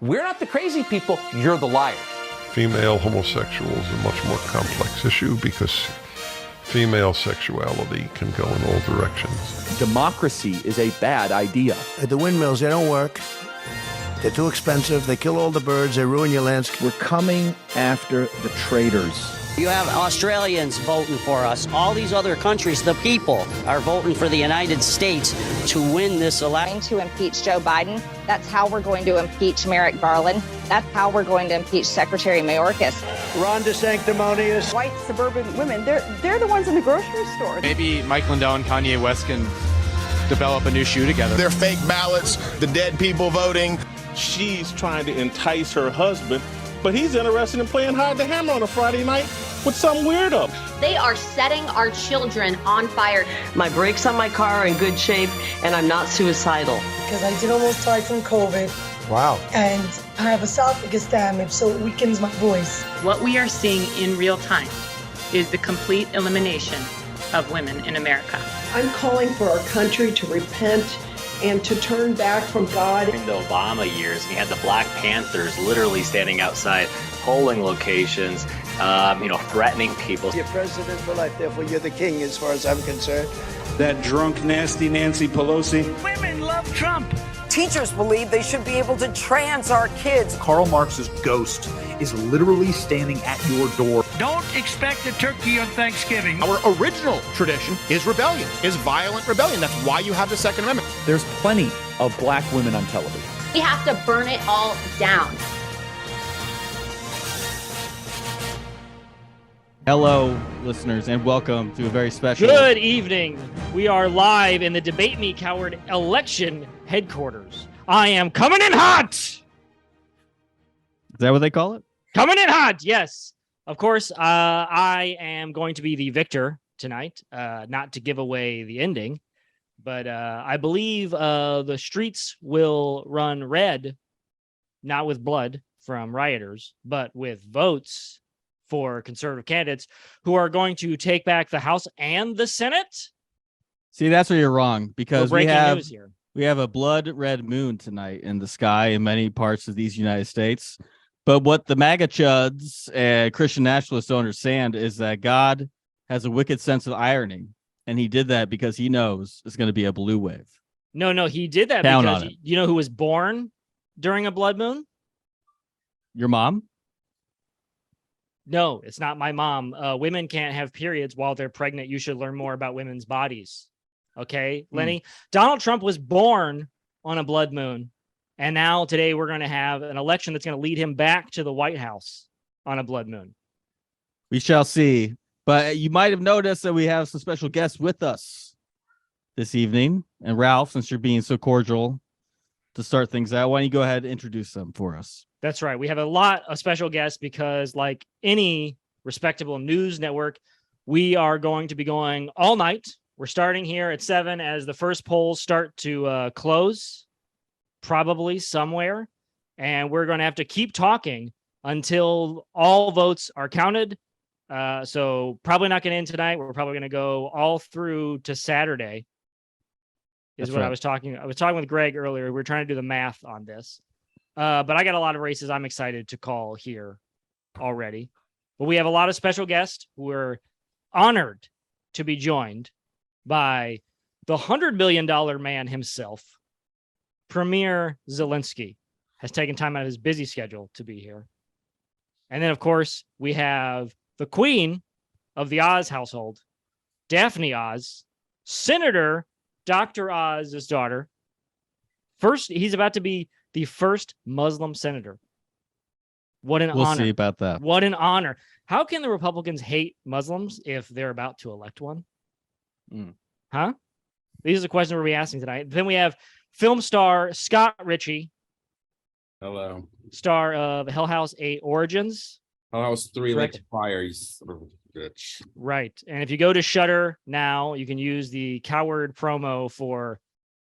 We're not the crazy people, you're the liars. Female homosexual is a much more complex issue because female sexuality can go in all directions. Democracy is a bad idea. At the windmills, they don't work. They're too expensive. They kill all the birds. They ruin your landscape. We're coming after the traitors. You have Australians voting for us. All these other countries, the people, are voting for the United States to win this election. To impeach Joe Biden. That's how we're going to impeach Merrick Garland. That's how we're going to impeach Secretary Mayorkas. Ron DeSanctimonious. White suburban women, they're the ones in the grocery store. Maybe Mike Lindell and Kanye West can develop a new shoe together. They're fake ballots, the dead people voting. She's trying to entice her husband, but he's interested in playing hide the hammer on a Friday night with some weirdo. They are setting our children on fire. My brakes on my car are in good shape, and I'm not suicidal. Because I did almost die from COVID. Wow. And I have esophagus damage, so it weakens my voice. What we are seeing in real time is the complete elimination of women in America. I'm calling for our country to repent and to turn back from God. In the Obama years, we had the Black Panthers literally standing outside polling locations, threatening people. You're president for life, therefore you're the king as far as I'm concerned. That drunk, nasty Nancy Pelosi. Women love Trump. Teachers believe they should be able to trans our kids. Karl Marx's ghost is literally standing at your door. Don't expect a turkey on Thanksgiving. Our original tradition is rebellion, is violent rebellion. That's why you have the Second Amendment. There's plenty of black women on television. We have to burn it all down. Hello, listeners, and welcome to a very special... Good evening. We are live in the Debate Me Coward election headquarters. I am coming in hot! Is that what they call it? Coming in hot, yes. Of course, I am going to be the victor tonight, not to give away the ending, but I believe the streets will run red, not with blood from rioters, but with votes for conservative candidates who are going to take back the House and the Senate. See, that's where you're wrong, because we have a blood red moon tonight in the sky in many parts of these United States. But what the MAGA chuds and Christian nationalists don't understand is that God has a wicked sense of irony, and he did that because he knows it's going to be a blue wave. No, he did that because you know who was born during a blood moon? Your mom? No, it's not my mom. Women can't have periods while they're pregnant. You should learn more about women's bodies. Okay, Lenny? Donald Trump was born on a blood moon. And now today we're going to have an election that's going to lead him back to the White House on a blood moon. We shall see. But you might have noticed that we have some special guests with us this evening. And Ralph, since you're being so cordial to start things out, why don't you go ahead and introduce them for us? That's right. We have a lot of special guests because, like any respectable news network, we are going to be going all night. We're starting here at 7 as the first polls start to close, probably somewhere. And we're going to have to keep talking until all votes are counted. So probably not going to end tonight. We're probably going to go all through to Saturday. Is what I was talking. I was talking with Greg earlier. We're trying to do the math on this. But I got a lot of races I'm excited to call here already. But we have a lot of special guests who are honored to be joined by the $100 million man himself. Premier Zelenskyy has taken time out of his busy schedule to be here. And then, of course, we have the queen of the Oz household, Daphne Oz, Senator Dr. Oz's daughter. First, he's about to be the first Muslim senator. What an honor. We'll see about that. What an honor. How can the Republicans hate Muslims if they're about to elect one? Huh? These are the questions we'll be asking tonight. Then we have film star Scott Richey. Hello. Star of Hell House 8 Origins. Hell House 3 Lake of Fire, you son of a bitch. Right. And if you go to Shudder now, you can use the Coward promo for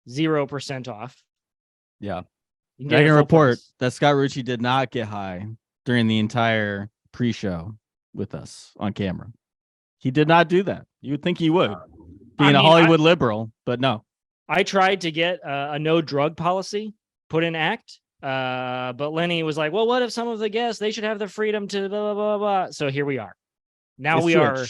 0% off. Yeah. I can report that Scott Richey did not get high during the entire pre-show with us on camera. He did not do that. You would think he would, being a Hollywood liberal, but no. I tried to get a no drug policy put in act, But Lenny was like, well, what if some of the guests, they should have the freedom to blah, blah, blah, blah. So here we are. Now we are.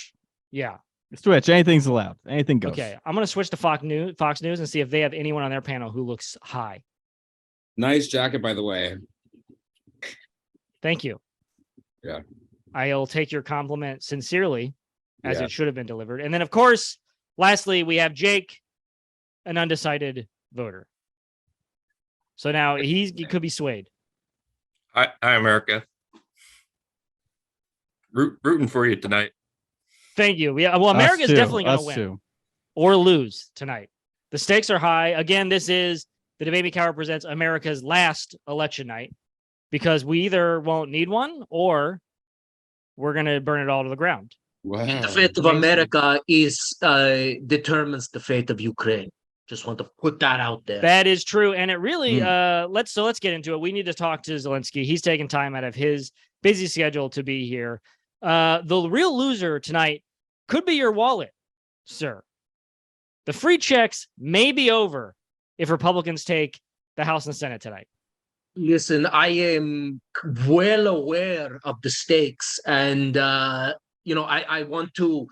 Yeah. Switch. Anything's allowed. Anything goes. Okay. I'm going to switch to Fox News and see if they have anyone on their panel who looks high. Nice jacket, by the way. Thank you. Yeah. I'll take your compliment sincerely, as it should have been delivered. And then, of course, lastly, we have Jake, an undecided voter. So now he could be swayed. Hi, America. Rooting for you tonight. Thank you. Yeah. Well, America's definitely going to win or lose tonight. The stakes are high. Again, this is the Debate Me Coward presents America's last election night, because we either won't need one or we're going to burn it all to the ground. Wow. The fate of America determines the fate of Ukraine. Just want to put that out there. That is true. And it really, let's get into it. We need to talk to Zelenskyy. He's taking time out of his busy schedule to be here. The real loser tonight could be your wallet, sir. The free checks may be over if Republicans take the House and Senate tonight. Listen, I am well aware of the stakes, and I want to.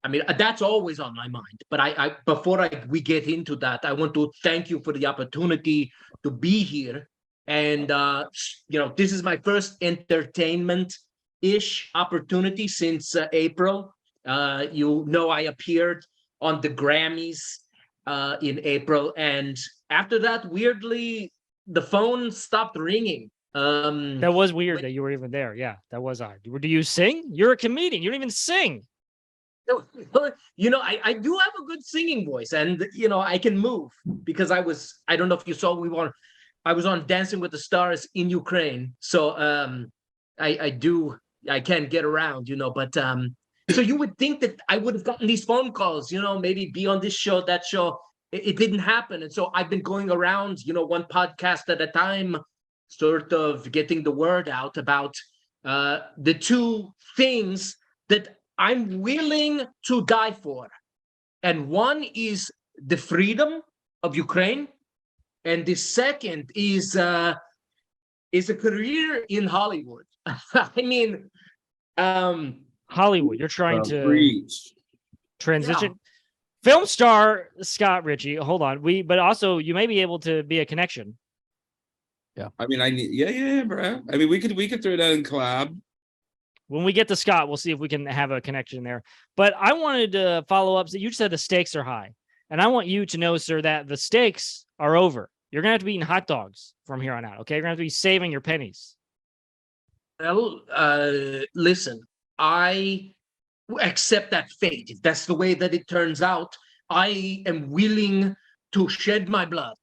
I mean, that's always on my mind. But before we get into that, I want to thank you for the opportunity to be here. And this is my first entertainment-ish opportunity since April. I appeared on the Grammys in April, and after that, weirdly, the phone stopped ringing. That was weird that you were even there. Yeah, that was odd. Do you sing? You're a comedian. You don't even sing. I do have a good singing voice, and I can move because I don't know if you saw, I was on Dancing with the Stars in Ukraine, so I can get around, but so you would think that I would have gotten these phone calls, maybe be on this show, that show. It didn't happen, and so I've been going around, one podcast at a time, sort of getting the word out about the two things that I'm willing to die for. And one is the freedom of Ukraine. And the second is a career in Hollywood. I mean, Hollywood, you're trying to transition. Yeah. Film star Scott Richey, hold on. But also you may be able to be a connection. Yeah. I mean, bro. I mean, we could throw that in collab. When we get to Scott, we'll see if we can have a connection there. But I wanted to follow up. So you said the stakes are high. And I want you to know, sir, that the stakes are over. You're going to have to be eating hot dogs from here on out, okay? You're going to have to be saving your pennies. Well, listen, I accept that fate. If that's the way that it turns out, I am willing to shed my blood,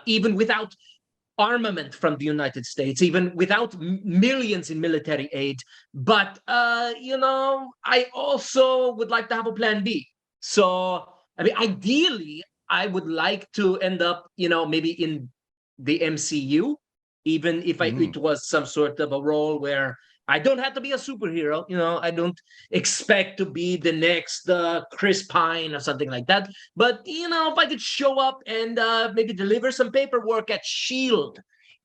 even without armament from the United States, even without millions in military aid. But, I also would like to have a plan B. So, I mean, ideally, I would like to end up, maybe in the MCU, even if it was some sort of a role where I don't have to be a superhero. I don't expect to be the next Chris Pine or something like that. But, if I could show up and maybe deliver some paperwork at S.H.I.E.L.D.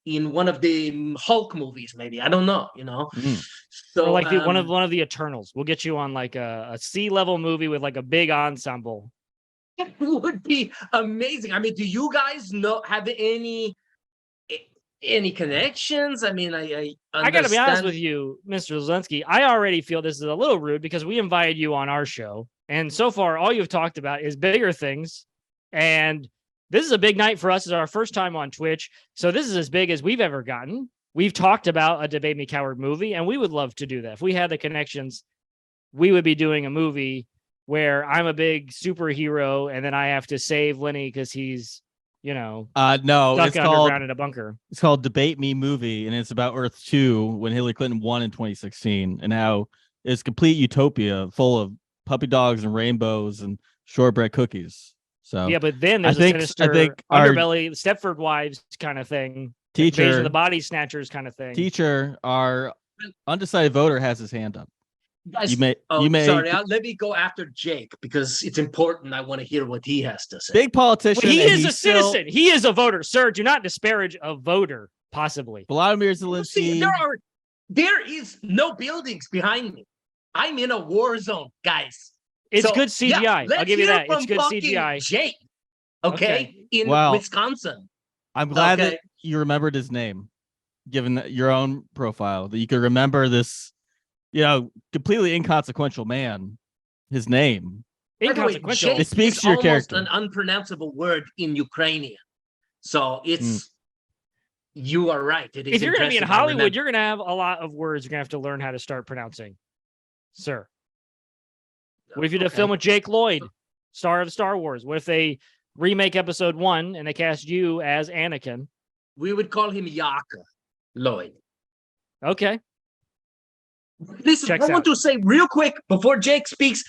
in one of the Hulk movies, maybe. I don't know, So, or like one of the Eternals. We'll get you on like a C-level movie with like a big ensemble. It would be amazing. I mean, do you guys have any connections? I mean, I got to be honest with you, Mr. Zelenskyy. I already feel this is a little rude because we invited you on our show, and so far all you've talked about is bigger things. And this is a big night for us. It's our first time on Twitch, so this is as big as we've ever gotten. We've talked about a Debate Me Coward movie, and we would love to do that. If we had the connections, we would be doing a movie where I'm a big superhero, and then I have to save Lenny because he's, no, stuck it's underground in a bunker. It's called Debate Me Movie, and it's about Earth 2 when Hillary Clinton won in 2016, and how it's complete utopia full of puppy dogs and rainbows and shortbread cookies. So yeah, but then there's a sinister underbelly, Stepford Wives kind of thing, Invasion of the Body Snatchers kind of thing. Teacher, our undecided voter has his hand up. You may. Sorry, let me go after Jake because it's important. I want to hear what he has to say. Big politician. Well, he is a citizen. He is a voter, sir. Do not disparage a voter. possibly. Volodymyr See, Zelenskyy. there is no buildings behind me. I'm in a war zone, guys. It's So, good CGI. yeah, let's I'll give you hear that. It's from good fucking CGI. Jake, okay? In Well, Wisconsin. I'm glad Okay. that you remembered his name, given that your own profile, that you could remember this, completely inconsequential man, his name. By the way, Inconsequential. Jake It speaks is to your almost character. an unpronounceable word in Ukrainian. So it's you are right. It is If you're going to be in impressive. I Hollywood, remember. you're going to have a lot of words you're going to have to learn how to start pronouncing, sir. What if you did a film with Jake Lloyd, star of Star Wars? What if they remake Episode 1 and they cast you as Anakin? We would call him Yaka Lloyd. Okay. Listen, Checks I want out. to say real quick before Jake speaks,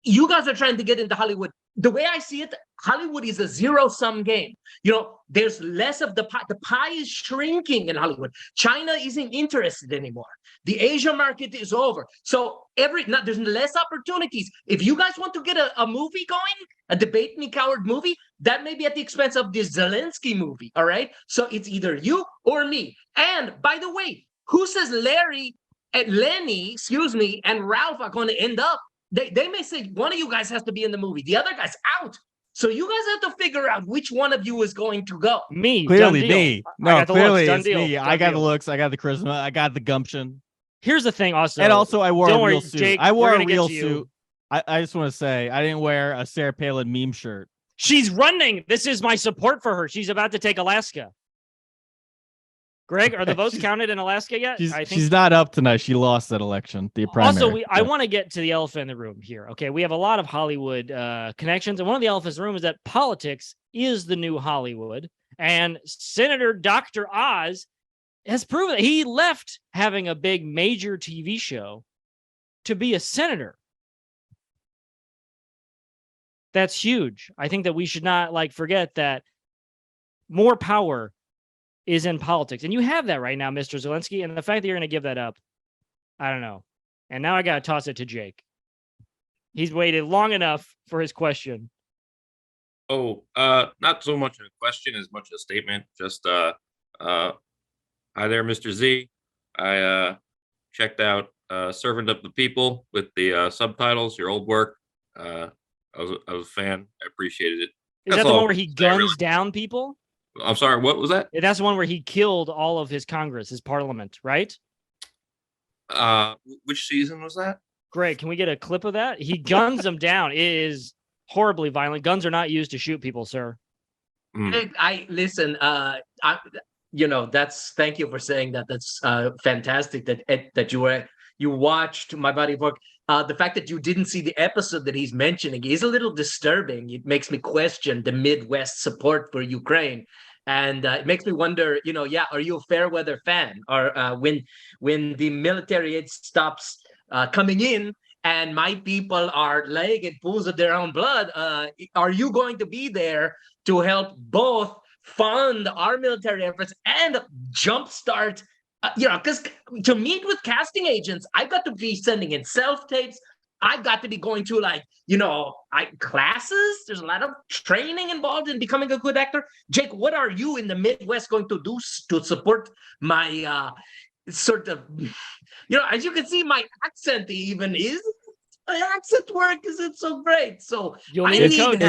you guys are trying to get into Hollywood. The way I see it, Hollywood is a zero-sum game. There's less of the pie. The pie is shrinking in Hollywood. China isn't interested anymore. The Asia market is over. So there's less opportunities. If you guys want to get a movie going, a debate me coward movie, that may be at the expense of this Zelenskyy movie, all right? So it's either you or me. And by the way, who says Lenny, and Ralph are going to end up? They may say one of you guys has to be in the movie. The other guy's out. So you guys have to figure out which one of you is going to go. Me. Clearly done deal. me. I No, got the clearly looks, done it's deal, me. done I got deal. the looks. I got the charisma. I got the gumption. Here's the thing also. And also I wore Don't a worry, real suit. Jake, I wore we're a gonna get real to you. suit. I just want to say I didn't wear a Sarah Palin meme shirt. She's running. This is my support for her. She's about to take Alaska. Greg, are the votes counted in Alaska yet? She's not up tonight. She lost that election, the primary. Also, I want to get to the elephant in the room here. Okay, we have a lot of Hollywood connections, and one of the elephants in the room is that politics is the new Hollywood. And Senator Dr. Oz has proven that he left having a big major TV show to be a senator. That's huge. I think that we should not forget that more power is in politics. And you have that right now, Mr. Zelenskyy. And the fact that you're going to give that up, I don't know. And now I got to toss it to Jake. He's waited long enough for his question. Oh, not so much a question as much a statement. Just, hi there, Mr. Z. I checked out Servant of the People with the subtitles, your old work. I was a fan. I appreciated it. Is that the one where he guns down people? I'm sorry, what was that? That's the one where he killed all of his Congress, his parliament, right? Which season was that? Greg, can we get a clip of that? He guns them down. It is horribly violent. Guns are not used to shoot people, sir. I listen. Thank you for saying that. That's fantastic that you watched my body of work. The fact that you didn't see the episode that he's mentioning is a little disturbing. It makes me question the Midwest support for Ukraine. And it makes me wonder, are you a fair weather fan? Or when the military aid stops coming in and my people are laying in pools of their own blood, are you going to be there to help both fund our military efforts and jumpstart? Because to meet with casting agents, I've got to be sending in self-tapes. I've got to be going to classes. There's a lot of training involved in becoming a good actor. Jake, what are you in the Midwest going to do to support my sort of, as you can see, my accent even is, my accent work isn't so great. So I need help.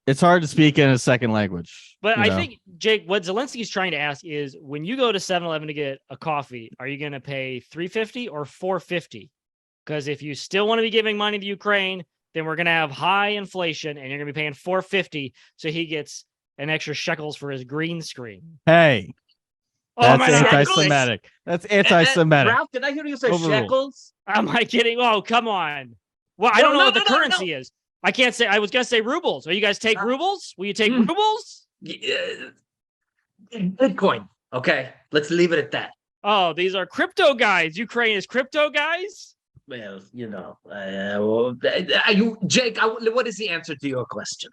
It's hard to speak in a second language. But I think, Jake, what Zelensky's trying to ask is when you go to 7-Eleven to get a coffee, are you going to pay $3.50 or $4.50? Because if you still want to be giving money to Ukraine, then we're going to have high inflation and you're going to be paying $4.50 so he gets an extra shekels for his green screen. Hey. That's anti-Semitic. That's anti-Semitic. Ralph, did I hear you say shekels? Am I kidding? Oh, come on. Well, I don't know what the currency is. I can't say. I was going to say rubles. Are you guys take rubles? Will you take rubles? Bitcoin. Okay, let's leave it at that. Oh, these are crypto guys. Ukraine is crypto guys? Well, Jake, what is the answer to your question?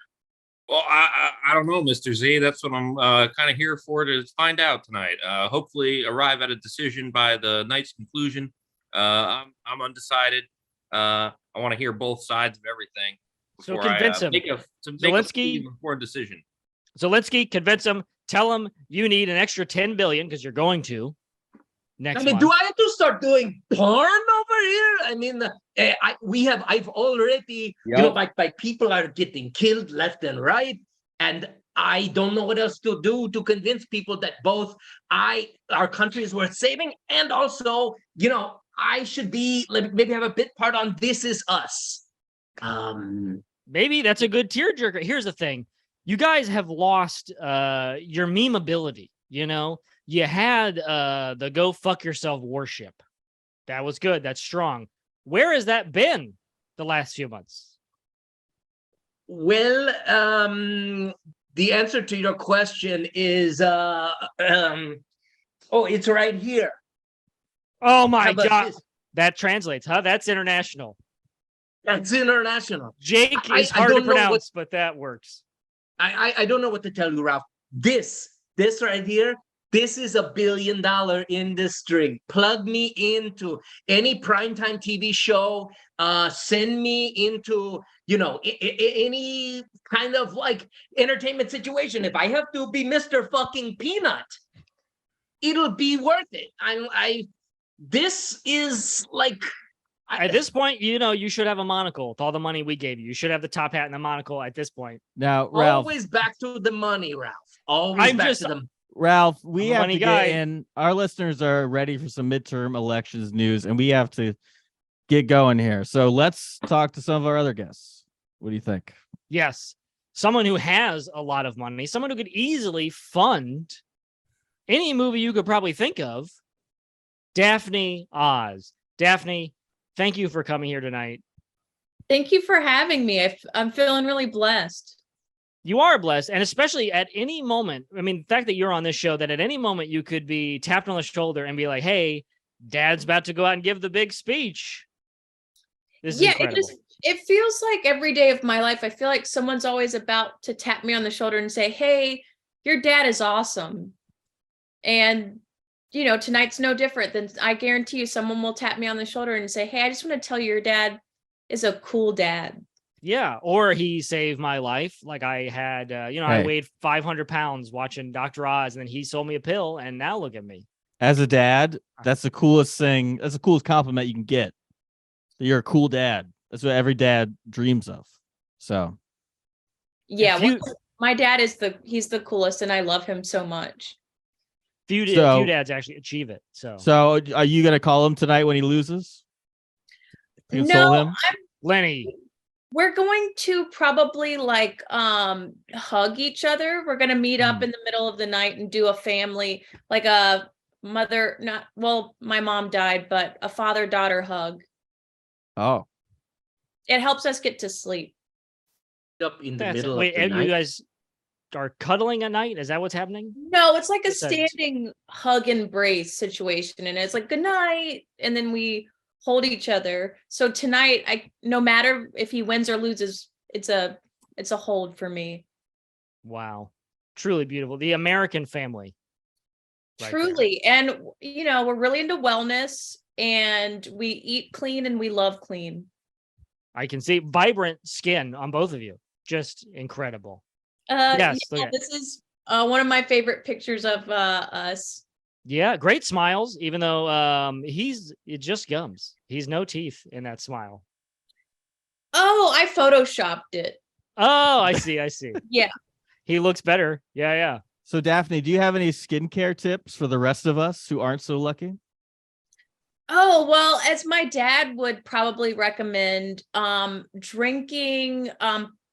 Well, I don't know, Mr. Z. That's what I'm kind of here for to find out tonight. Hopefully arrive at a decision by the night's conclusion. I'm undecided. I want to hear both sides of everything. So convince him. Make a important decision. Zelenskyy, convince him. Tell them you need an extra 10 billion because you're going to next I mean, month. do I have to start doing porn over here? I mean, I've already, like people are getting killed left and right, and I don't know what else to do to convince people that both our country is worth saving, and also, I should be maybe have a bit part on This Is Us. Maybe that's a good tearjerker. Here's the thing. You guys have lost your meme ability. You had the go fuck yourself worship. That was good. That's strong. Where has that been the last few months? Well, the answer to your question is, it's right here. Oh my God. That translates, huh? That's international. That's international. Jake is hard to pronounce, but that works. I don't know what to tell you, Ralph. This right here, this is $1 billion industry. Plug me into any primetime TV show. Send me into, any kind of like entertainment situation. If I have to be Mr. fucking Peanut, it'll be worth it. This is like. At this point, you should have a monocle with all the money we gave you. You should have the top hat and the monocle at this point. Now, Ralph. Always back to the money, Ralph. Always back to the Ralph, we have to get in. Our listeners are ready for some midterm elections news, and we have to get going here. So let's talk to some of our other guests. What do you think? Yes. Someone who has a lot of money, someone who could easily fund any movie you could probably think of, Daphne Oz. Daphne, thank you for coming here tonight. Thank you for having me. I'm feeling really blessed. You are blessed, and especially at any moment, I mean, the fact that you're on this show, that at any moment you could be tapped on the shoulder and be like, hey, Dad's about to go out and give the big speech. This is incredible. It feels like every day of my life, I feel like someone's always about to tap me on the shoulder and say, hey, your dad is awesome. And tonight's no different. Than I guarantee you someone will tap me on the shoulder and say, hey, I just want to tell you your dad is a cool dad. Yeah. Or he saved my life. Like I had, I weighed 500 pounds watching Dr. Oz, and then he sold me a pill, and now look at me. As a dad, that's the coolest thing. That's the coolest compliment you can get. You're a cool dad. That's what every dad dreams of. So. Yeah. My dad he's the coolest, and I love him so much. Few dads actually achieve it. So are you going to call him tonight when he loses? You console him? Lenny. We're going to probably hug each other. We're going to meet up in the middle of the night and do a family, like a mother, my mom died, but a father-daughter hug. Oh. It helps us get to sleep. Up in the middle of the night. You guys are cuddling at night? Is that what's happening? No, it's like a standing hug embrace situation, and it's like good night, and then we hold each other. So tonight, no matter if he wins or loses, it's a hold for me. Wow, truly beautiful. The American family. Truly, and we're really into wellness, and we eat clean and we love clean. I can see vibrant skin on both of you. Just incredible. Yes, this is one of my favorite pictures of us. Yeah, great smiles, even though it just gums. He's no teeth in that smile. Oh, I photoshopped it. Oh, I see. Yeah. He looks better. Yeah. So Daphne, do you have any skincare tips for the rest of us who aren't so lucky? Oh, well, as my dad would probably recommend, drinking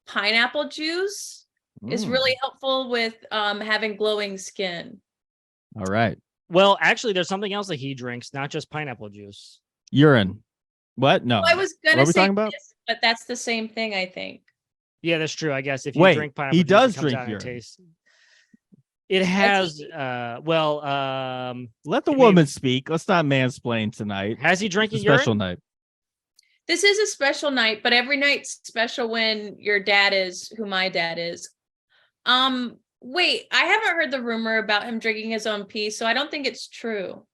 pineapple juice is really helpful with having glowing skin. All right. Well, actually, there's something else that he drinks, not just pineapple juice. Urine. What? No. Well, I was going to say talking about? this, but that's the same thing, I think. Yeah, that's true. I guess if you drink pineapple he juice, does it comes drink out urine. and tastes. It has, let the woman speak. Let's not mansplain tonight. Has he drinking it's a special urine? night. This is a special night, but every night's special when your dad is who my dad is. Wait, I haven't heard the rumor about him drinking his own pee, so I don't think it's true.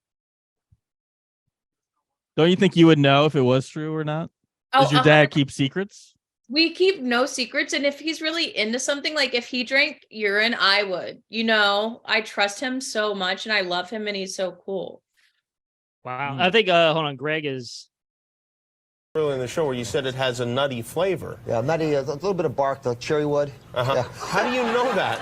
Don't you think you would know if it was true or not? Does your dad keep secrets? We keep no secrets, and if he's really into something, like if he drank urine, I would. You know, I trust him so much, and I love him, and he's so cool. Wow. I think hold on, Greg is earlier in the show where you said it has a nutty flavor. Yeah, nutty, a little bit of bark, the cherrywood. Yeah. How do you know that?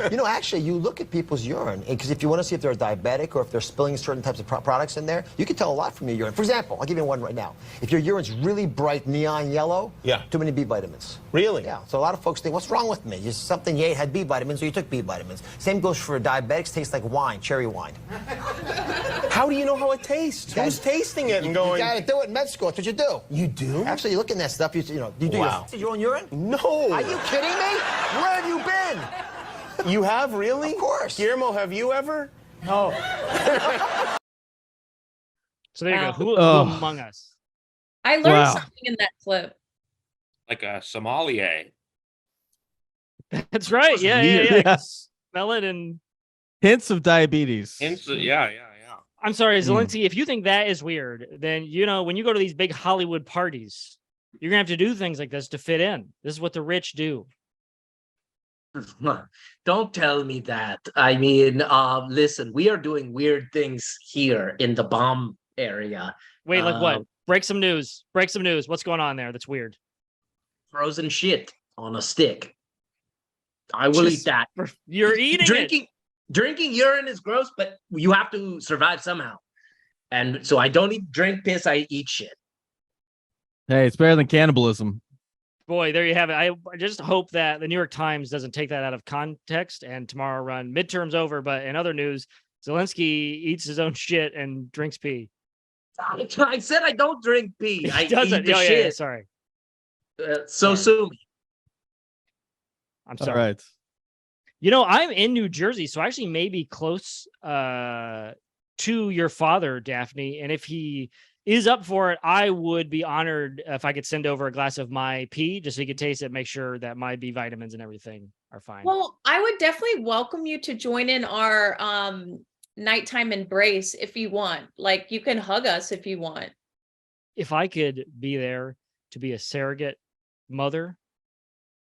You know, actually, you look at people's urine, because if you want to see if they're diabetic or if they're spilling certain types of products in there, you can tell a lot from your urine. For example, I'll give you one right now. If your urine's really bright neon yellow, too many B vitamins. Really? Yeah. So a lot of folks think, what's wrong with me? Just something you ate had B vitamins, or you took B vitamins. Same goes for diabetics. Tastes like wine, cherry wine. How do you know how it tastes? Who's tasting it and going? You gotta do it in med school. That's what you do. You do? Actually, you look in that stuff. You know, you do your own urine? No. Are you kidding me? Where have you been? You have, really? Of course. Guillermo, have you ever? No. So there you go. Who among us? I learned something in that clip. Like a sommelier. That's right. Yeah. Yes. Smell it and hints of diabetes. Yeah. I'm sorry, Zelenskyy. If you think that is weird, then you know when you go to these big Hollywood parties, you're gonna have to do things like this to fit in. This is what the rich do. Don't tell me that. I mean, listen, we are doing weird things here in the bomb area. Wait, like what? Break some news. Break some news. What's going on there? That's weird. Frozen shit on a stick. I will eat that. You're eating Drinking urine is gross, but you have to survive somehow. And so I don't drink piss, I eat shit. Hey, it's better than cannibalism. Boy, there you have it. I just hope that the New York Times doesn't take that out of context and tomorrow run midterms over. But in other news, Zelenskyy eats his own shit and drinks pee. I said I don't drink pee. I doesn't. eat the shit. Yeah, sorry. So sue me. I'm sorry. All right. You know, I'm in New Jersey, so I actually may be close to your father, Daphne. And if he is up for it, I would be honored if I could send over a glass of my pee just so he could taste it, make sure that my B vitamins and everything are fine. Well, I would definitely welcome you to join in our nighttime embrace if you want. Like, you can hug us if you want. If I could be there to be a surrogate mother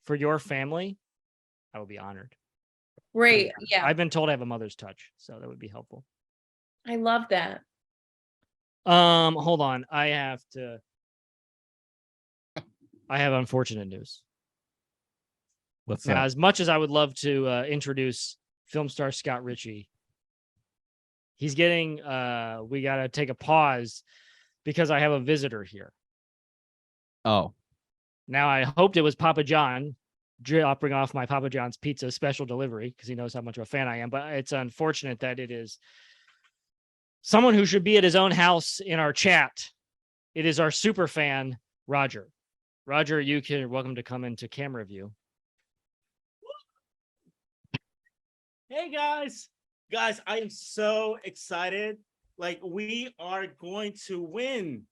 for your family, I would be honored. Great. Yeah. I've been told I have a mother's touch, so that would be helpful. I love that. Hold on. I have unfortunate news. What's now, that? as much as I would love to introduce film star Scott Richey, he's getting we gotta take a pause because I have a visitor here. Oh. Now I hoped it was Papa John dropping off my Papa John's pizza special delivery because he knows how much of a fan I am, but it's unfortunate that it is someone who should be at his own house in our chat. It is our super fan, Roger. Roger, you're welcome to come into camera view. Hey guys, I am so excited. Like, we are going to win.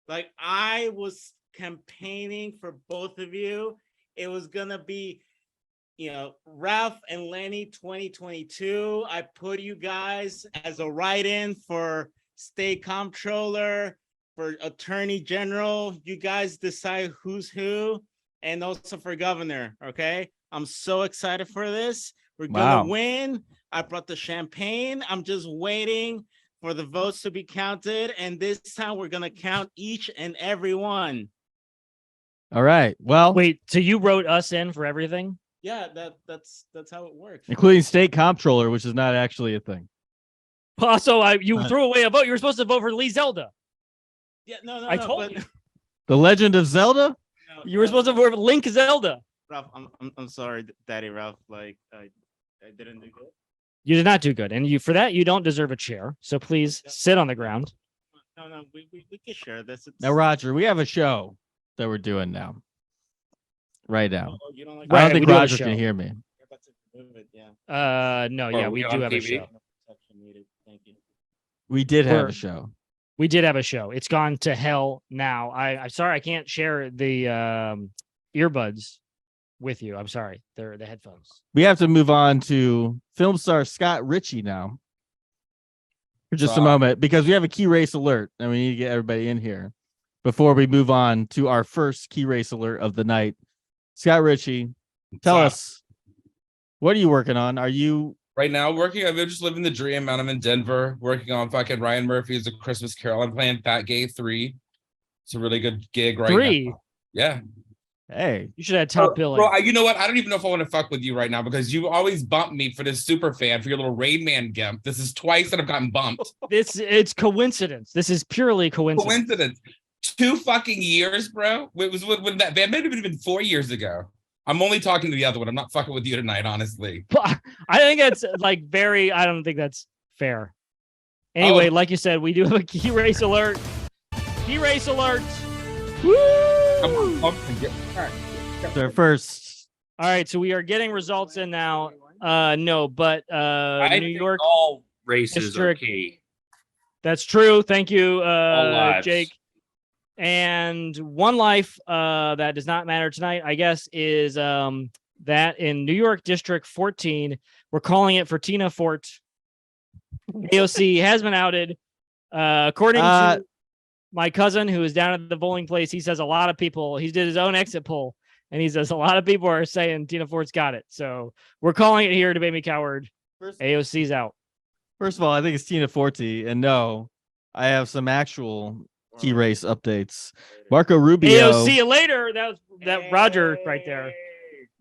Like, I was campaigning for both of you. It was gonna be, Ralph and Lenny 2022. I put you guys as a write-in for state comptroller, for attorney general. You guys decide who's who, and also for governor. Okay, I'm so excited for this. We're gonna win. I brought the champagne. I'm just waiting for the votes to be counted, and this time we're gonna count each and every one. All right. Well, wait. So you wrote us in for everything? Yeah, that's how it works. Including state comptroller, which is not actually a thing. Also, you threw away a vote. You were supposed to vote for Lee Zelda. Yeah, no. I told you. The Legend of Zelda. You were supposed to vote for Link Zelda. Ralph, I'm sorry, Daddy Ralph. Like, I didn't do good. You did not do good, and for that you don't deserve a chair. So please sit on the ground. No, we can share this. Now, Roger, we have a show that we're doing now. Right now. I don't think Roger can hear me. No, we do have a show. We did have a show. We did have a show. It's gone to hell now. I'm sorry I can't share the earbuds with you. I'm sorry. They're the headphones. We have to move on to film star Scott Richey now. For just a moment, because we have a key race alert and we need to get everybody in here. before we move on to our first key race alert of the night. Scott Richey, tell us, what are you working on? Are you right now working? I've been just living the dream. I'm in Denver working on fucking Ryan Murphy's A Christmas Carol. I'm playing Fat Gay 3. It's a really good gig right 3? now. Yeah. Hey, you should have top billing. Bro, you know what? I don't even know if I want to fuck with you right now because you always bump me for this super fan for your little Rain Man gimp. This is twice that I've gotten bumped. It's coincidence. This is purely coincidence. 2 fucking years, bro. It was when that band maybe have been 4 years ago. I'm only talking to the other one. I'm not fucking with you tonight, honestly. I think that's like I don't think that's fair. Anyway, like you said, we do have a key race alert. Key race alert. Woo! Come on, their first? All right, so we are getting results in now. No, but I New think York all races district, are key. That's true. Thank you, All lives. Jake. And one life that does not matter tonight, I guess, is that in New York District 14, we're calling it for Tina Fort. AOC has been outed. According to my cousin who is down at the polling place, he says a lot of people, he did his own exit poll, and he says a lot of people are saying Tina Fort's got it. So we're calling it here, Debate Me Coward. AOC's out. First of all, I think it's Tina Forti, and no, I have some actual key race updates. Marco Rubio. AOC you later. That Roger right there.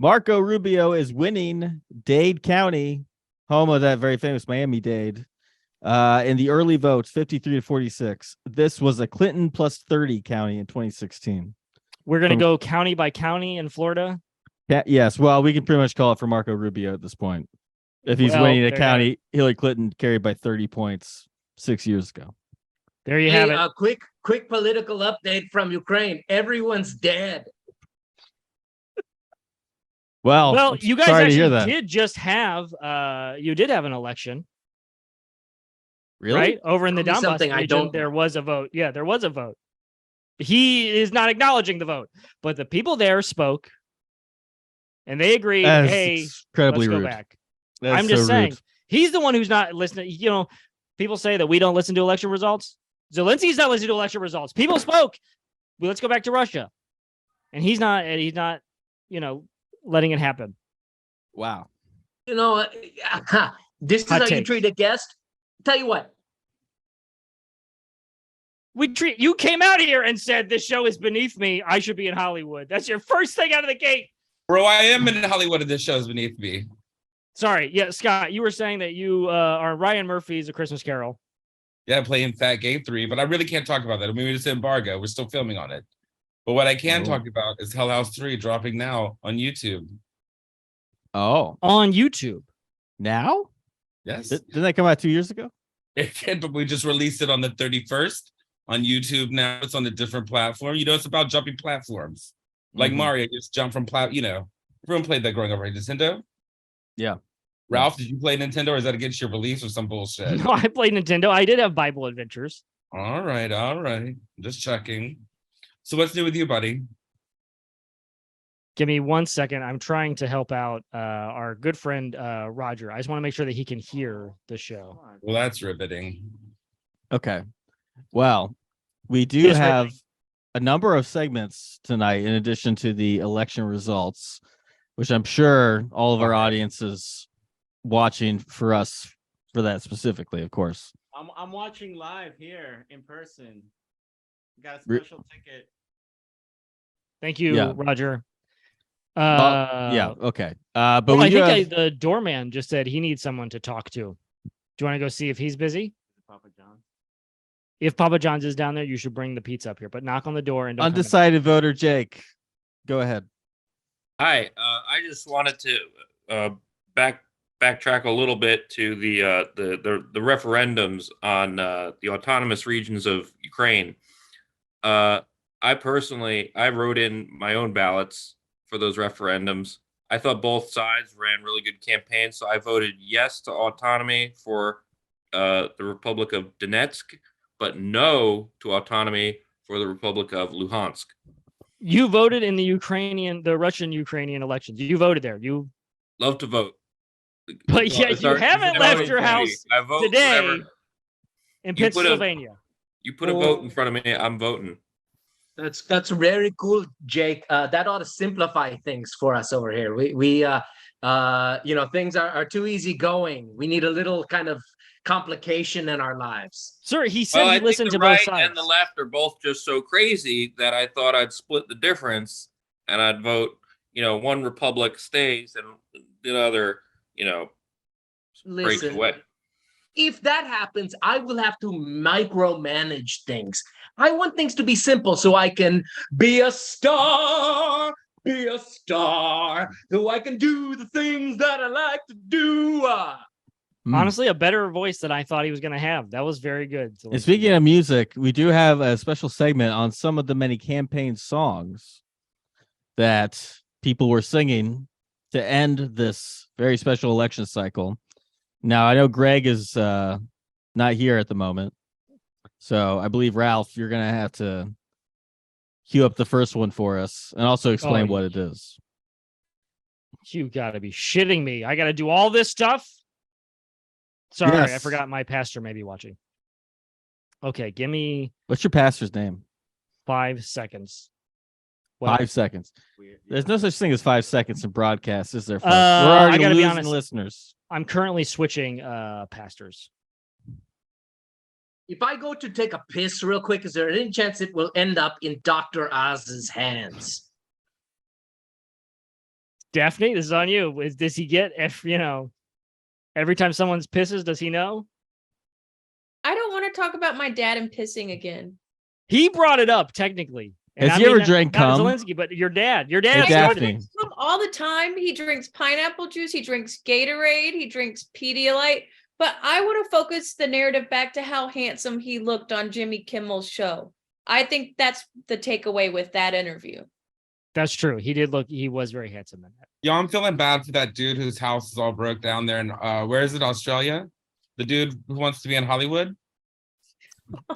Marco Rubio is winning Dade County, home of that very famous Miami-Dade. In the early votes, 53-46. This was a Clinton plus 30 county in 2016. We're going to go county by county in Florida. Yeah, yes. Well, we can pretty much call it for Marco Rubio at this point. If he's winning a county, Hillary Clinton carried by 30 points 6 years ago. There you have it. A quick political update from Ukraine. Everyone's dead. Well, you guys sorry to hear actually that. did just have you did have an election. Really? Right? Over in the Tell me Donbass something I region, don't there was a vote. Yeah, there was a vote. He is not acknowledging the vote, but the people there spoke and they agreed, That is hey, incredibly let's go rude. back. That is I'm just so saying, rude. he's the one who's not listening. You know, people say that we don't listen to election results. Zelensky's not listening to election results. People spoke. Well, let's go back to Russia. And he's not, letting it happen. Wow. You know, this is Hot how you take. treat a guest. Tell you what. You came out here and said this show is beneath me. I should be in Hollywood. That's your first thing out of the gate. Bro, I am in Hollywood and this show's beneath me. Sorry. Yeah, Scott, you were saying that you are Ryan Murphy's A Christmas Carol. Yeah, playing Fat Gay 3, but I really can't talk about that. I mean, it's embargo. We're still filming on it. But what I can talk about is Hell House 3 dropping now on YouTube. Oh. On YouTube? Now? Yes. Didn't that come out 2 years ago? It did, but we just released it on the 31st on YouTube now. It's on a different platform. You know, it's about jumping platforms. Like Mario, just jump from everyone played that growing up, right? Nintendo? Yeah. Ralph, did you play Nintendo or is that against your beliefs or some bullshit? No, I played Nintendo. I did have Bible Adventures. All right. Just checking. So what's new with you, buddy? Give me 1 second. I'm trying to help out our good friend Roger. I just want to make sure that he can hear the show. Well, that's riveting. Okay. Well, we do have a number of segments tonight in addition to the election results, which I'm sure all of our audience is watching for us for that specifically, of course. I'm watching live here in person. Got a special ticket. Thank you, Roger. Okay. But well, we I do think have... the doorman just said he needs someone to talk to. Do you want to go see if he's busy? Papa John. If Papa John's is down there, you should bring the pizza up here, but knock on the door and don't Undecided voter Jake. Go ahead. Hi, I just wanted to backtrack a little bit to the referendums on the autonomous regions of Ukraine. I wrote in my own ballots for those referendums. I thought both sides ran really good campaigns, so I voted yes to autonomy for the Republic of Donetsk, but no to autonomy for the Republic of Luhansk. You voted in the Russian-Ukrainian elections. You voted there. You love to vote. But yet you haven't left your house today in Pennsylvania. You put a vote in front of me, I'm voting. That's very cool, Jake. That ought to simplify things for us over here. Things are too easy going. We need a little kind of complication in our lives. Sir, he said I he think listened the to both right sides. and the left are both just so crazy that I thought I'd split the difference and I'd vote, one republic stays and the other, breaks Listen, away. if that happens, I will have to micromanage things. I want things to be simple so I can be a star, so I can do the things that I like to do. Honestly, a better voice than I thought he was going to have. That was very good. And speaking of music, we do have a special segment on some of the many campaign songs that people were singing to end this very special election cycle. Now, I know Greg is not here at the moment, so I believe, Ralph, you're going to have to cue up the first one for us and also explain what it is. You got to be shitting me. I got to do all this stuff? Sorry, Yes. I forgot my pastor may be watching. Okay, give me... What's your pastor's name? 5 seconds. Well, 5 seconds. There's no such thing as 5 seconds in broadcast, is there? Folks? I We're already gotta be losing honest. listeners. I'm currently switching pastors. If I go to take a piss real quick, is there any chance it will end up in Dr. Oz's hands? Daphne, this is on you. Does he get, every time someone's pisses, does he know? I don't want to talk about my dad and pissing again. He brought it up, technically. Has he ever drank not cum? Zelenskyy, but your dad. Your Hey, dad. Daphne. Cum all the time. He drinks pineapple juice. He drinks Gatorade. He drinks Pedialyte. But I want to focus the narrative back to how handsome he looked on Jimmy Kimmel's show. I think that's the takeaway with that interview. That's true. He was very handsome in that. Yo, I'm feeling bad for that dude whose house is all broke down there. And where is it? Australia? The dude who wants to be in Hollywood?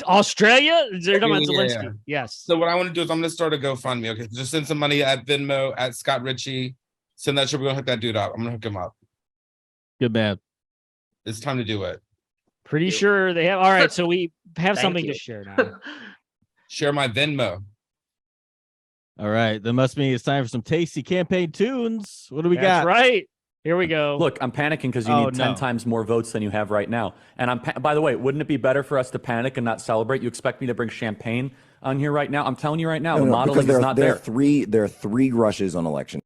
Australia? They're talking about Yeah. Zelenskyy. Yes. So what I want to do is I'm going to start a GoFundMe. Okay, just send some money at Venmo at Scott Richey. Send that shit. We're going to hook that dude up. I'm going to hook him up. Good man. It's time to do it. Pretty sure they have. All right. So we have Thank something you. to share now. Share my Venmo. All right. That must mean it's time for some tasty campaign tunes. What do we That's got? right. Here we go. Look, I'm panicking because you need 10 times more votes than you have right now. And by the way, wouldn't it be better for us to panic and not celebrate? You expect me to bring champagne on here right now? I'm telling you right now, the modeling is not there. There are three rushes on election.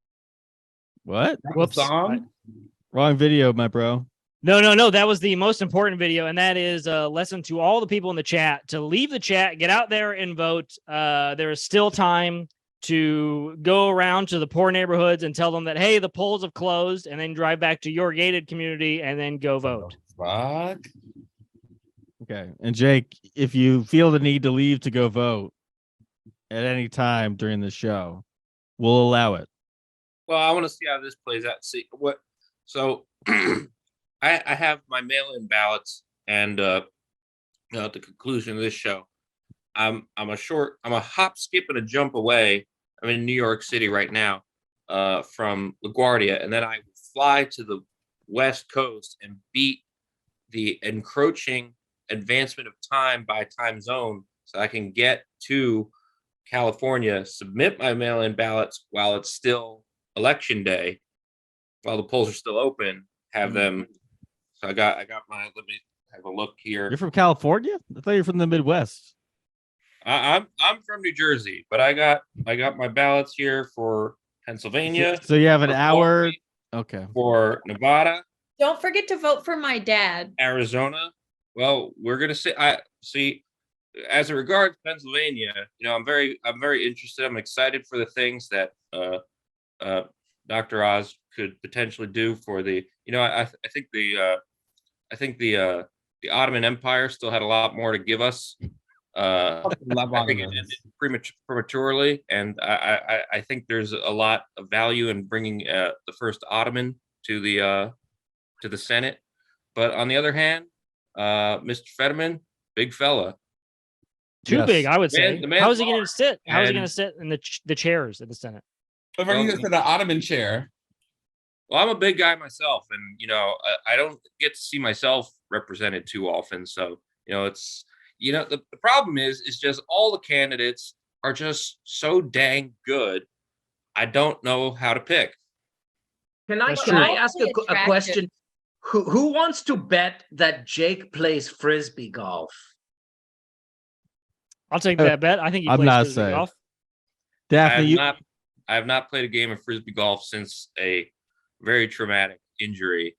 What? Whoops. Wrong video, my bro. No. That was the most important video, and that is a lesson to all the people in the chat to leave the chat, get out there and vote. There is still time to go around to the poor neighborhoods and tell them that, hey, the polls have closed, and then drive back to your gated community and then go vote. Fuck. Okay. And Jake, if you feel the need to leave to go vote at any time during the show, we'll allow it. Well, I want to see how this plays out. See what. So, I have my mail-in ballots, and at the conclusion of this show, I'm a hop, skip, and a jump away. I'm in New York City right now, from LaGuardia, and then I fly to the West Coast and beat the encroaching advancement of time by time zone, so I can get to California, submit my mail-in ballots while it's still election day, while the polls are still open. Have them. So I got my. Let me have a look here. You're from California? I thought you were from the Midwest. I'm from New Jersey, but I got my ballots here for Pennsylvania. So you have an for hour. Florida, Okay. for Nevada, Don't forget to vote for my dad. Arizona. Well, we're gonna see. I see. As it regards Pennsylvania, I'm very interested. I'm excited for the things that Dr. Oz could potentially do for the. I think the Ottoman Empire still had a lot more to give us. I think it ended prematurely, and I think there's a lot of value in bringing the first Ottoman to the Senate. But on the other hand, Mr. Fetterman, big fella. Too big, I would say. The man's How is he going to large. sit? How is he And- going to sit in the chairs at the Senate? If I can get to the Ottoman chair. Well, I'm a big guy myself, and I don't get to see myself represented too often. So it's the problem is just all the candidates are just so dang good. I don't know how to pick. Can I ask a question? Who wants to bet that Jake plays frisbee golf? I'll take that bet. I think he I'm plays not frisbee saying. golf. Daphne, I have not played a game of frisbee golf since a very traumatic injury.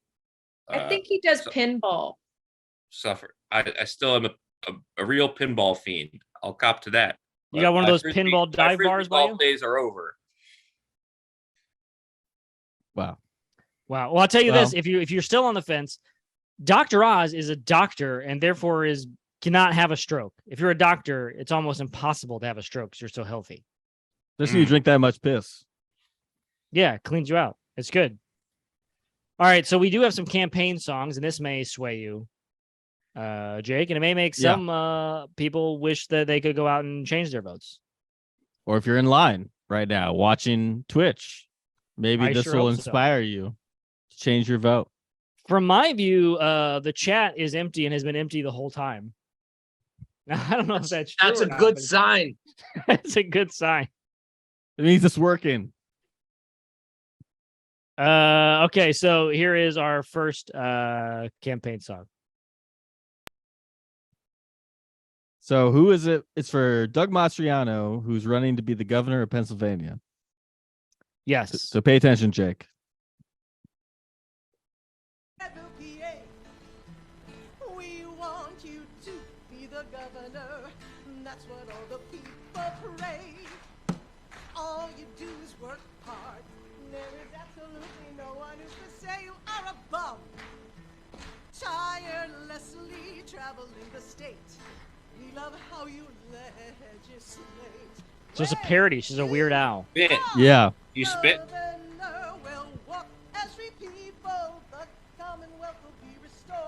I think he does pinball. Suffered. I still am a real pinball fiend. I'll cop to that. You got one of those pinball dive bars by you? Days are over. Wow. Well, I'll tell you this: if you're still on the fence, Dr. Oz is a doctor and therefore cannot have a stroke. If you're a doctor, it's almost impossible to have a stroke because you're so healthy. Just you drink that much piss. Yeah, it cleans you out. It's good. All right, so we do have some campaign songs, and this may sway you, Jake, and it may make some people wish that they could go out and change their votes. Or if you're in line right now watching Twitch, maybe this will inspire you to change your vote. From my view, the chat is empty and has been empty the whole time. Now, I don't know if that's true. That's a good sign. That's a good sign. It means it's working. Okay, so here is our first campaign song. So who is it? It's for Doug Mastriano, who's running to be the governor of Pennsylvania. Yes. So pay attention, Jake. We want you to be the governor. That's what all the people pray. All you do is work hard. There is absolutely no one who's to say you are above. Tirelessly traveling the state. We love how you legislate. So it's a parody. She's a Weird Al. Spit. Yeah. You spit. Will walk as free people. The Commonwealth will be restored.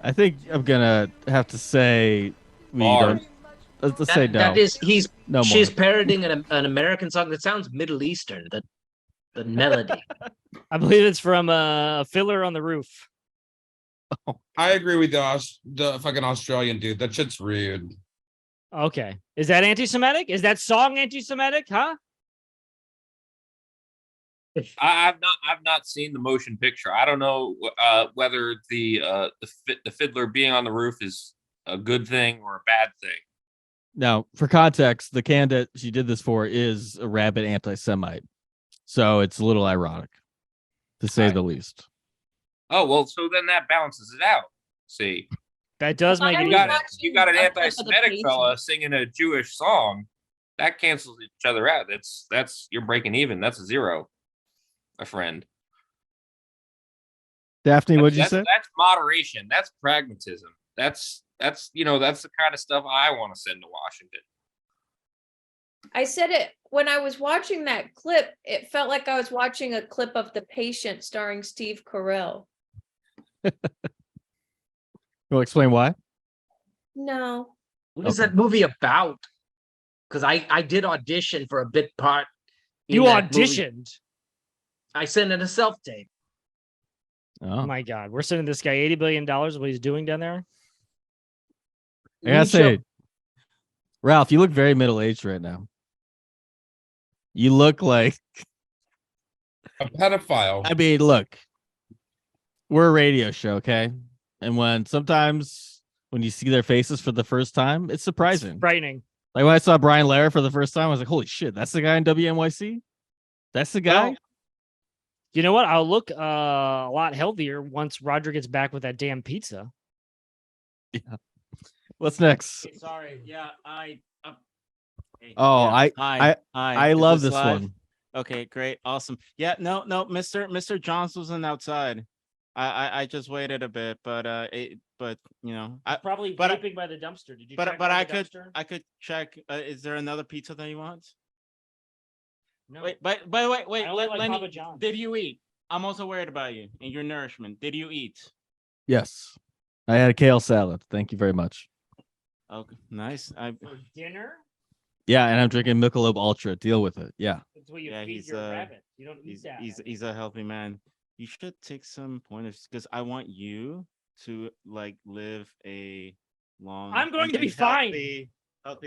I think I'm gonna have to say we don't. Let's say no. That is, she's more. parodying an American song that sounds Middle Eastern. The melody. I believe it's from Fiddler on the Roof. I agree with the fucking Australian dude. That shit's rude. Okay. Is that anti-Semitic? Is that song anti-Semitic? Huh? I've not seen the motion picture. I don't know whether the fiddler being on the roof is a good thing or a bad thing. Now, for context, the candidate she did this for is a rabid anti-Semite, so it's a little ironic, to say the least. Oh well, so then that balances it out. See, that does make you got an anti-Semitic fella singing a Jewish song. That cancels each other out. That's you're breaking even. That's a zero, a friend. Daphne, what'd you say? That's moderation. That's pragmatism. That's that's the kind of stuff I want to send to Washington. I said it when I was watching that clip. It felt like I was watching a clip of The Patient starring Steve Carell. You'll explain why? No. What is that movie about? Because I did audition for a bit part. You auditioned? I sent in a self-tape. Oh my God. We're sending this guy $80 billion what he's doing down there? I gotta say, Ralph, you look very middle-aged right now. You look like a pedophile. I mean, look, we're a radio show, okay? And sometimes when you see their faces for the first time, it's surprising. It's frightening. Like when I saw Brian Lehrer for the first time, I was like, holy shit, that's the guy in WNYC? That's the guy? Well, you know what? I'll look a lot healthier once Roger gets back with that damn pizza. Yeah. What's next? Sorry. Yeah, I love this one. Okay, great, awesome. Yeah, no, Mr. Johns wasn't outside. I just waited a bit, but you know, probably vaping by the dumpster. Did you? But I could check. Is there another pizza that you want? No. Wait, wait. Lenny, did you eat? I'm also worried about you and your nourishment. Did you eat? Yes, I had a kale salad. Thank you very much. Okay, nice. For dinner? Yeah, and I'm drinking Michelob Ultra. Deal with it. Yeah. That's what you feed your rabbit. You don't eat that. He's a healthy man. You should take some pointers because I want you to live a long. I'm going to be healthy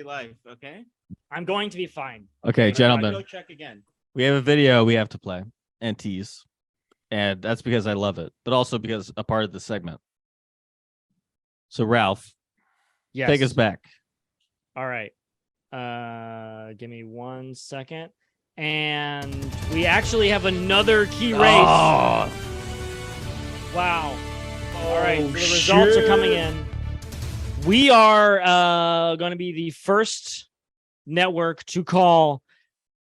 life. Okay. I'm going to be fine. Okay, gentlemen. Go check again. We have a video we have to play and tease. And that's because I love it, but also because a part of the segment. So, Ralph, take us back. All right. Give me 1 second. And we actually have another key race. Oh. Wow. All right. The results are coming in. We are going to be the first network to call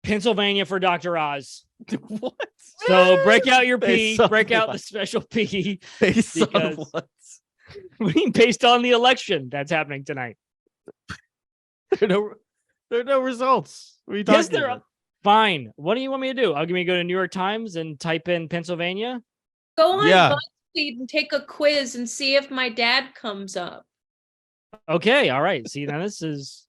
Pennsylvania for Dr. Oz. What? So break out your P, Based on break out what? the special P. Based on because what? we mean based on the election that's happening tonight. There are no results. What are you talking Yes, there about? are. Fine. What do you want me to do? I'll go to New York Times and type in Pennsylvania. Go on Yeah. BuzzFeed and take a quiz and see if my dad comes up. Okay. All right. See, now this is.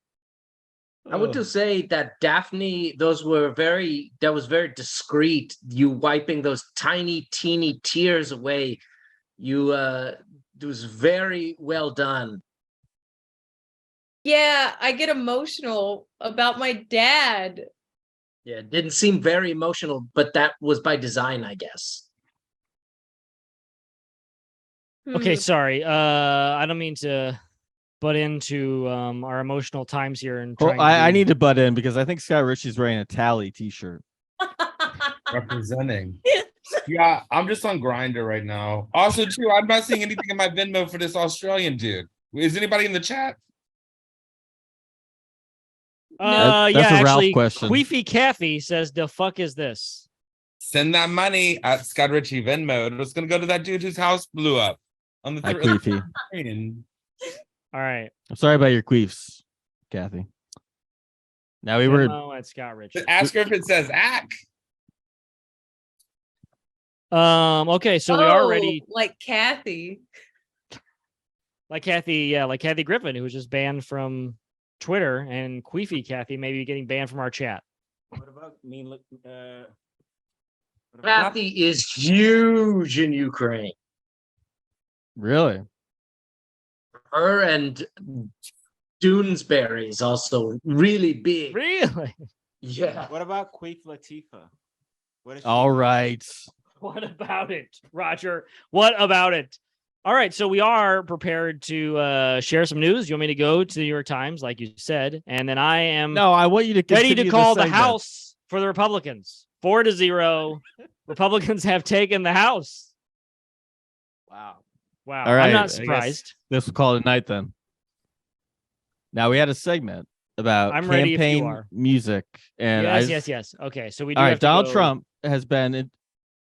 I would just say that Daphne, that was very discreet. You wiping those tiny, teeny tears away. It was very well done. Yeah, I get emotional about my dad. Yeah, it didn't seem very emotional, but that was by design, I guess. Okay. Sorry. I don't mean to butt into our emotional times here and Well, trying I to... need to butt in because I think Scott Richey's wearing a Tally t-shirt. Representing. Yeah, I'm just on Grinder right now. Also, too, I'm not seeing anything in my Venmo for this Australian dude. Is anybody in the chat? That's yeah, a Ralph actually, question. Queefy Kathy says, "The fuck is this?" Send that money at Scott Richey Venmo. It was gonna go to that dude whose house blew up on the Hi, Queefy. All right. I'm sorry about your queefs, Kathy. Now we were. Venmo at Scott Richey. Ask her if it says "ack." Okay, so we are ready. Like Kathy. Like Kathy, yeah, like Kathy Griffin, who was just banned from Twitter, and Queefy Kathy maybe getting banned from our chat. What about me? Kathy is huge in Ukraine. Really? Her and Doonesbury is also really big. Really? Yeah. What about Queef Latifah? What is she? All right. What about it, Roger? What about it? All right, so we are prepared to share some news. You want me to go to the New York Times, like you said, and then I am No, I want you to ready to continue call the segment. House for the Republicans. 4-0. Republicans have taken the House. Wow. Wow. All right. I'm I not guess surprised. This will call it a night then. Now we had a segment about I'm ready if you campaign are. music, and Yes. Okay, so we do All have right, to Donald go- Trump has been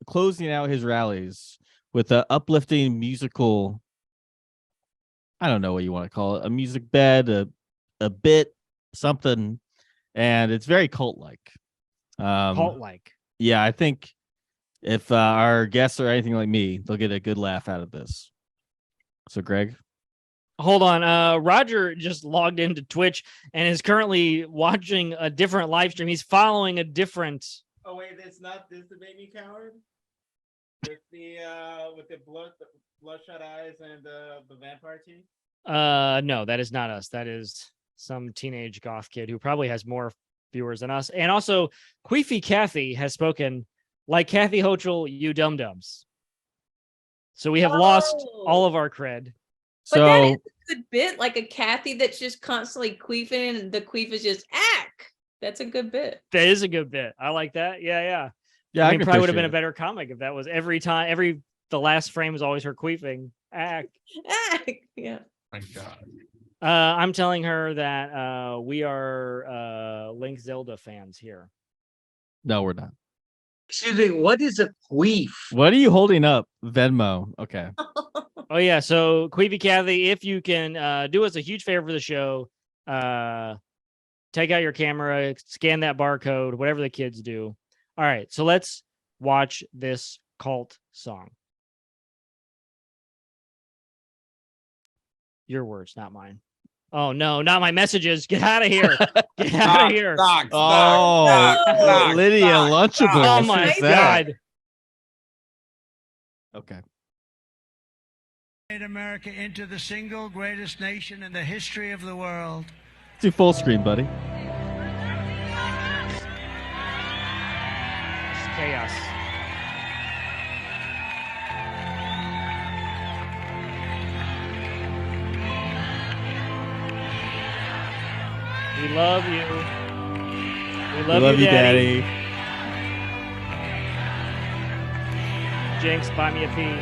closing out his rallies with an uplifting musical. I don't know what you want to call it, a music bed, a bit, something, and it's very cult-like. Cult-like. Yeah, I think if our guests are anything like me, they'll get a good laugh out of this. So, Greg? Hold on. Roger just logged into Twitch and is currently watching a different live stream. He's following a different. Oh wait, it's not this the baby coward with the bloodshot eyes and the vampire teeth. No, that is not us. That is some teenage goth kid who probably has more viewers than us. And also, Queefy Kathy has spoken like Kathy Hochul, you dum-dums. So we have lost all of our cred. But that is a good bit, like a Kathy that's just constantly queefing and the queef is just ack. That's a good bit. That is a good bit. I like that. Yeah. Yeah, I I mean, can probably would have been appreciate a better comic if that was the last frame was always her queefing. Ack. Ack. Yeah. My God. I'm telling her that we are Link Zelda fans here. No, we're not. Excuse me, what is a queef? What are you holding up? Venmo. Okay. Oh yeah, so Queefy Kathy, if you can do us a huge favor for the show, take out your camera, scan that barcode, whatever the kids do. All right, so let's watch this cult song. Your words, not mine. Oh no, not my messages. Get out of here. Get out of here. Stop. Lydia Lunchable. Oh my God. Okay. Made America into the single greatest nation in the history of the world. Do full screen, buddy. chaos. We love you. We love you, Daddy. Jinx, buy me a pee.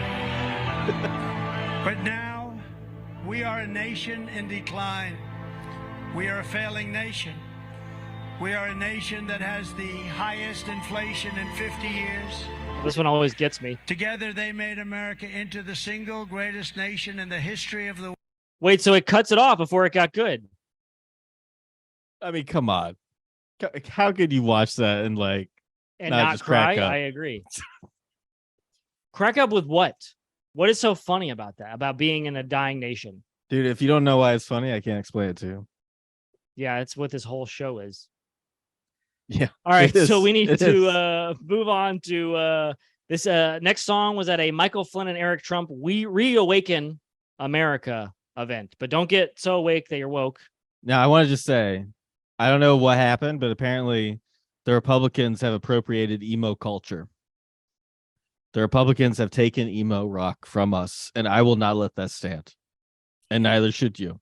But now, we are a nation in decline. We are a failing nation. We are a nation that has the highest inflation in 50 years. This one always gets me. Together, they made America into the single greatest nation in the history of the world. Wait, so it cuts it off before it got good. I mean, come on. How could you watch that and not just cry? crack up? I agree. Crack up with what? What is so funny about that? About being in a dying nation? Dude, if you don't know why it's funny, I can't explain it to you. Yeah, it's what this whole show is. Yeah. All right, it so is. we need It to move on to this next song was at a Michael Flynn and Eric Trump We Reawaken America event. But don't get so awake that you're woke. Now, I want to just say, I don't know what happened, but apparently the Republicans have appropriated emo culture. The Republicans have taken emo rock from us, and I will not let that stand. And neither should you.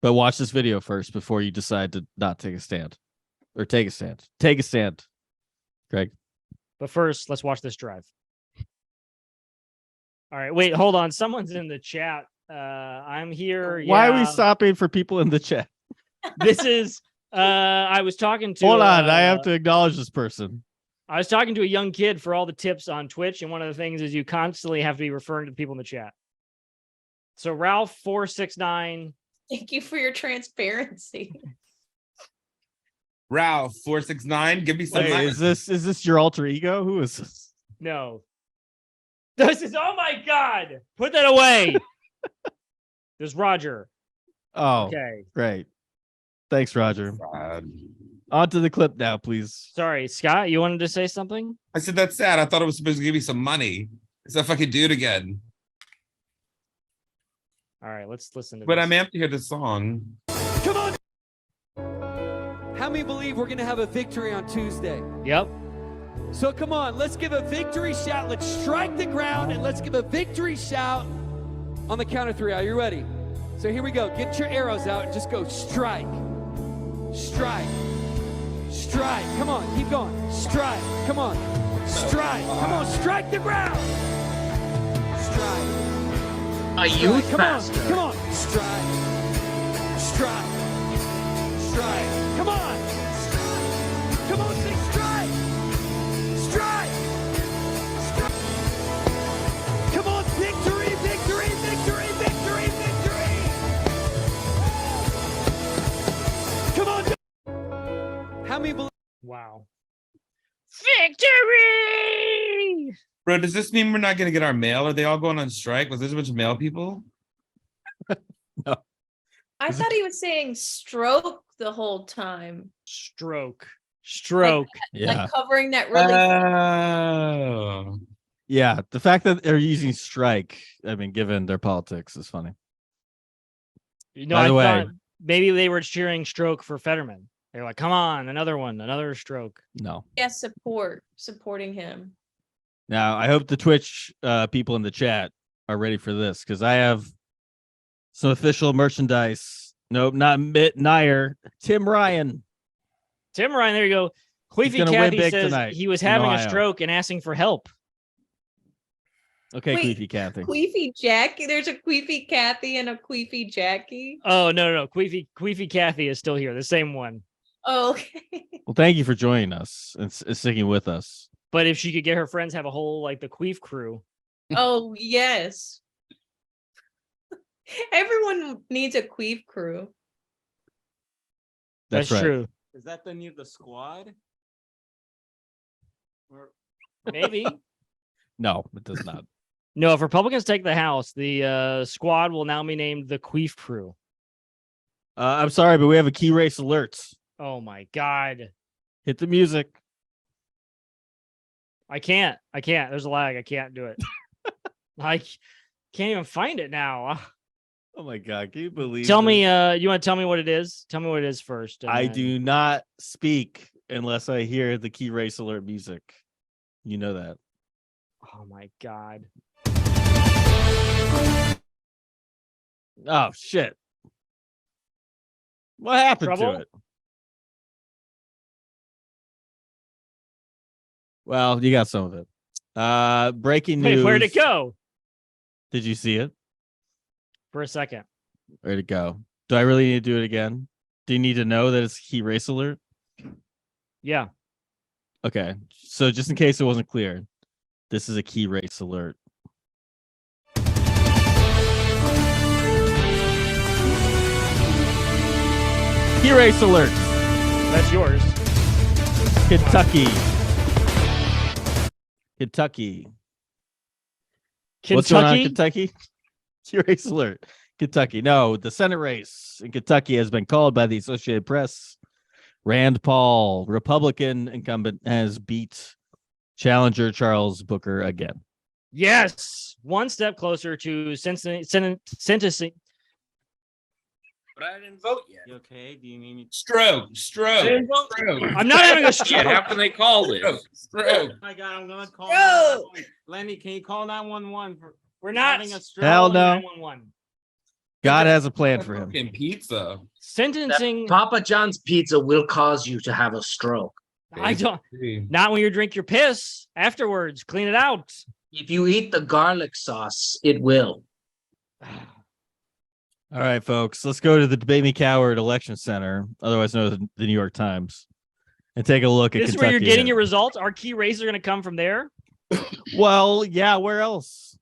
But watch this video first before you decide to not take a stand. Or take a stand. Take a stand. Greg. But first, let's watch this drive. All right, wait, hold on. Someone's in the chat. I'm here. Why are we stopping for people in the chat? This is I was talking to Hold on, I have to acknowledge this person. I was talking to a young kid for all the tips on Twitch, and one of the things is you constantly have to be referring to people in the chat. So Ralph 469. Thank you for your transparency. Ralph 469. Give me some. Wait, is this your alter ego? Who is this? No. This is, oh my God. Put that away. There's Roger. Oh, okay. Great. Thanks, Roger. On to the clip now, please. Sorry, Scott, you wanted to say something? I said that's sad. I thought it was supposed to give me some money. It's that fucking dude again. All right, let's listen to But this. I'm amped to hear the song. Come on! How many believe we're going to have a victory on Tuesday? Yep. So come on, let's give a victory shout. Let's strike the ground and let's give a victory shout on the count of three. Are you ready? So here we go. Get your arrows out and just go strike. Strike. Strike. Come on, keep going. Strike. Come on. Strike. Come on, strike the ground. Strike. A youth come pastor. on, come on. Strike. Strike. Strike. Come on. Strike. Come on, say strike. Strike. Strike. Come on, victory, victory, victory, victory, victory. Come on. How many believe? Wow. Victory! Bro, does this mean we're not going to get our mail? Are they all going on strike? Was this a bunch of mail people? No. I thought he was saying stroke the whole time. Stroke. Yeah. Like covering that really. Oh. Yeah, the fact that they're using strike, I mean, given their politics, is funny. You know, By the I way, thought maybe they were cheering stroke for Fetterman. They're like, come on, another one, another stroke. no. Yes, supporting him. Now, I hope the Twitch people in the chat are ready for this, because I have some official merchandise. Nope, not Mitt Nyer. Tim Ryan. Tim Ryan, there you go. He's Queefy gonna win Kathy big says tonight he was in having a Ohio. stroke and asking for help. Okay, Wait, Queefy Kathy. Queefy Jackie. There's a Queefy Kathy and a Queefy Jackie. Oh, no. Queefy Kathy is still here, the same one. Oh, okay. Well, thank you for joining us and sticking with us. But if she could get her friends, have a whole, like, the Queef crew. Oh, yes. Everyone needs a Queef crew. That's right. True. Is that the new squad? Maybe. No, it does not. No, if Republicans take the House, the squad will now be named the Queef crew. I'm sorry, but we have a key race alert. Oh, my God. Hit the music. I can't. There's a lag. I can't do it. I can't even find it now. Oh my God, can you believe Tell this? me, you want to tell me what it is? Tell me what it is first. I then- do not speak unless I hear the key race alert music. You know that. Oh my God. Oh shit. What happened Trouble? to it? Well, you got some of it. Breaking news. Wait, where'd it go? Did you see it? For a second. Where'd it go? Do I really need to do it again? Do you need to know that it's heat race alert? Yeah. Okay. So just in case it wasn't clear, this is a key race alert. Key race alert. That's yours. Kentucky. What's going on in Kentucky? Key race alert. Kentucky. No, the Senate race in Kentucky has been called by the Associated Press. Rand Paul, Republican incumbent, has beat challenger Charles Booker again. Yes. One step closer to sentencing. But I didn't vote yet. You okay? Do you need me? Stroke. I'm not having a stroke. Yeah, how can they call this? Stroke. Oh my God, I'm gonna call 911. Lenny, can you call 911 for We're not having a stroke? Hell no. 911. God has a plan for him. Fucking pizza. Sentencing. Papa John's pizza will cause you to have a stroke. I don't. Not when you drink your piss afterwards. Clean it out. If you eat the garlic sauce, it will. All right, folks, let's go to the Debate Me Coward Election Center, otherwise known as the New York Times, and take a look at This is Kentucky. where you're getting your results. Our key races are going to come from there. Well, yeah, where else?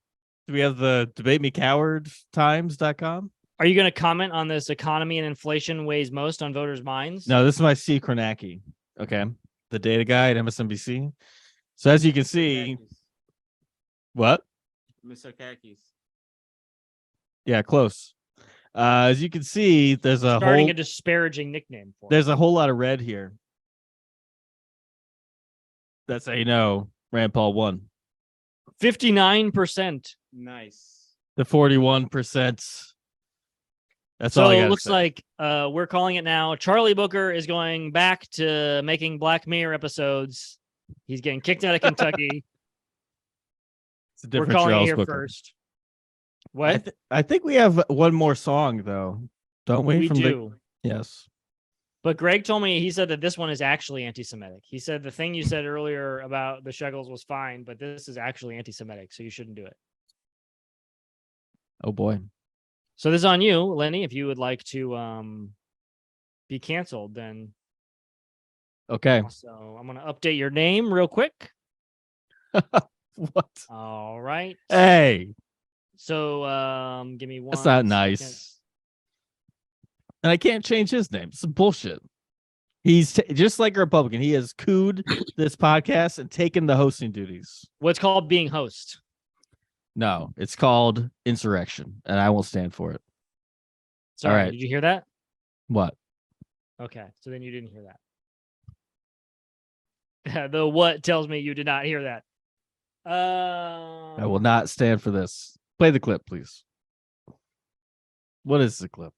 Do we have the debatemecowardtimes.com? Are you going to comment on this economy and inflation weighs most on voters' minds? No, this is my Steve Kornacki. Okay. The data guy at MSNBC. So as you can see, what? Mr. Kakis. Yeah, close. As you can see, there's a Starting whole a disparaging nickname for there's a whole lot of red here. That's how you know Rand Paul won. 59%. Nice. The 41%. That's So all I it gotta looks say. like we're calling it now. Charlie Booker is going back to making Black Mirror episodes. He's getting kicked out of Kentucky. It's a We're different calling Charles it here Booker. first. What? I think we have one more song though, don't we? We do. Yes. But Greg told me, he said that this one is actually anti-Semitic. He said the thing you said earlier about the Shekels was fine, but this is actually anti-Semitic, so you shouldn't do it. Oh boy. So this is on you, Lenny. If you would like to be canceled, then Okay. so I'm gonna update your name real quick. What? All right. Hey, So give me one. that's not second. nice. And I can't change his name. It's bullshit. He's just like a Republican. He has cooed this podcast and taken the hosting duties. What's called being host. No, it's called insurrection, and I will stand for it. Sorry, All right. did you hear that? What? Okay, so then you didn't hear that. The what tells me you did not hear that. I will not stand for this. Play the clip, please. What is the clip?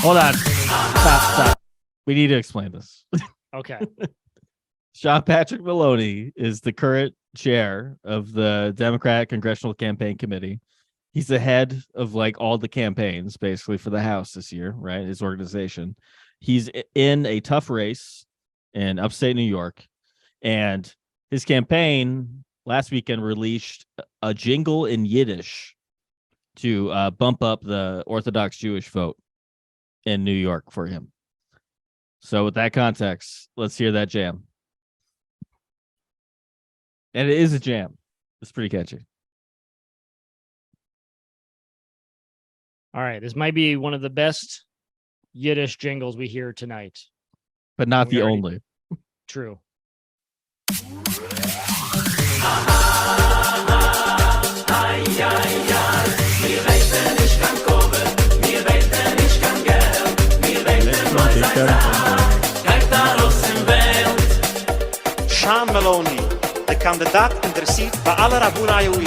Hold on. Stop. We need to explain this. Okay. Sean Patrick Maloney is the current chair of the Democratic Congressional Campaign Committee. He's the head of like all the campaigns basically for the House this year, right? His organization. He's in a tough race in upstate New York, and his campaign last weekend released a jingle in Yiddish to bump up the Orthodox Jewish vote in New York for him. So with that context, let's hear that jam. And it is a jam. It's pretty catchy. All right. This might be one of the best Yiddish jingles we hear tonight. But not We the already- only. True. Sean Maloney, der Kandidat interessiert bei aller Abunayui.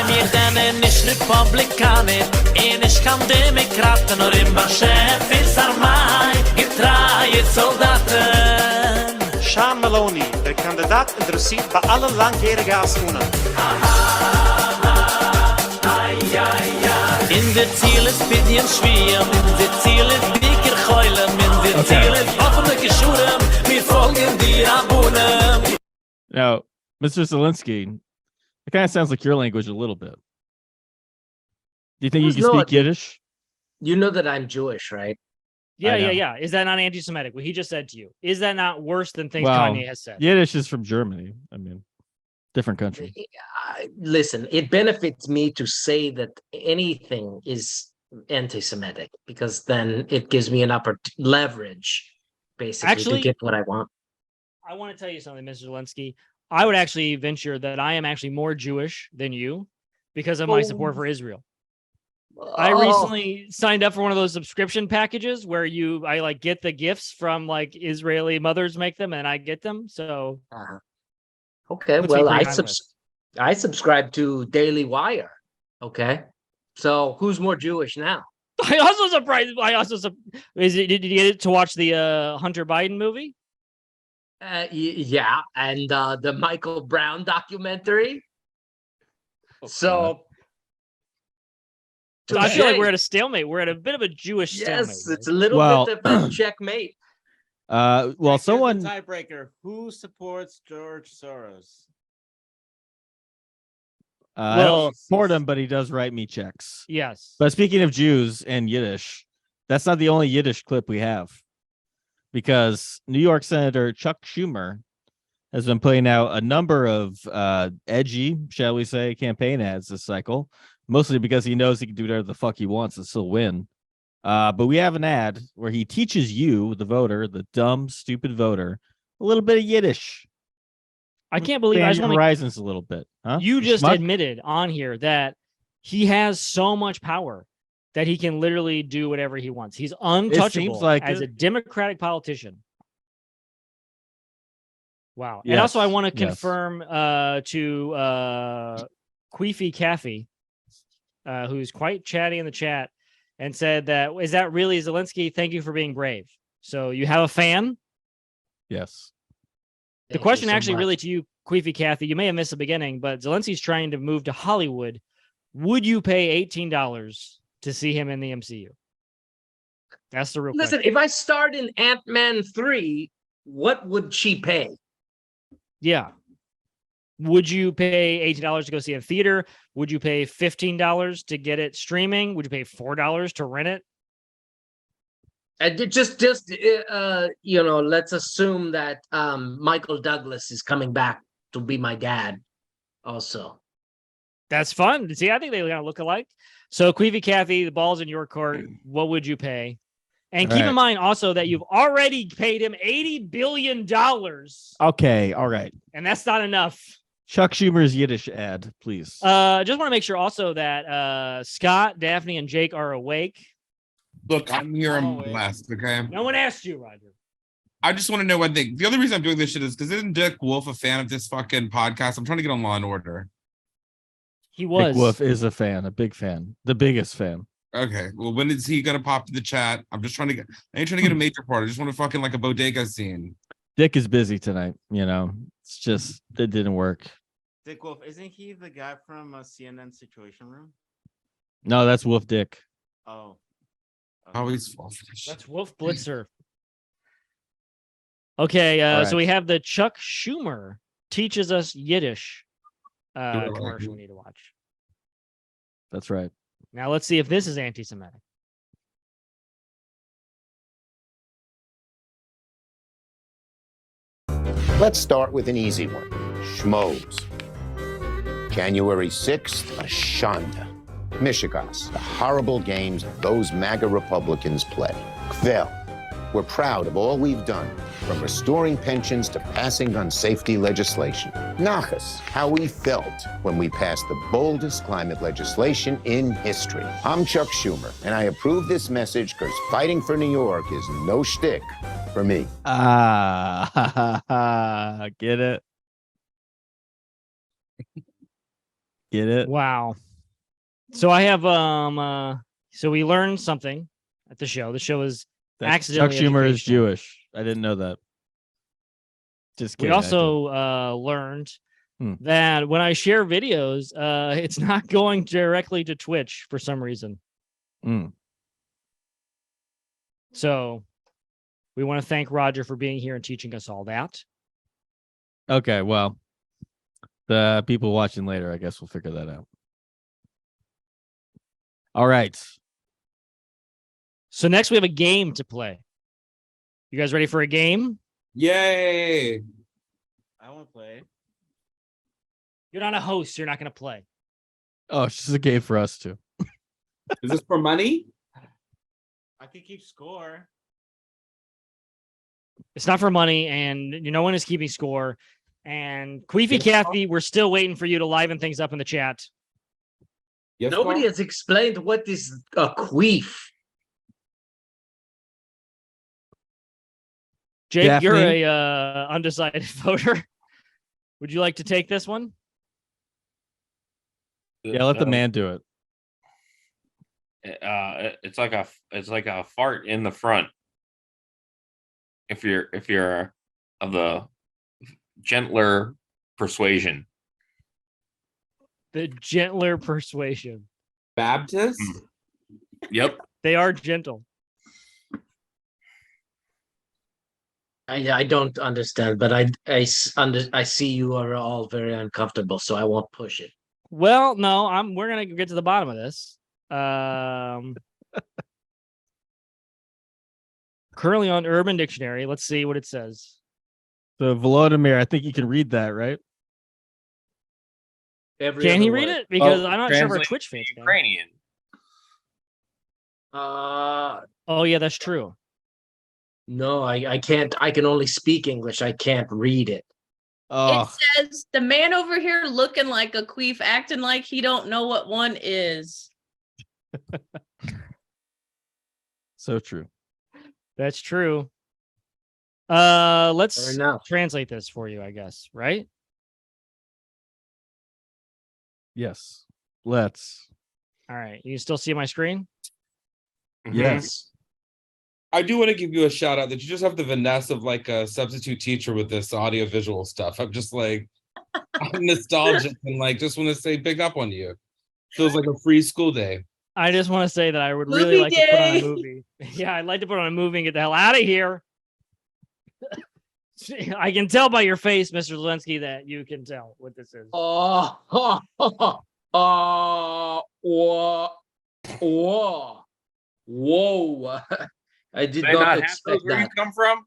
Mir denn nicht Republikaner, ich kann Demokraten, nur im Chef ist Armai. draaien soldaten. Sean Maloney, der Kandidat interessiert bei allen langjährigen Astronauten. In der Ziel ist Bidien schwer, in der Ziel ist dicker Keulen, in der Ziel ist offene Geschurem, wir folgen die Abunem. Now, Mr. Zelenskyy, it kind of sounds like your language a little bit. Do you think you can speak Yiddish? You know that I'm Jewish, right? Yeah. Is that not anti-Semitic? What he just said to you. Is that not worse than things Kanye has said? Yiddish is from Germany. I mean, different country. Listen, it benefits me to say that anything is anti-Semitic because then it gives me an leverage, basically, to get what I want. I want to tell you something, Mr. Zelenskyy. I would actually venture that I am actually more Jewish than you because of my support for Israel. I recently signed up for one of those subscription packages where I like get the gifts from like Israeli mothers make them and I get them. So okay, well, I subscribe to Daily Wire. Okay, so who's more Jewish now? I also surprised. Did you get to watch the Hunter Biden movie? Yeah, and the Michael Brown documentary. Okay. So I feel like we're at a stalemate. We're at a bit of a Jewish stalemate. Yes, it's a little bit of a checkmate. Someone tiebreaker. Who supports George Soros? I don't support him, but he does write me checks. Yes. But speaking of Jews and Yiddish, that's not the only Yiddish clip we have. Because New York Senator Chuck Schumer has been putting out a number of edgy, shall we say, campaign ads this cycle, mostly because he knows he can do whatever the fuck he wants and still win. But we have an ad where he teaches you, the voter, the dumb, stupid voter, a little bit of Yiddish. I can't believe I just want horizons a little bit. Huh? You just admitted on here that he has so much power that he can literally do whatever he wants. He's untouchable as a Democratic politician. Wow. Yes. And also I want to confirm to Queefy Caffey, who's quite chatty in the chat, and said that, is that really Zelenskyy? Thank you for being brave. So you have a fan? Yes. The question actually really to you, Queefy Caffey, you may have missed the beginning, but Zelensky's trying to move to Hollywood. Would you pay $18 to see him in the MCU? That's the real question. Listen, if I start in Ant-Man 3, what would she pay? Yeah. Would you pay $18 to go see it in theater? Would you pay $15 to get it streaming? Would you pay $4 to rent it? Just let's assume that Michael Douglas is coming back to be my dad also. That's fun. See, I think they kind of look alike. So, Queefy Caffey, the ball's in your court. What would you pay? And keep in mind also that you've already paid him $80 billion. Okay, all right. And that's not enough. Chuck Schumer's Yiddish ad, please. Just want to make sure also that Scott, Daphne, and Jake are awake. Look, I'm here on blast, okay? No one asked you, Roger. I just want to know one thing. The only reason I'm doing this shit is because isn't Dick Wolf a fan of this fucking podcast? I'm trying to get on Law and Order. He was. Dick Wolf is a fan, a big fan, the biggest fan. Okay, well, when is he gonna pop to the chat? I'm just trying to get. I ain't trying to get a major part. I just want to fucking like a bodega scene. Dick is busy tonight. You know, it's just it didn't work. Dick Wolf, isn't he the guy from CNN Situation Room? No, that's Wolf Dick. Oh. Always That's Wolf Blitzer. Okay, right. So we have the Chuck Schumer teaches us Yiddish commercial we need to watch. That's right. Now let's see if this is anti-Semitic. Let's start with an easy one. Schmoes. January 6th, a Shonda. Michigas, the horrible games those MAGA Republicans play. Kvel, we're proud of all we've done, from restoring pensions to passing gun safety legislation. Nachas, how we felt when we passed the boldest climate legislation in history. I'm Chuck Schumer, and I approve this message because fighting for New York is no shtick for me. Get it? Get it? Wow. So I have so we learned something at the show. The show is accidentally Chuck Schumer is educational. Jewish. I didn't know that. Just We kidding. also learned that when I share videos, it's not going directly to Twitch for some reason. So we want to thank Roger for being here and teaching us all that. Okay, well, the people watching later, I guess we'll figure that out. All right. So next we have a game to play. You guys ready for a game? Yay! I want to play. You're not a host. You're not going to play. Oh, it's just a game for us too. Is this for money? I could keep score. It's not for money, and no one is keeping score. And Queefy Kathy, we're still waiting for you to liven things up in the chat. Yes, Nobody Carl? has explained what is a queef. Jake, Daphne? you're a undecided voter. Would you like to take this one? Yeah, let the man do it. It's like a fart in the front. If you're of the gentler persuasion. The gentler persuasion. Baptist? Yep. They are gentle. I don't understand, but I see you are all very uncomfortable, so I won't push it. Well, no, we're gonna get to the bottom of this. Currently on Urban Dictionary, let's see what it says. So Volodymyr, I think you can read that, right? Can he read it? Because I'm not sure if our translate Twitch fans can. Ukrainian. Oh yeah, that's true. No, I can't. I can only speak English. I can't read it. Oh, It says the man over here looking like a queef, acting like he don't know what one is. so true. That's true. Let's Fair enough. translate this for you, I guess, right? Yes. Let's. All right. You can still see my screen? Yes. I do want to give you a shout out that you just have the finesse of like a substitute teacher with this audio visual stuff. I'm just like, I'm nostalgic and like just want to say big up on you. Feels like a free school day. I just want to say that I would really Movie like to put on a day. movie. Yeah, I'd like to put on a movie and get the hell out of here. I can tell by your face, Mr. Zelenskyy, that you can tell what this is. Whoa. I did They not not have expect those where you that. come from?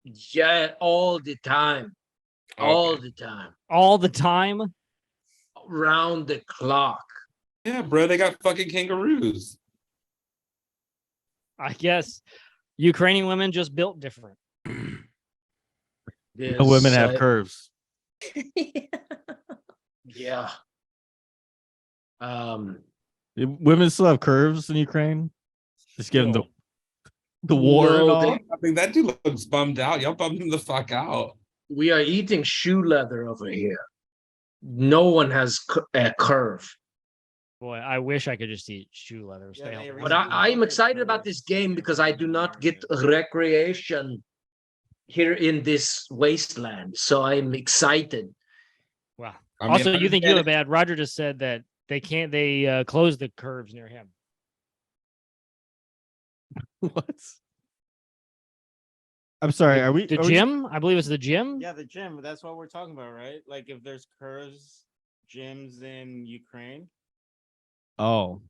Yeah, all the time. All the time. All the time? Round the clock. Yeah, bro, they got fucking kangaroos. I guess Ukrainian women just built different. No women have curves. Yeah. Women still have curves in Ukraine. Just given the war and all. I mean, that dude looks bummed out. Y'all bummed him the fuck out. We are eating shoe leather over here. No one has a curve. Boy, I wish I could just eat shoe leather. But I am excited about this game because I do not get recreation here in this wasteland. So I'm excited. Wow. I mean, Also, I you think get you it. have bad? Roger just said that they close the curves near him. What? I'm sorry. Are we The are we- gym? I believe it's the gym. Yeah, the gym. That's what we're talking about, right? Like if there's curves gyms in Ukraine. Oh,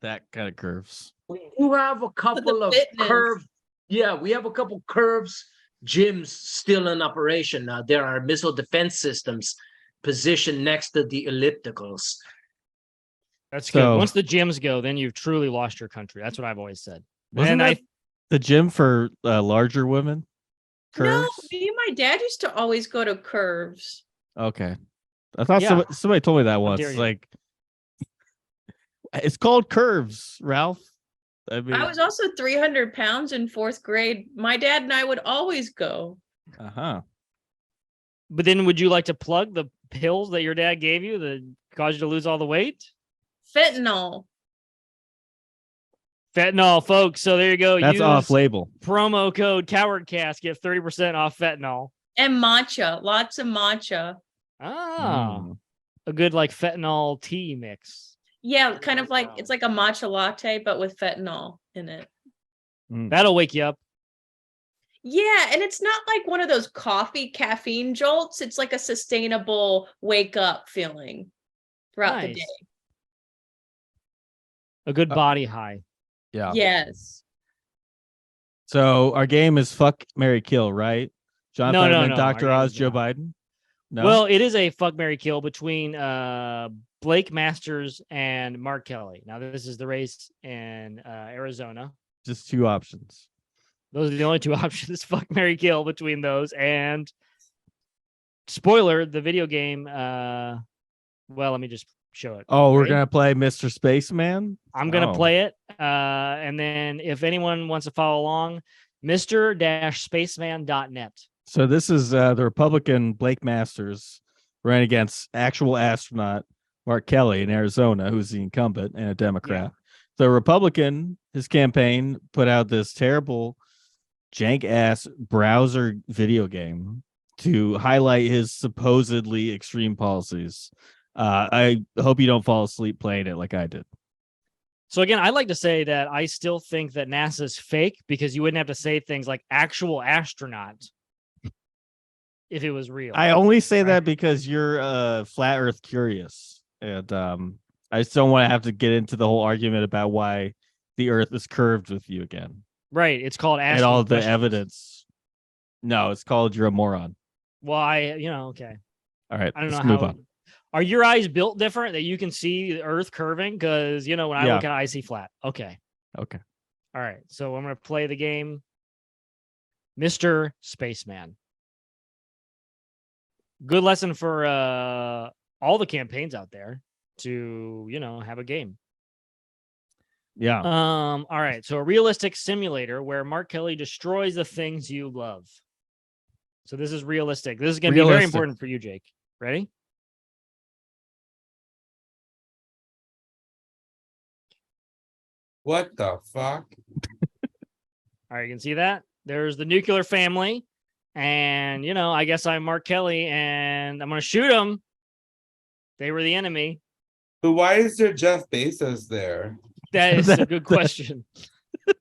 that kind of curves. We do have a couple of curve. Yeah, we have a couple curves gyms still in operation now. There are missile defense systems positioned next to the ellipticals. That's So- good. Once the gyms go, then you've truly lost your country. That's what I've always said. Wasn't And that the gym for larger women? No, Curves? me and my dad used to always go to curves. Okay. I thought Yeah. somebody told me that once. dare you. Like, it's called curves, Ralph. I mean, I was also 300 pounds in fourth grade. My dad and I would always go. uh-huh. But then would you like to plug the pills that your dad gave you that caused you to lose all the weight? Fentanyl. Fentanyl, folks. So there you go. That's Use off-label. Promo code CowardCast. Get 30% off fentanyl. And matcha. Lots of matcha. A good like fentanyl tea mix. Yeah, kind of like it's like a matcha latte, but with fentanyl in it. That'll wake you up. Yeah, and it's not like one of those coffee caffeine jolts. It's like a sustainable wake up feeling throughout the day. A good body high. Yeah. Yes. So our game is fuck, marry, kill, right? John Fetterman, Dr. Oz, Joe Biden. No. Well, it is a fuck, marry, kill between Blake Masters and Mark Kelly. Now, this is the race in Arizona. Just two options. Those are the only two options. Fuck, marry, kill between those. And spoiler, the video game. Well, let me just show it. Oh, we're going to play Mr. Spaceman? I'm going to play it. And then if anyone wants to follow along, Mr.Spaceman.net. So this is the Republican Blake Masters running against actual astronaut Mark Kelly in Arizona, who's the incumbent and a Democrat. The Republican, his campaign put out this terrible jank-ass browser video game to highlight his supposedly extreme policies. I hope you don't fall asleep playing it like I did. So again, I'd like to say that I still think that NASA's fake because you wouldn't have to say things like actual astronaut if it was real. I only say that because you're flat Earth curious, and I just don't want to have to get into the whole argument about why the Earth is curved with you again. Right. It's called and all the evidence. No, it's called you're a moron. Well, okay. All right. I don't let's know move how. on. Are your eyes built different that you can see the Earth curving? Because when I look at it, I see flat. Okay. Okay. All right. So I'm going to play the game. Mr. Spaceman. Good lesson for all the campaigns out there to, have a game. Yeah. All right. So a realistic simulator where Mark Kelly destroys the things you love. So this is realistic. This is going to be very important for you, Jake. Ready? What the fuck? All right, you can see that. There's the nuclear family. And, I guess I'm Mark Kelly and I'm going to shoot them. They were the enemy. But why is there Jeff Bezos there? That is a good question. Oh,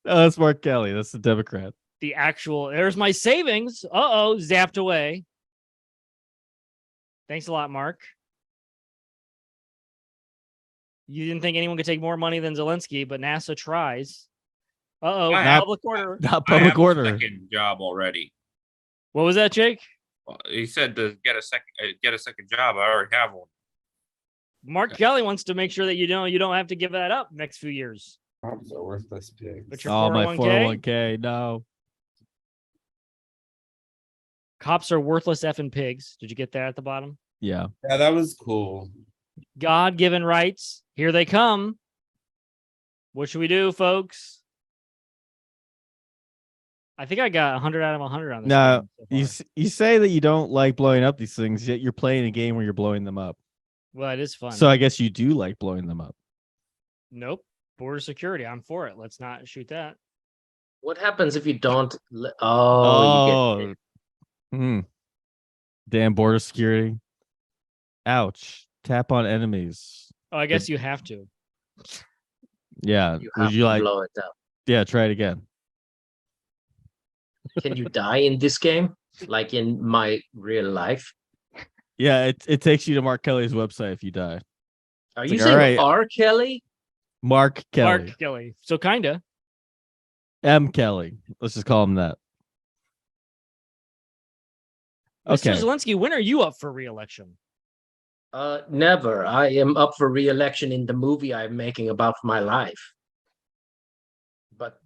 that's Mark Kelly. That's the Democrat. There's my savings. Zapped away. Thanks a lot, Mark. You didn't think anyone could take more money than Zelenskyy, but NASA tries. Public order. Not public order. Second job already. What was that, Jake? Well, he said to get a second job. I already have one. Mark Kelly wants to make sure that you don't have to give that up next few years. I'm so worthless pig. But your my 401k? 401k. No. Cops are worthless effing pigs. Did you get that at the bottom? Yeah. Yeah, that was cool. God-given rights. Here they come. What should we do, folks? I think I got 100 out of 100 on this. No, game so you say that you don't like blowing up these things, yet you're playing a game where you're blowing them up. Well, it is fun. So I guess you do like blowing them up. Nope. Border security. I'm for it. Let's not shoot that. What happens if you don't? You get Damn border security. Ouch. Tap on enemies. Oh, I guess you have to. Yeah. You Would have you to like? blow it up. Yeah. Try it again. Can you die in this game? Like in my real life? Yeah. It takes you to Mark Kelly's website if you die. Are It's you like, saying all right, R. Kelly? Mark Kelly. Mark Kelly. So kinda. M. Kelly. Let's just call him that. Okay. Mr. Zelenskyy, when are you up for re-election? Never. I am up for re-election in the movie I'm making about my life. But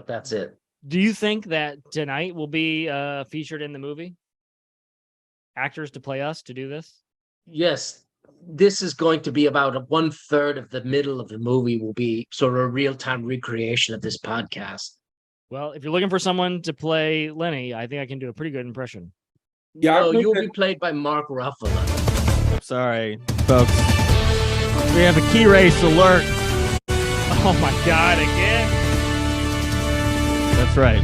that's it. Do you think that tonight will be featured in the movie? Actors to play us to do this? Yes, this is going to be about 1/3 of the middle of the movie will be sort of a real-time recreation of this podcast. Well, if you're looking for someone to play Lenny, I think I can do a pretty good impression. Yeah, No, you'll be played by Mark Ruffalo. Sorry, folks. We have a key race alert. Oh my God, again. That's right.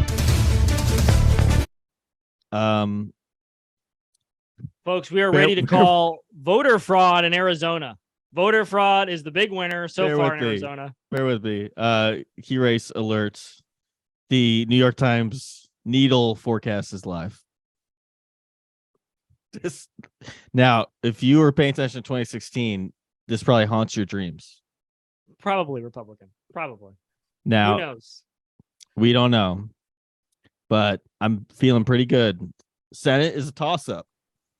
Folks, we are ready to call voter fraud in Arizona. Voter fraud is the big winner so far in Arizona. Bear with me. Key race alerts. The New York Times needle forecast is live. Now, if you were paying attention to 2016, this probably haunts your dreams. Probably Republican. Probably. Now, who knows? We don't know, but I'm feeling pretty good. Senate is a toss-up.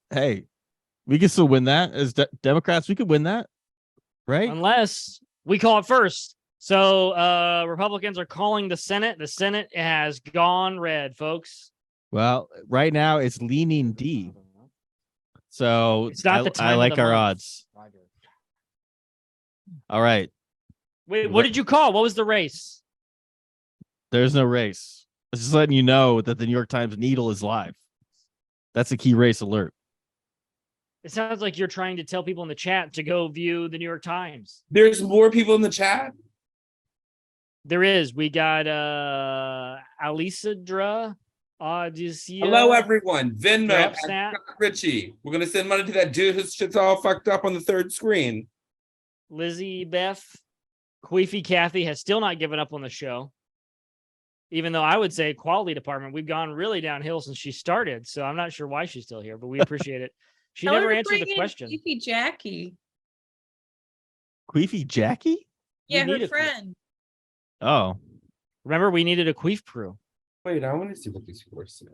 Hey, we can still win that as Democrats. We could win that, right? Unless we call it first. So Republicans are calling the Senate. The Senate has gone red, folks. Well, right now it's leaning D. So it's not the time I like of the our month. odds. All right. Wait, what did you call? What was the race? There's no race. It's just letting you know that the New York Times needle is live. That's a key race alert. It sounds like you're trying to tell people in the chat to go view the New York Times. There's more people in the chat. There is. We got Alisadra. Hello, everyone. Venmo Snap. Richey. We're gonna send money to that dude whose shit's all fucked up on the third screen. Lizzie Beth. Queefy Kathy has still not given up on the show. Even though I would say quality department, we've gone really downhill since she started. So I'm not sure why she's still here, but we appreciate it. She Tell her never to answered bring the in question. Queefy Jackie. Queefy Jackie? Yeah, need her a- friend. Oh. Remember, we needed a queef crew. Wait, I want to see what these people are saying.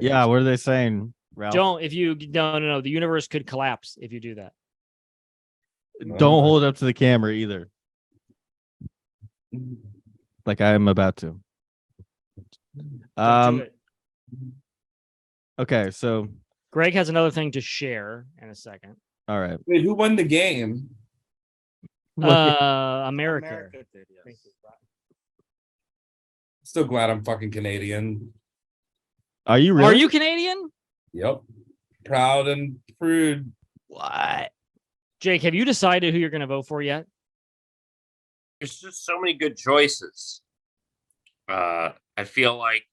Yeah, what are they saying, Ralph? Don't, if you, no. The universe could collapse if you do that. Don't hold it up to the camera either. Like I am about to. Don't do it. Okay, so Greg has another thing to share in a second. all right. Wait, who won the game? America. did, yes. Still glad I'm fucking Canadian. Are you really? Are you Canadian? Yep. Proud and prude. What? Jake, have you decided who you're going to vote for yet? There's just so many good choices. I feel like,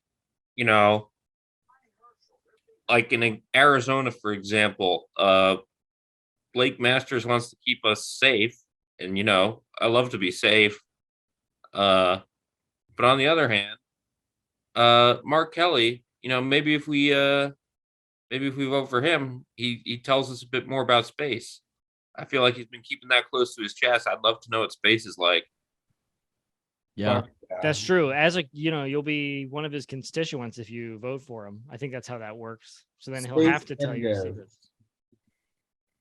you know, like in Arizona, for example, Blake Masters wants to keep us safe. And, you know, I love to be safe. But on the other hand, Mark Kelly, you know, maybe if we vote for him, he tells us a bit more about space. I feel like he's been keeping that close to his chest. I'd love to know what space is like. Yeah. That's true. As a, you know, you'll be one of his constituents if you vote for him. I think that's how that works. So then he'll have to tell you secrets.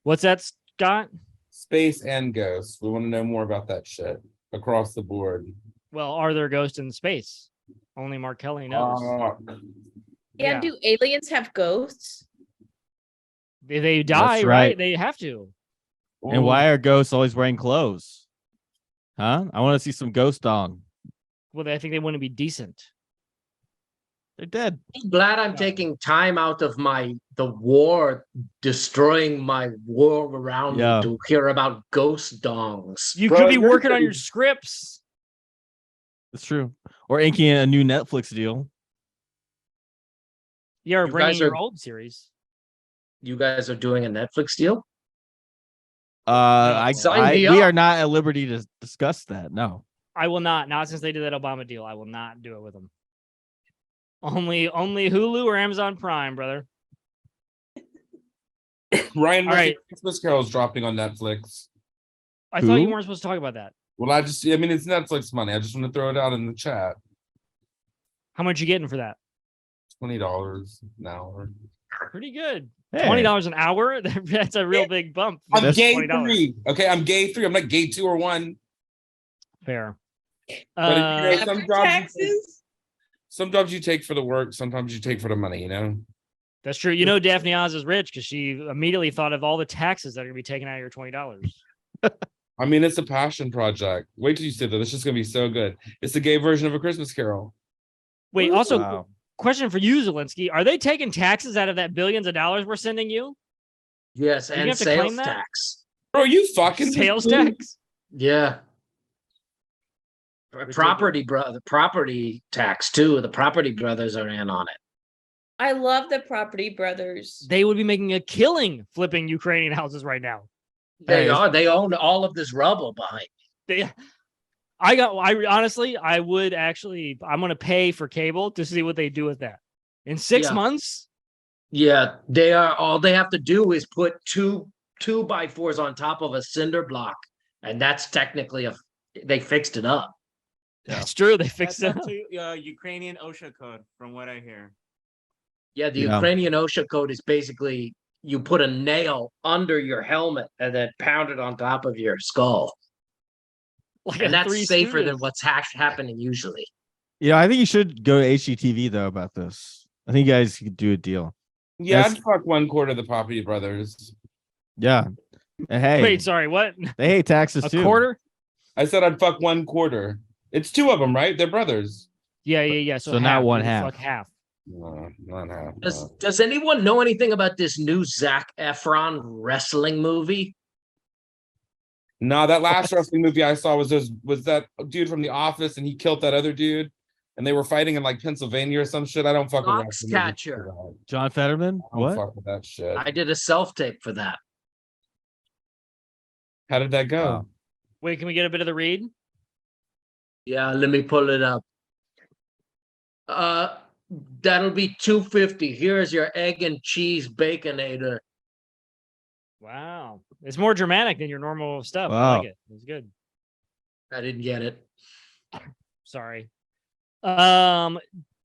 What's that, Scott? Space and ghosts. We want to know more about that shit across the board. Well, are there ghosts in space? Only Mark Kelly knows. Yeah, do aliens have ghosts? They die, That's right? right. They have to. And why are ghosts always wearing clothes? Huh? I want to see some ghost dong. Well, I think they want to be decent. They're dead. I'm glad I'm taking time out of the war destroying my war around me to hear about ghost dongs. You could be working on your scripts. That's true. Or inking a new Netflix deal. Yeah, or You bringing guys your are- old series. You guys are doing a Netflix deal? Sign me up. We are not at liberty to discuss that. No. I will not. Not since they did that Obama deal. I will not do it with them. Only Hulu or Amazon Prime, brother. Ryan, All right. Christmas Carol is dropping on Netflix. I thought you weren't supposed to talk about that. Well, I mean, it's Netflix money. I just want to throw it out in the chat. How much you getting for that? $20 an hour. Pretty good. Hey. $20 an hour? That's a real big bump. I'm That's gay $20. 3. Okay, I'm gay 3. I'm not gay 2 or 1. Fair. But you know, taxes? some jobs you take for the work, sometimes you take for the money, you know? That's true. You know, Daphne Oz is rich because she immediately thought of all the taxes that are going to be taken out of your $20. I mean, it's a passion project. Wait till you see that. It's just going to be so good. It's the gay version of A Christmas Carol. Wait, also, Wow. question for you, Zelenskyy. Are they taking taxes out of that billions of dollars we're sending you? Yes, You and have to claim sales that? tax. Bro, you fucking Sales tax? Yeah. The property tax too. The property brothers are in on it. I love the Property Brothers. They would be making a killing flipping Ukrainian houses right now. They are. They own all of this rubble behind me. I'm going to pay for cable to see what they do with that in 6 months. Yeah, they are. All they have to do is put two 2x4s on top of a cinder block, and that's technically they fixed it up. That's true. They fixed it up. To, Ukrainian OSHA code, from what I hear. Yeah, the Ukrainian OSHA code is basically you put a nail under your helmet and then pound it on top of your skull. And that's safer than what's happening usually. Yeah, I think you should go to HGTV though about this. I think you guys could do a deal. Yeah, I'd fuck 1/4 of the Property Brothers. Yeah. And hey. Wait, sorry, what? They hate taxes too. A quarter? I said I'd fuck 1/4. It's 2 of them, right? They're brothers. Yeah. So not one half. Fuck half. No, not half. Does anyone know anything about this new Zac Efron wrestling movie? No, that last wrestling movie I saw was that dude from The Office, and he killed that other dude, and they were fighting in like Pennsylvania or some shit. I don't fuck with wrestling movies. Catcher. John Fetterman? I don't fuck with that shit. I did a self-tape for that. How did that go? Wait, can we get a bit of the read? Yeah, let me pull it up. That'll be $2.50. Here's your egg and cheese baconator. Wow. It's more dramatic than your normal stuff. Wow. I like it. It's good. I didn't get it. Sorry.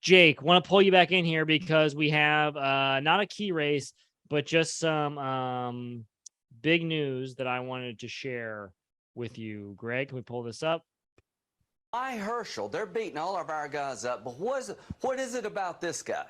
Jake, want to pull you back in here because we have not a key race, but just some big news that I wanted to share with you. Greg, can we pull this up? Herschel, they're beating all of our guys up, but what is it about this guy?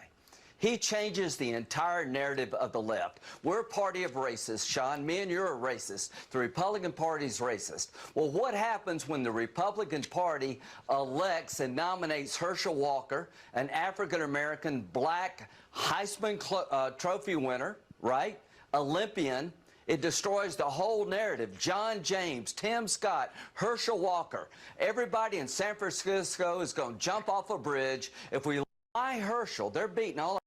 He changes the entire narrative of the left. We're a party of racists, Sean. Me and you're a racist. The Republican Party's racist. Well, what happens when the Republican Party elects and nominates Herschel Walker, an African-American black Heisman Trophy winner, right? Olympian. It destroys the whole narrative. John James, Tim Scott, Herschel Walker. Everybody in San Francisco is going to jump off a bridge. If we lie Herschel, they're beating all.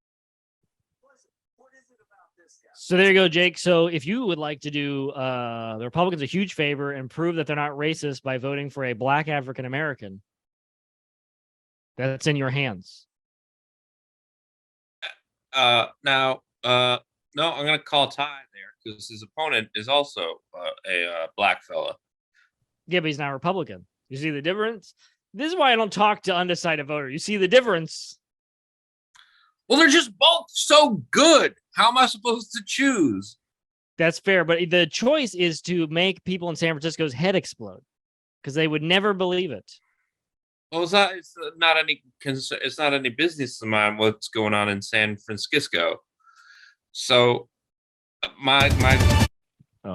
So there you go, Jake. So if you would like to do the Republicans a huge favor and prove that they're not racist by voting for a black African-American, that's in your hands. No, I'm going to call Ty there because his opponent is also a black fella. Yeah, but he's not Republican. You see the difference? This is why I don't talk to undecided voters. You see the difference? Well, they're just both so good. How am I supposed to choose? That's fair, but the choice is to make people in San Francisco's head explode because they would never believe it. Well, it's not any business of mine what's going on in San Francisco. So I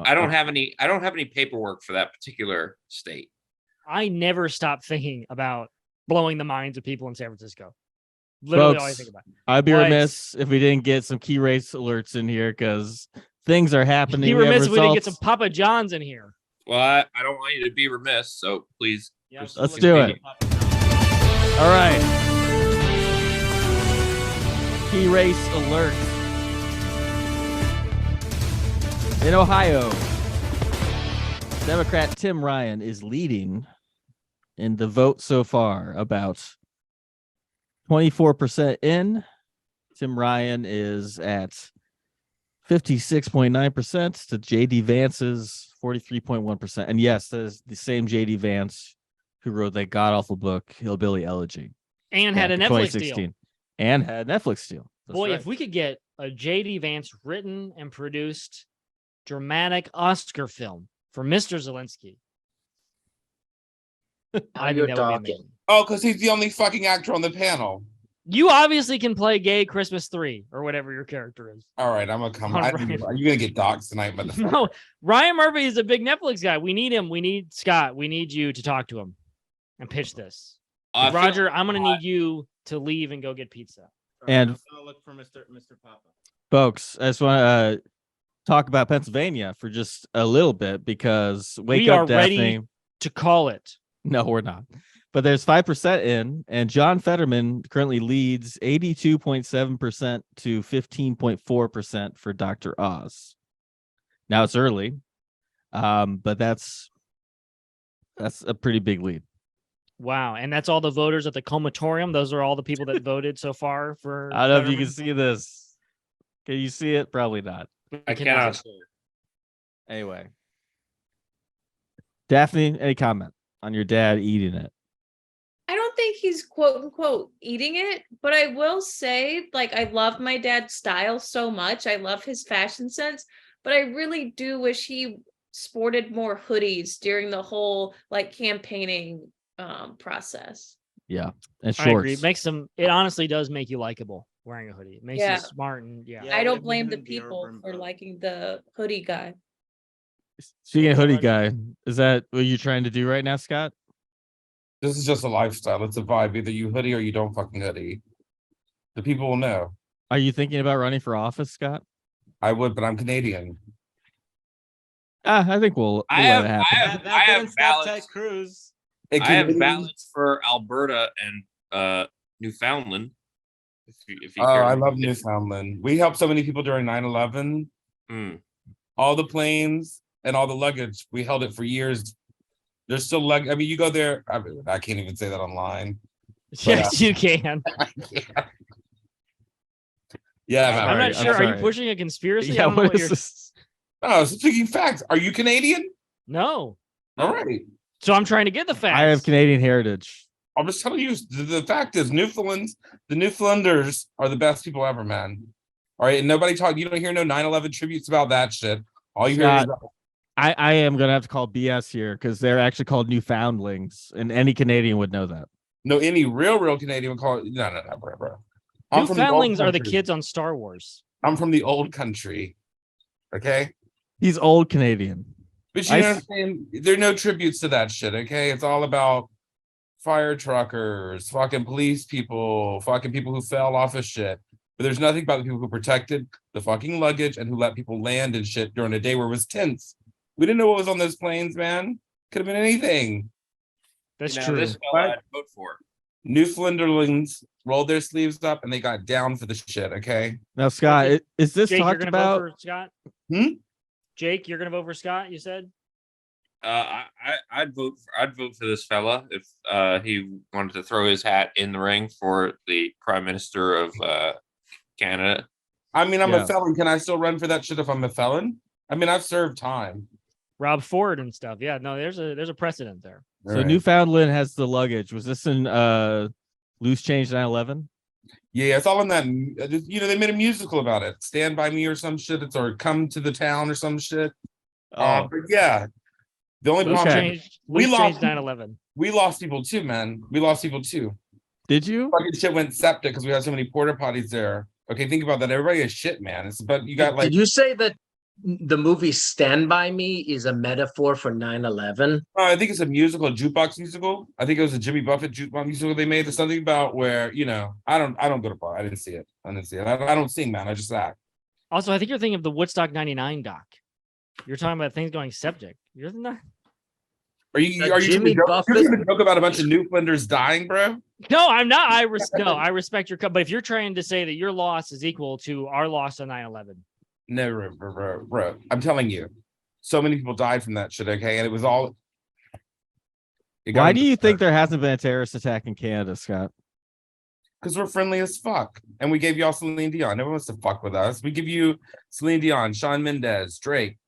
don't have any paperwork for that particular state. I never stop thinking about blowing the minds of people in San Francisco. Literally Folks, all I think about. I'd be remiss if we didn't get some key race alerts in here because things are happening. Be remiss if we didn't get some Papa John's in here. Well, I don't want you to be remiss, so please. Let's do it. All right. Key race alert. In Ohio, Democrat Tim Ryan is leading in the vote so far. About 24% in. Tim Ryan is at 56.9% to JD Vance's 43.1%. And yes, that is the same JD Vance who wrote that god-awful book, Hillbilly Elegy. And had a Netflix deal. And had a Netflix deal. That's Boy, right. if we could get a JD Vance written and produced dramatic Oscar film for Mr. Zelenskyy. I think that would be amazing. Oh, because he's the only fucking actor on the panel. You obviously can play Gay Christmas 3 or whatever your character is. All right, I'm gonna come. Are you gonna get doxxed tonight? No, Ryan Murphy is a big Netflix guy. We need him. We need Scott. We need you to talk to him and pitch this. Roger, I'm gonna need you to leave and go get pizza. And I'll look for Mr. Papa. folks, I just want to talk about Pennsylvania for just a little bit because We are ready to call it. No, we're not. But there's 5% in, and John Fetterman currently leads 82.7% to 15.4% for Dr. Oz. Now it's early, but that's a pretty big lead. Wow, and that's all the voters at the comatorium. Those are all the people that voted so far for. I don't know if you can see this. Can you see it? Probably not. I cannot. Anyway, Daphne, any comment on your dad eating it? I don't think he's quote unquote eating it, but I will say, like, I love my dad's style so much. I love his fashion sense, but I really do wish he sported more hoodies during the whole like campaigning process. Yeah, and I agree. shorts. It makes them. It honestly does make you likable wearing a hoodie. It makes Yeah. you smart and I don't blame the people for liking the hoodie guy. Speaking of hoodie guy, is that what you're trying to do right now, Scott? This is just a lifestyle. It's a vibe. Either you hoodie or you don't fucking hoodie. The people will know. Are you thinking about running for office, Scott? I would, but I'm Canadian. I think we'll let it happen. I have ballots. Ted Cruz. Hey, I have ballots for Alberta and Newfoundland. If you Oh, care. I love Newfoundland. We helped so many people during 9/11. All the planes and all the luggage. We held it for years. There's still I mean, you go there. I can't even say that online. Yes, you can. Yeah, man. I'm not sure. Are you pushing a conspiracy? Yeah, I don't know what what is you're... this? No, it's speaking facts. Are you Canadian? No. All right. So I'm trying to get the facts. I have Canadian heritage. I'm just telling you, the fact is, the Newfoundlanders are the best people ever, man. All right, and nobody talk. You don't hear no 9/11 tributes about that shit. All you hear is I am gonna have to call BS here because they're actually called Newfoundlings, and any Canadian would know that. no. Any real Canadian would call it. No, bro. I'm from the old Newfoundlings are the country. kids on Star Wars. I'm from the old country. Okay. He's old Canadian. But you know what I'm saying? There are no tributes to that shit, okay? It's all about fire truckers, fucking police people, fucking people who fell off of shit. But there's nothing about the people who protected the fucking luggage and who let people land and shit during a day where it was tense. We didn't know what was on those planes, man. Could have been anything. That's You know, true. this fella I'd vote for. Newfoundlanders rolled their sleeves up and they got down for the shit, okay? Now, Scott, is this Jake, you're talked gonna about? vote for Scott? Jake, you're gonna vote for Scott, you said? I'd vote for this fella if he wanted to throw his hat in the ring for the Prime Minister of Canada. I mean, I'm a felon. Can I still run for that shit if I'm a felon? I mean, I've served time. Rob Ford and stuff. Yeah, no, there's a precedent there. So Right. Newfoundland has the luggage. Was this in Loose Change 9/11? Yeah, it's all in that. You know, they made a musical about it. Stand by Me or some shit. It's or Come to the Town or some shit. Oh. But yeah, the only Loose problem Change, we Loose lost Change 9/11. We lost people too, man. We lost people too. Did you? Fucking shit went septic because we had so many porta potties there. Okay, think about that. Everybody is shit, man. It's but you got like. Did you say that the movie Stand By Me is a metaphor for 9/11? I think it's a musical, a jukebox musical. I think it was a Jimmy Buffett jukebox musical they made. There's something about where I don't go to bar. I didn't see it. I don't sing, man. I just act. Also, I think you're thinking of the Woodstock 99 doc. You're talking about things going septic. You're not. Are you Jimmy gonna joke about a bunch of Newfoundlanders dying, bro? No, I'm not. I respect your cut. But if you're trying to say that your loss is equal to our loss on 9/11, No, bro. I'm telling you, so many people died from that shit. Okay, and it was all. Why do you think there hasn't been a terrorist attack in Canada, Scott? Because we're friendly as fuck, and we gave y'all Celine Dion. No one wants to fuck with us. We give you Celine Dion, Shawn Mendes, Drake,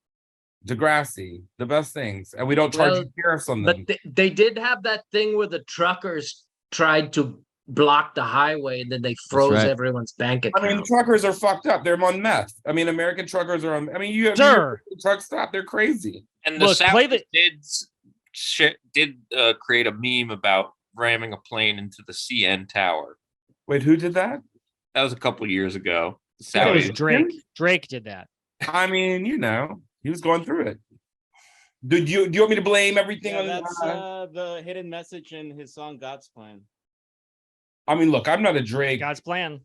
Degrassi, the best things, and we don't charge you tariffs on them. But they did have that thing where the truckers tried to block the highway and then they froze everyone's bank account. I mean, truckers are fucked up. They're on meth. I mean, American truckers are on. I mean, you have truck stop. They're crazy. And the South did create a meme about ramming a plane into the CN Tower. Wait, who did that? That was a couple years ago. that was Drake. Drake did that. I mean, he was going through it. Do you want me to blame everything on That's the hidden message in his song God's Plan. I mean, look, I'm not a Drake. God's plan.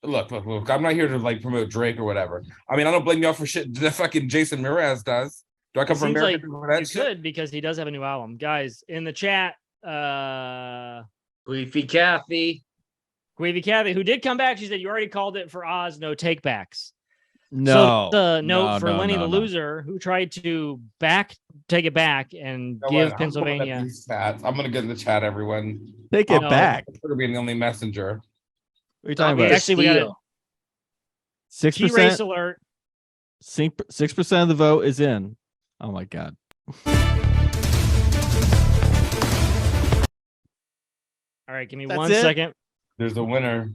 Look. I'm not here to like promote Drake or whatever. I mean, I don't blame y'all for shit that fucking Jason Mraz does. Do I come It from seems like America? for that you shit? could because he does have a new album. Guys, in the chat, Queefy Kathy. Queevy Kathy, who did come back, she said you already called it for Oz, no takebacks. No. So the note No, for no, Lenny no, the no. loser, who tried to take it back and You know give what? I'm Pennsylvania. going to these chats. I'm gonna get in the chat, everyone. Take it No. back. I'm gonna be the only messenger. What are you talking We about? actually we got a key race 6%. alert. 6% of the vote is in. Oh my god. All right, give me That's 1 it? second. There's a winner.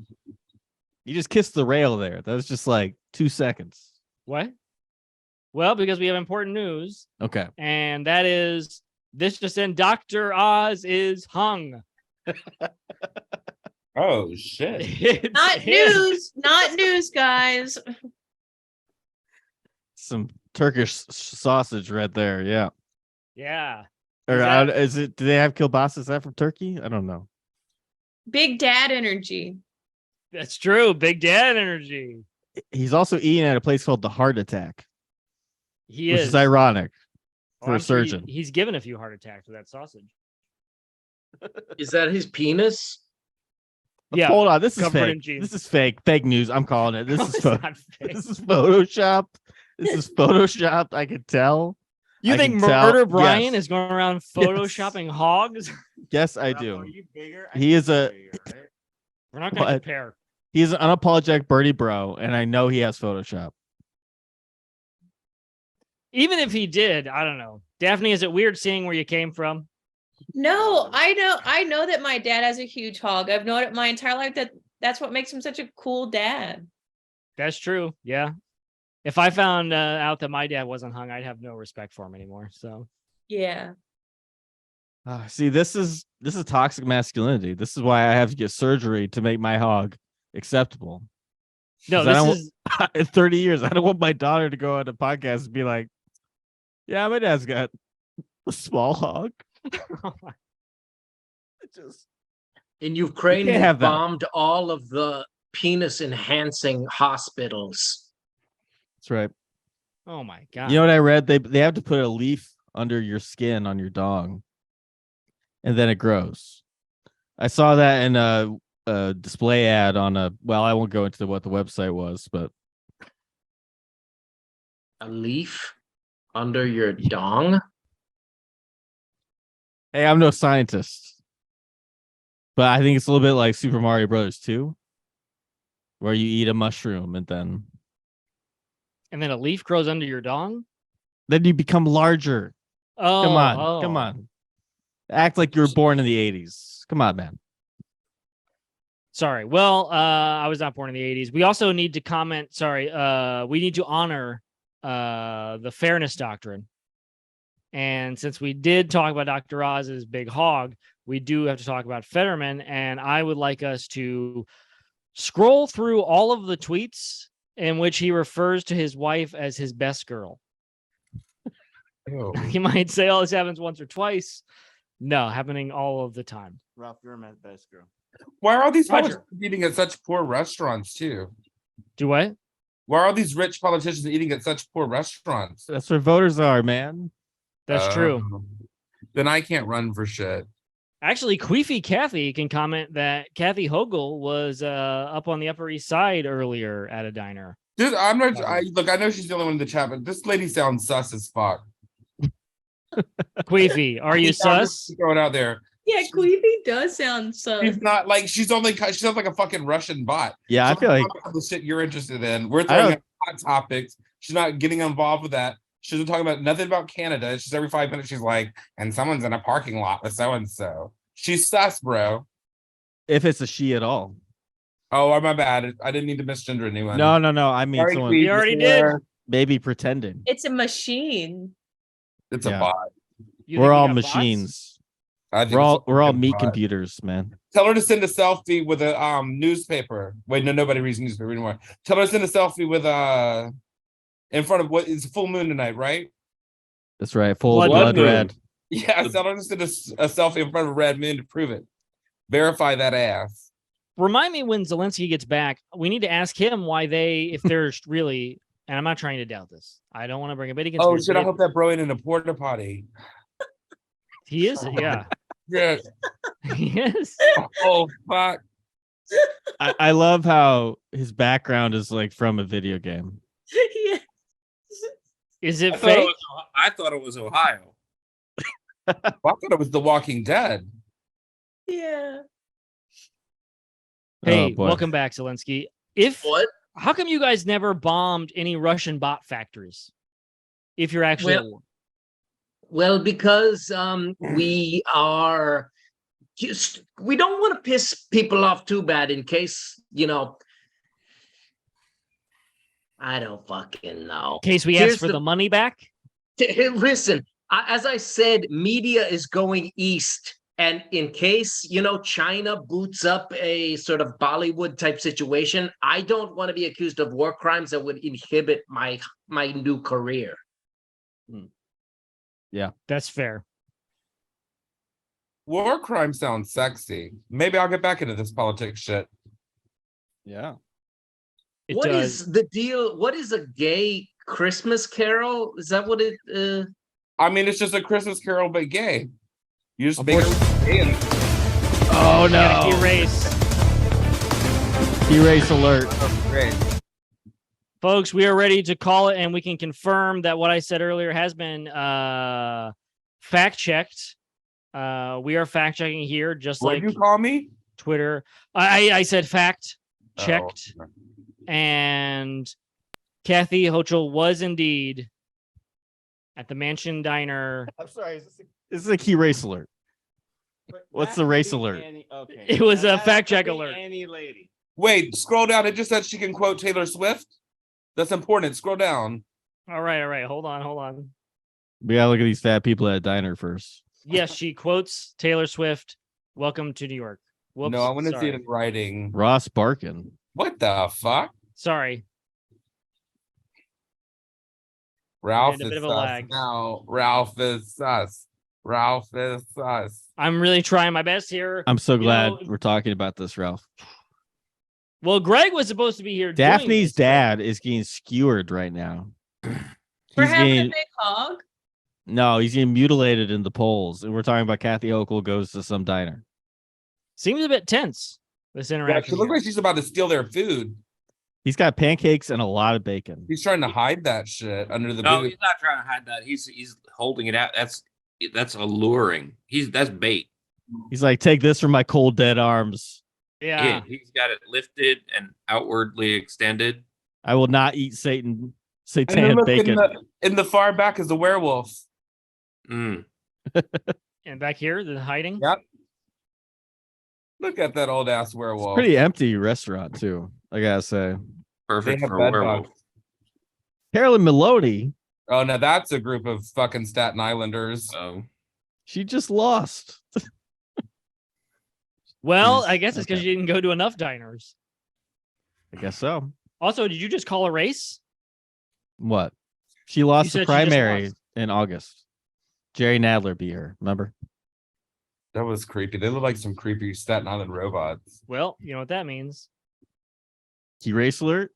You just kissed the rail there. That was just like 2 seconds. What? Well, because we have important news, Okay. and that is this just in: Dr. Oz is hung. Oh shit. It's Not him. news. Not news, guys. Some Turkish sausage right there. Yeah. Yeah. Or Is that- is it? Do they have kielbasa? Is that from Turkey? I don't know. Big dad energy. That's true. Big dad energy. He's also eating at a place called the Heart Attack, He which is is ironic Oh, for a I'm sure surgeon. he's given a few heart attacks with that sausage. Is that his penis? Yeah. Hold on, this is covered in fake. cheese. This is fake. Fake news. I'm calling it. This No, is it's not fake. this is photoshopped. This is photoshopped. I can tell. You I think can tell. Murder Brian Yes. is going around photoshopping hogs? Yes, I do. He is a We're not going to What? compare. he's an unapologetic birdie bro, and I know he has Photoshop. Even if he did, I don't know. Daphne, is it weird seeing where you came from? No, I know that my dad has a huge hog. I've known it my entire life that that's what makes him such a cool dad. That's true. Yeah. If I found out that my dad wasn't hung, I'd have no respect for him anymore. So Yeah. See, this is toxic masculinity. This is why I have to get surgery to make my hog acceptable. no, 'Cause I this don't is in 30 years, I don't want my daughter to go on a podcast and be like, "Yeah, my dad's got a small hog." It just In Ukraine, You can't they have that. bombed all of the penis enhancing hospitals. that's right. oh my god. You know what I read? They have to put a leaf under your skin on your dog, and then it grows. I saw that in a display ad on a. Well, I won't go into what the website was, but A leaf under your dong? hey, I'm no scientist, but I think it's a little bit like Super Mario Brothers 2, where you eat a mushroom and then and then a leaf grows under your dong? you become larger. Oh, Come on. Act like you were born in the 80s. Come on, man. Sorry. Well, I was not born in the 80s. We also need to comment. Sorry. We need to honor the fairness doctrine. And since we did talk about Dr. Oz's big hog, we do have to talk about Fetterman. And I would like us to scroll through all of the tweets in which he refers to his wife as his best girl. Ew. He might say, oh, this happens once or twice. No, happening all of the time. Ralph, you're my best girl. Why are all these Roger. politicians eating at such poor restaurants too? Do what? Why are all these rich politicians eating at such poor restaurants? That's where voters are, man. That's true. Then I can't run for shit. Actually, Queefy Kathy can comment that Kathy Hogle was up on the Upper East Side earlier at a diner. Dude, I'm not. Look, I know she's the only one in the chat, but this lady sounds sus as fuck. Queefy, are you sus? Throw it out there. Yeah, Queefy does sound so. She's not like she sounds like a fucking Russian bot. Yeah, I She's feel not like talking about the shit you're interested in. We're I throwing don't- out hot topics. She's not getting involved with that. She doesn't talk about nothing about Canada. She's every 5 minutes. She's like, and someone's in a parking lot with so and so. She's sus, bro. if it's a she at all. Oh, my bad. I didn't mean to misgender anyone. No. I mean, Sorry, someone Queen, You already before- did. maybe pretending. It's a machine. It's Yeah. a bot. You We're think we all got bots? machines. I think We're all it's a we're all fucking meat bot. computers, man. Tell her to send a selfie with a newspaper. Wait, no, nobody reads newspaper anymore. Tell her to send a selfie with in front of what is full moon tonight, right? That's right. Full Blood blood moon. red. Yeah, tell her to send a selfie in front of a red moon to prove it. Verify that ass. Remind me when Zelenskyy gets back. We need to ask him why they, if there's really and I'm not trying to doubt this. I don't want to bring a bit against. Oh shit! I hope that bro ain't in a porta potty. He is. Yeah. Yeah. He is. Oh fuck! I love how his background is like from a video game. Is it I fake? thought it was Ohio. I thought it was The Walking Dead. Yeah. Hey, boy. welcome back, Zelenskyy. How come you guys never bombed any Russian bot factories? If you're actually at war? Well, because we are we don't want to piss people off too bad in case, I don't fucking know. In case we ask for the money back? Listen, as I said, media is going east. And in case, China boots up a sort of Bollywood type situation, I don't want to be accused of war crimes that would inhibit my new career. Yeah, that's fair. War crime sounds sexy. Maybe I'll get back into this politics shit. Yeah. What is the deal? What is a gay Christmas carol? Is that what it? I mean, it's just a Christmas carol, but gay. You just make it gay. Oh no! Erase alert! Great. Folks, we are ready to call it, and we can confirm that what I said earlier has been fact checked. We are fact checking here, just What like did you call me? Twitter. I said fact checked, and Kathy Hochul was indeed at the Mansion Diner. I'm sorry. This is a key race alert. What's the race alert? Okay. It was a fact check alert. Any lady. Wait, scroll down. It just said she can quote Taylor Swift. That's important. Scroll down. All right. Hold on. We gotta look at these fat people at a diner first. Yes, she quotes Taylor Swift. Welcome to New York. Whoops, No, I want to see sorry. it in writing. Ross Barkin. What the fuck? Sorry. Ralph We had a is bit of a sus lag. now. Ralph is sus. Ralph is sus. I'm really trying my best here. I'm so You glad know, we're talking about this, Ralph. well, Greg was supposed to be here. doing Daphne's this, dad is getting skewered right now. For He's having a getting, big hog. no, he's getting mutilated in the polls. And we're talking about Kathy Hochul goes to some diner. Seems a bit tense, this Yeah, interaction. she looks like she's about to steal their food. He's got pancakes and a lot of bacon. He's trying to hide that shit under the No, boot. he's not trying to hide that. He's holding it out. That's alluring. That's bait. He's like, take this from my cold dead arms. Yeah. He's got it lifted and outwardly extended. I will not eat And then satanic look, bacon. in the far back is the werewolf. Mm. And back here, the hiding. Yep. Look at that old ass werewolf. Pretty empty restaurant too, I gotta say. Perfect They have for bed a werewolf. bugs. Carolyn Melody, Oh, now that's a group of fucking Staten Islanders. Oh, she just lost. Well, Jeez, I guess it's because okay. you didn't go to enough diners. I guess so. Also, did you just call a race? What? She lost said the she just primary lost. in August. Jerry Nadler beat her, remember? That was creepy. They look like some creepy Staten Island robots. Well, you know what that means. Key race alert.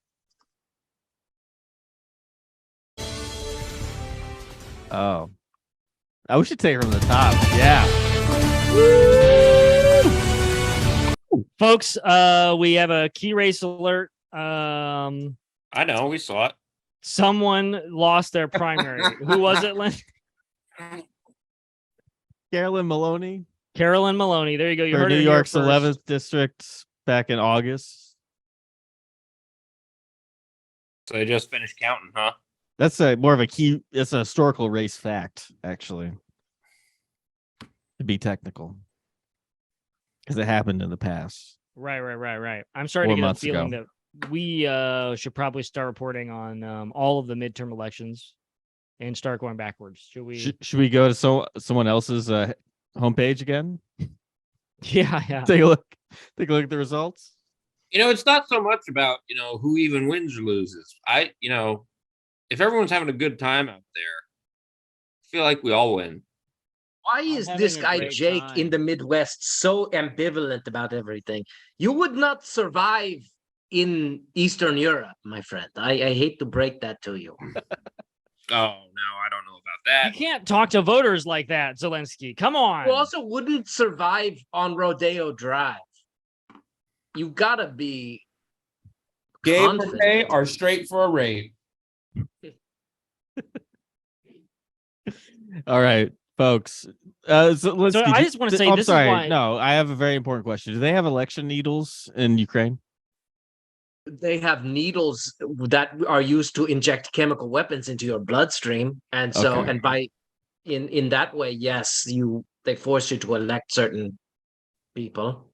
Oh. We should take her from the top. Yeah. Folks, we have a key race alert. I know. We saw it. Someone lost their primary. Who was it, Len? Carolyn Maloney. Carolyn Maloney. There you go. You For heard New it here York's first. 11th district back in August. So they just finished counting, huh? That's more of a key. It's a historical race fact, actually. To be technical. Because it happened in the past. Right. I'm starting 4 to get a months feeling ago. that we should probably start reporting on all of the midterm elections and start going backwards. Should we? Should we go to someone else's homepage again? Yeah. Take a look at the results. It's not so much about, who even wins or loses. If everyone's having a good time out there, I feel like we all win. Why is this guy Jake in the Midwest so ambivalent about everything? You would not survive in Eastern Europe, my friend. I hate to break that to you. Oh, no, I don't know about that. You can't talk to voters like that, Zelenskyy. Come on. You also wouldn't survive on Rodeo Drive. You gotta be Gay confident. birthday are straight for a raid. All right, folks. So let's. So I just want to say, I'm this sorry. is why. No, I have a very important question. Do they have election needles in Ukraine? They have needles that are used to inject chemical weapons into your bloodstream, and so Okay. and by in that way, yes, they force you to elect certain people.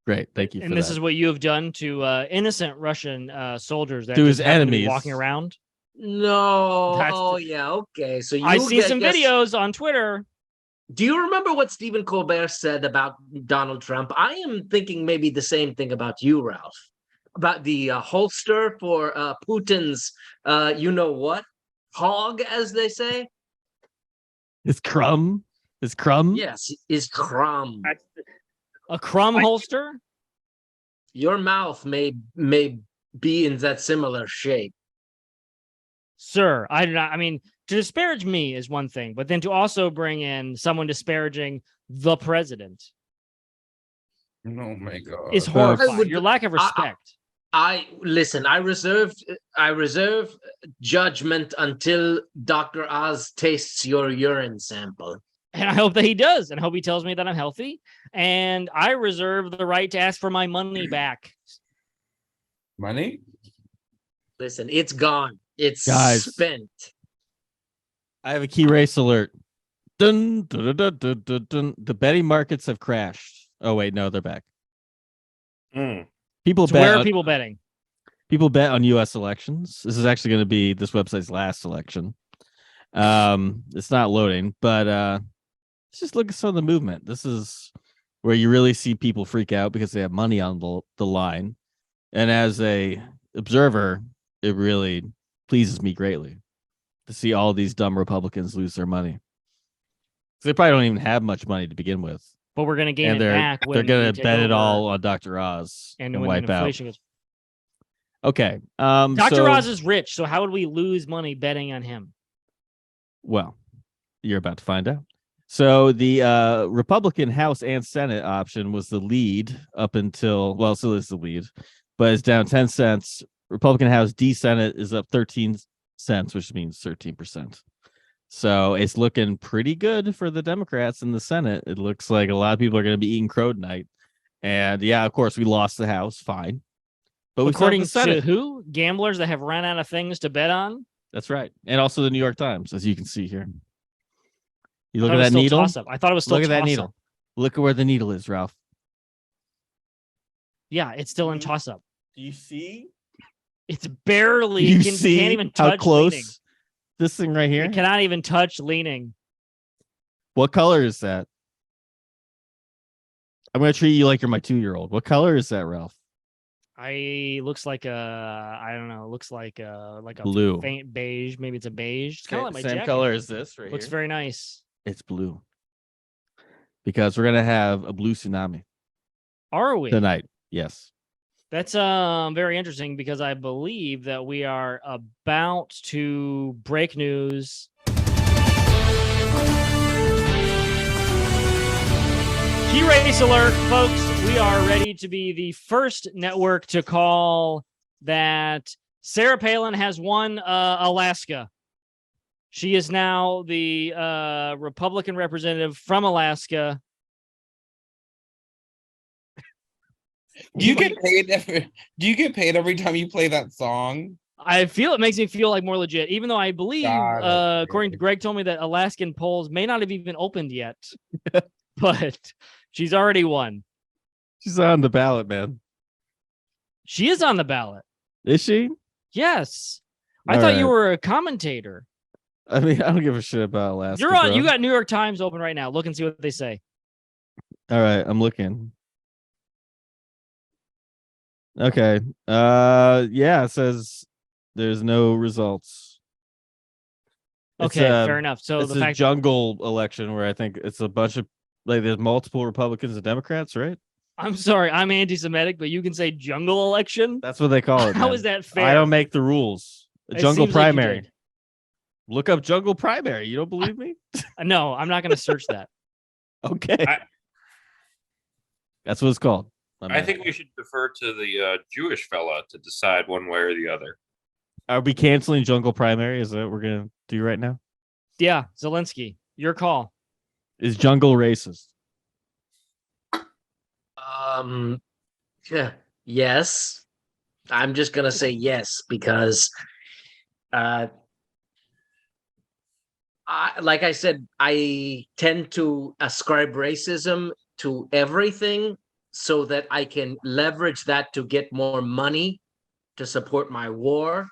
Great, thank you. And for this that. is what you have done to innocent Russian soldiers that To his just happen to be enemies. walking around. No, That's oh yeah, okay. So I you see some guess- videos on Twitter. Do you remember what Stephen Colbert said about Donald Trump? I am thinking maybe the same thing about you, Ralph, about the holster for Putin's, you know what, hog, as they say. Is crumb? Is crumb? Yes, is crumb. A crumb holster? Your mouth may be in that similar shape. Sir, I do not. I mean, to disparage me is one thing, but then to also bring in someone disparaging the president Oh my god. is horrifying. Your lack of respect. I listen. I reserve judgment until Dr. Oz tastes your urine sample. And I hope that he does, and I hope he tells me that I'm healthy. And I reserve the right to ask for my money back. Money? Listen, it's gone. It's Guys. spent. I have a key race alert. Dun, dun, dun, dun, dun, dun. The betting markets have crashed. Oh wait, no, they're back. People So bet. where are on- people betting? People bet on U.S. elections. This is actually going to be this website's last election. It's not loading, but let's just look at some of the movement. This is where you really see people freak out because they have money on the line. And as a observer, it really pleases me greatly to see all these dumb Republicans lose their money. They probably don't even have much money to begin with. But we're going to gain And it back. they're when going we to take bet it over all on Dr. Oz and when wipe out. inflation goes. Okay. Dr. Oz is rich, so how would we lose money betting on him? Well, you're about to find out. So the Republican House and Senate option was the lead up until, well, still is the lead, but it's down 10 cents. Republican House D Senate is up 13 cents, which means 13%. So it's looking pretty good for the Democrats in the Senate. It looks like a lot of people are going to be eating crow tonight. And yeah, of course, we lost the House. Fine. But we According still have the to Senate. who? Gamblers that have run out of things to bet on? That's right. And also the New York Times, as you can see here. You I look thought at it was that still needle. toss-up. I thought it was still Look at that toss-up. needle. Look at where the needle is, Ralph. Yeah, it's still in toss-up. Do you see? It's barely. You can't see even how touch close leaning. this thing right here? It cannot even touch leaning. What color is that? I'm going to treat you like you're my 2-year-old. What color is that, Ralph? Looks like I don't know. Looks like a Blue. faint beige. Maybe it's a beige. It's kind of like my Same jacket. color as this right Looks here. very nice. It's blue. Because we're going to have a blue tsunami Are we? tonight. Yes. That's very interesting because I believe that we are about to break news. Key race alert, folks. We are ready to be the first network to call that Sarah Palin has won Alaska. She is now the Republican representative from Alaska. Do you get paid every time you play that song? I feel it makes me feel like more legit, even though I believe, God, according to Greg, told me that Alaskan polls may not have even opened yet, but she's already won. She's on the ballot, man. She is on the ballot. Is she? Yes. I All thought you right. were a commentator. I mean, I don't give a shit about Alaska. You're on. bro. You got New York Times open right now. Look and see what they say. All right, I'm looking. Okay. Yeah, it says there's no results. Okay, fair enough. So it's the a fact jungle election where I think it's a bunch of like there's multiple Republicans and Democrats, right? I'm sorry, I'm anti-Semitic, but you can say jungle election. That's what they call it. How man. is that fair? I don't make the rules. A It jungle seems like you primary. did. Look up jungle primary. You don't believe me? No, I'm not going to search that. Okay. That's what it's called. I think we should defer to the Jewish fella to decide one way or the other. Are we canceling jungle primary? Is that what we're gonna do right now? Yeah, Zelenskyy, your call. Is jungle racist? Yeah, yes. I'm just gonna say yes because, like I said, I tend to ascribe racism to everything so that I can leverage that to get more money to support my war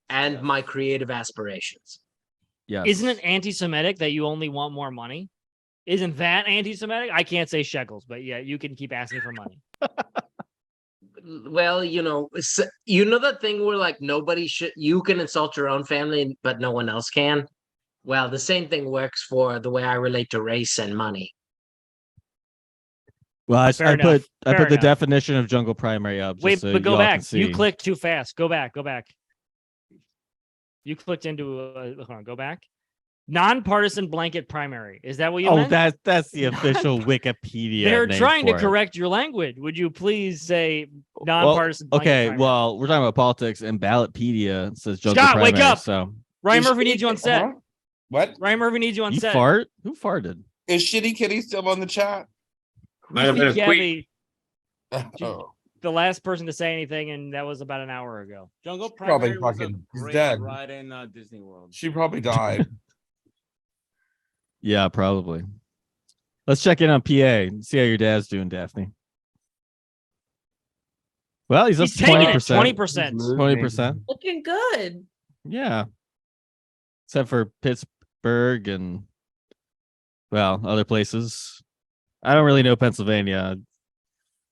and my creative aspirations. Yeah. Isn't it anti-Semitic that you only want more money? Isn't that anti-Semitic? I can't say shekels, but yeah, you can keep asking for money. Well, you know that thing where like nobody should, you can insult your own family, but no one else can. Well, the same thing works for the way I relate to race and money. Well, I put the enough. definition of jungle primary up. Wait, so but go y'all back. can see. You clicked too fast. Go back. You clicked into hold on, go back. Nonpartisan blanket primary. Is that what you meant? That's the official Wikipedia. They're name trying to for it. correct your language. Would you please say nonpartisan blanket Okay, primary? well, we're talking about politics, and Ballotpedia says jungle Scott, primary. wake up. So Ryan Murphy needs you on set. What? Ryan Murphy needs you on you set. fart? Who farted? Is Shitty Kitty still on the chat? Might have been a Gabby, Oh. the last person to say anything, and that was about an hour ago. Jungle Probably Primary was a fucking great dead. ride in Disney World. She probably died. Yeah, probably. Let's check in on PA and see how your dad's doing, Daphne. Well, he's up to 20%. 20%. 20%. Looking good. Yeah. Except for Pittsburgh and, well, other places. I don't really know Pennsylvania.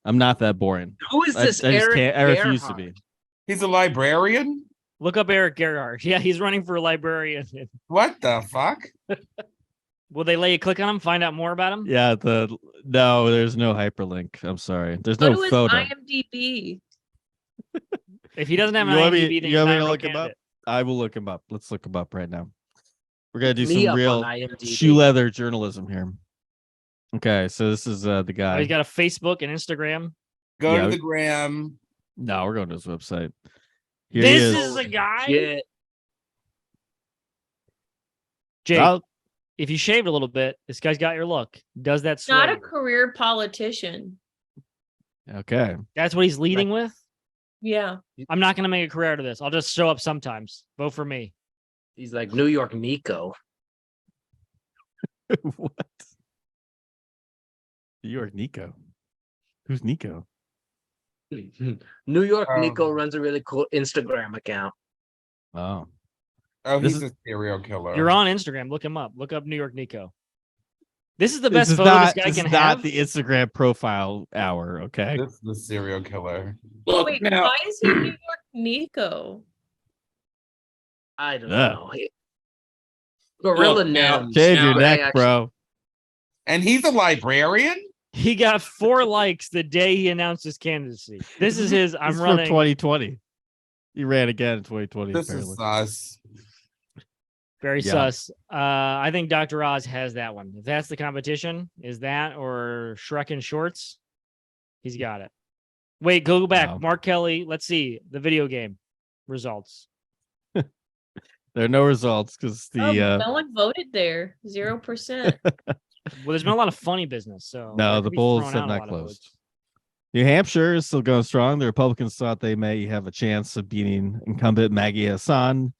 I'm not that boring. Who is this I just Eric can't. I refuse to Gerhardt? be. He's a librarian? Look up Eric Gerhardt. Yeah, he's running for librarian. What the fuck? Will they let you click on him, find out more about him? Yeah, no, there's no hyperlink. I'm sorry. There's Go no to his photo. IMDb. If he doesn't have an You want me- IMDb, then you he's want me not to a look him up? candidate. I will look him up. Let's look him up right now. We're gonna do Me some up real on IMDb. shoe leather journalism here. Okay, so this is the Oh, guy. he's got a Facebook and Instagram. Go Yeah, to we- the gram. No, we're going to his website. Here he This is the guy. Yeah. Jake, I'll- if you shaved a little bit, this guy's got your look. Does that Not sway a you? career politician. Okay. That's what he's leading with? Yeah. I'm not going to make a career out of this. I'll just show up sometimes. Vote for me. He's like New York Nico. What? New York Nico. Who's Nico? New York Nico runs a really cool Instagram account. Oh. Oh, This he's a serial killer. You're on Instagram. Look him up. Look up New York Nico. This is the This best is photo not, this guy can not have. the Instagram profile hour, okay? This is the serial killer. Look, Wait, now, why is he New York Nico? I don't Yeah. know. Gorilla Look, now- Nems. Shave your Now, neck, I actually- bro. And he's a librarian? He got 4 likes the day he announced his candidacy. This is his. I'm He's running. from 2020. He ran again in 2020. This apparently. is sus. Very Yeah. sus. I think Dr. Oz has that one. If that's the competition, is that or Shrek in shorts? He's got it. Wait, go back. Wow. Mark Kelly. Let's see the video game results. There are no results because the No one voted there. 0%. Well, there's been a lot of funny business. So no, that the could be polls throwing have out a not lot of closed. votes. New Hampshire is still going strong. The Republicans thought they may have a chance of beating incumbent Maggie Hassan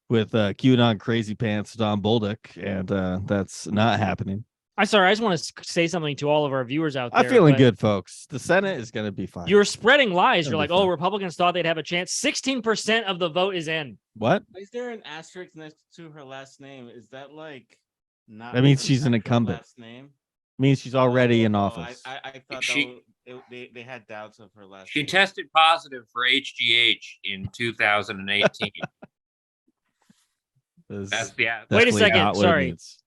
with QAnon crazy pants Don Bolduc, and that's not happening. I just want to say something to all of our viewers out there. I'm feeling but good, folks. The Senate is going to be fine. You're spreading lies. It'll You're be like, oh, fine. Republicans thought they'd have a chance. 16% of the vote is in. What? Is there an asterisk next to her last name? Is that like not? That means her she's an actual incumbent. Last name? Means she's already in Oh, office. I thought She- they had doubts of her last. she name. tested positive for HGH in 2018. This That's the Wait a definitely second, not what it sorry. means.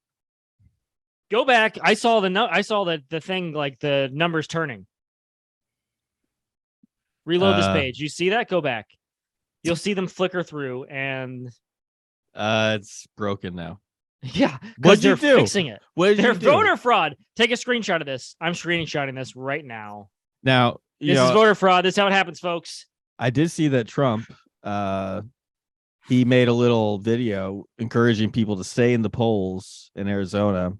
Go back. I saw the thing, like the numbers turning. Reload this page. You see that? Go back. You'll see them flicker through, and it's broken now. yeah, What'd because you they're do? fixing it. What did They're you do? voter fraud. Take a screenshot of this. I'm screenshotting this right now. Now, This is voter fraud. This is how it happens, folks. I did see that Trump, he made a little video encouraging people to stay in the polls in Arizona.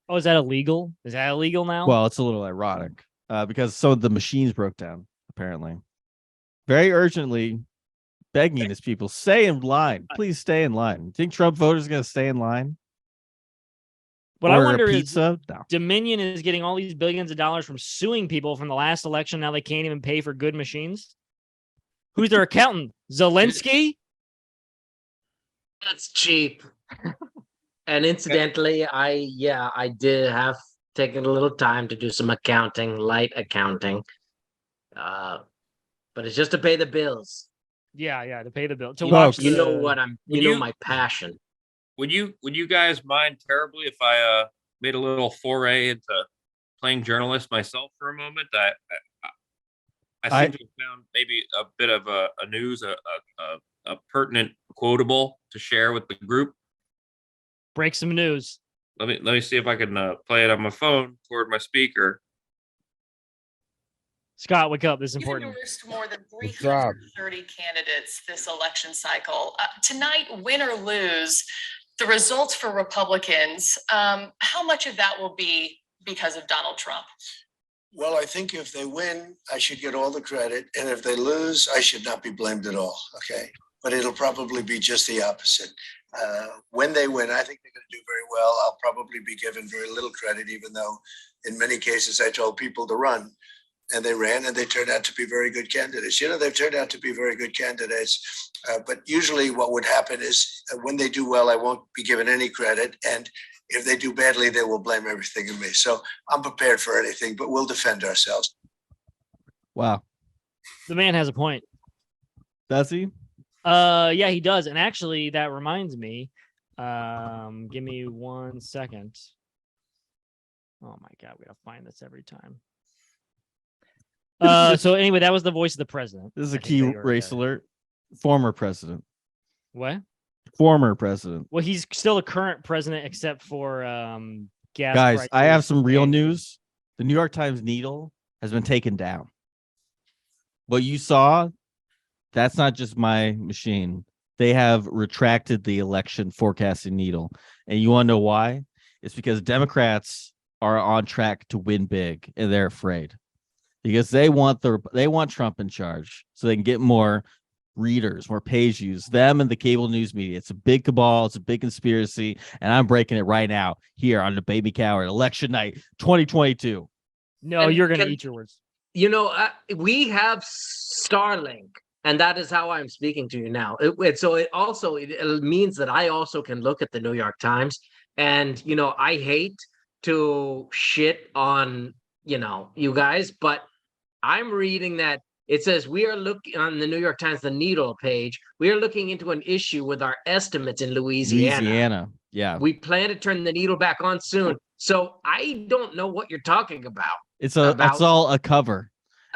Oh, is that illegal? Is that illegal now? Well, it's a little ironic because some of the machines broke down, apparently. Very urgently begging his people, stay in line. Please stay in line. Think Trump voters are going to stay in line? What I Order a wonder pizza? is No. Dominion is getting all these billions of dollars from suing people from the last election. Now they can't even pay for good machines. Who's their accountant? Zelenskyy? That's cheap. And incidentally, I did have taken a little time to do some accounting, light accounting. But it's just to pay the bills. Yeah, to pay the bill. To You- watch you know the- what I'm you know my passion. Would you guys mind terribly if I made a little foray into playing journalist myself for a moment? I seem to have found maybe a bit of a news, a pertinent quotable to share with the group. Break some news. Let me see if I can play it on my phone toward my speaker. Scott, wake up. This is important. Endorsed more than 330 candidates this election cycle. Tonight, win or lose, the results for Republicans, how much of that will be because of Donald Trump? Well, I think if they win, I should get all the credit. And if they lose, I should not be blamed at all. Okay. But it'll probably be just the opposite. When they win, I think they're going to do very well. I'll probably be given very little credit, even though in many cases I told people to run. And they ran, and they turned out to be very good candidates. You know, they've turned out to be very good candidates. But usually what would happen is when they do well, I won't be given any credit. And if they do badly, they will blame everything on me. So I'm prepared for anything, but we'll defend ourselves. Wow. The man has a point. Does he? Yeah, he does. And actually, that reminds me. Give me 1 second. Oh my God, we gotta find this every time. So anyway, that was the voice of the president. This is a key race alert. Former president. What? Former president. Well, he's still a current president, except for gas. Guys, prices. I have some real news. The New York Times needle has been taken down. What you saw, that's not just my machine. They have retracted the election forecasting needle. And you want to know why? It's because Democrats are on track to win big, and they're afraid. Because they want Trump in charge so they can get more readers, more page views, them and the cable news media. It's a big cabal. It's a big conspiracy. And I'm breaking it right now here on the Baby Coward election night 2022. No, you're going to eat your words. You know, we have Starlink, and that is how I'm speaking to you now. It means that I also can look at the New York Times. And, you know, I hate to shit on, you know, you guys, but I'm reading that it says we are looking on the New York Times, the needle page. We are looking into an issue with our estimates in Louisiana. Yeah. We plan to turn the needle back on soon. So I don't know what you're talking about. It's all a cover.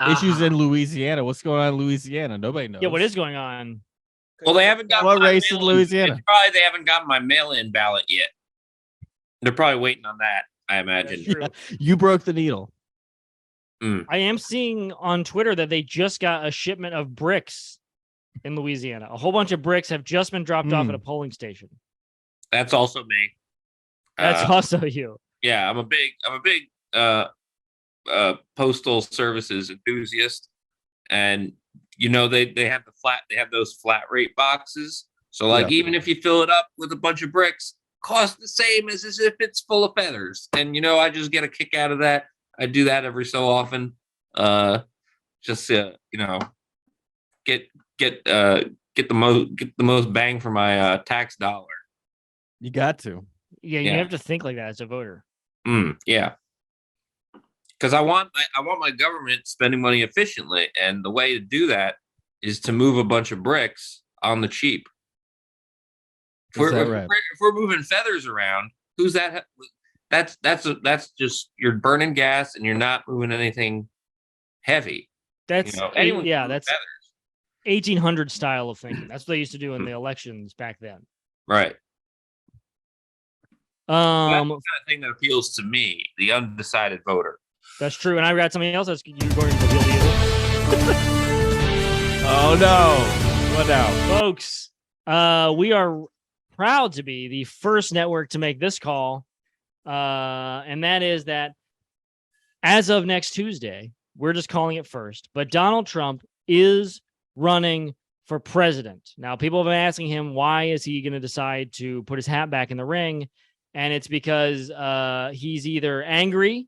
Issues in Louisiana. What's going on in Louisiana? Nobody knows. Yeah, what is going on? Well, they haven't got what my race in mail-in- Louisiana? It's probably they haven't gotten my mail-in ballot yet. They're probably waiting on that, I imagine. You broke the needle. I am seeing on Twitter that they just got a shipment of bricks in Louisiana. A whole bunch of bricks have just been dropped off at a polling station. That's also me. That's also you. Yeah, I'm a big postal services enthusiast, and you know they have those flat rate boxes. So like even if you fill it up with a bunch of bricks, cost the same as if it's full of feathers. And you know I just get a kick out of that. I do that every so often. Just you know, get the most bang for my tax dollar. You got to. Yeah, you have to think like that as a voter. Yeah. Because I want my government spending money efficiently, and the way to do that is to move a bunch of bricks on the cheap. If we're moving feathers around, who's that? That's just you're burning gas and you're not moving anything heavy. That's anyone yeah, can move that's 1800 style of thinking. That's what they used to do in the elections back then. Right. That's the Um, kind of thing that appeals to me, the undecided voter. that's true. And I've got something else that's you're going to appeal to you. Oh no! What now, Folks, we are proud to be the first network to make this call, and that is that as of next Tuesday, we're just calling it first, but Donald Trump is running for president. Now, people have been asking him, why is he going to decide to put his hat back in the ring? And it's because he's either angry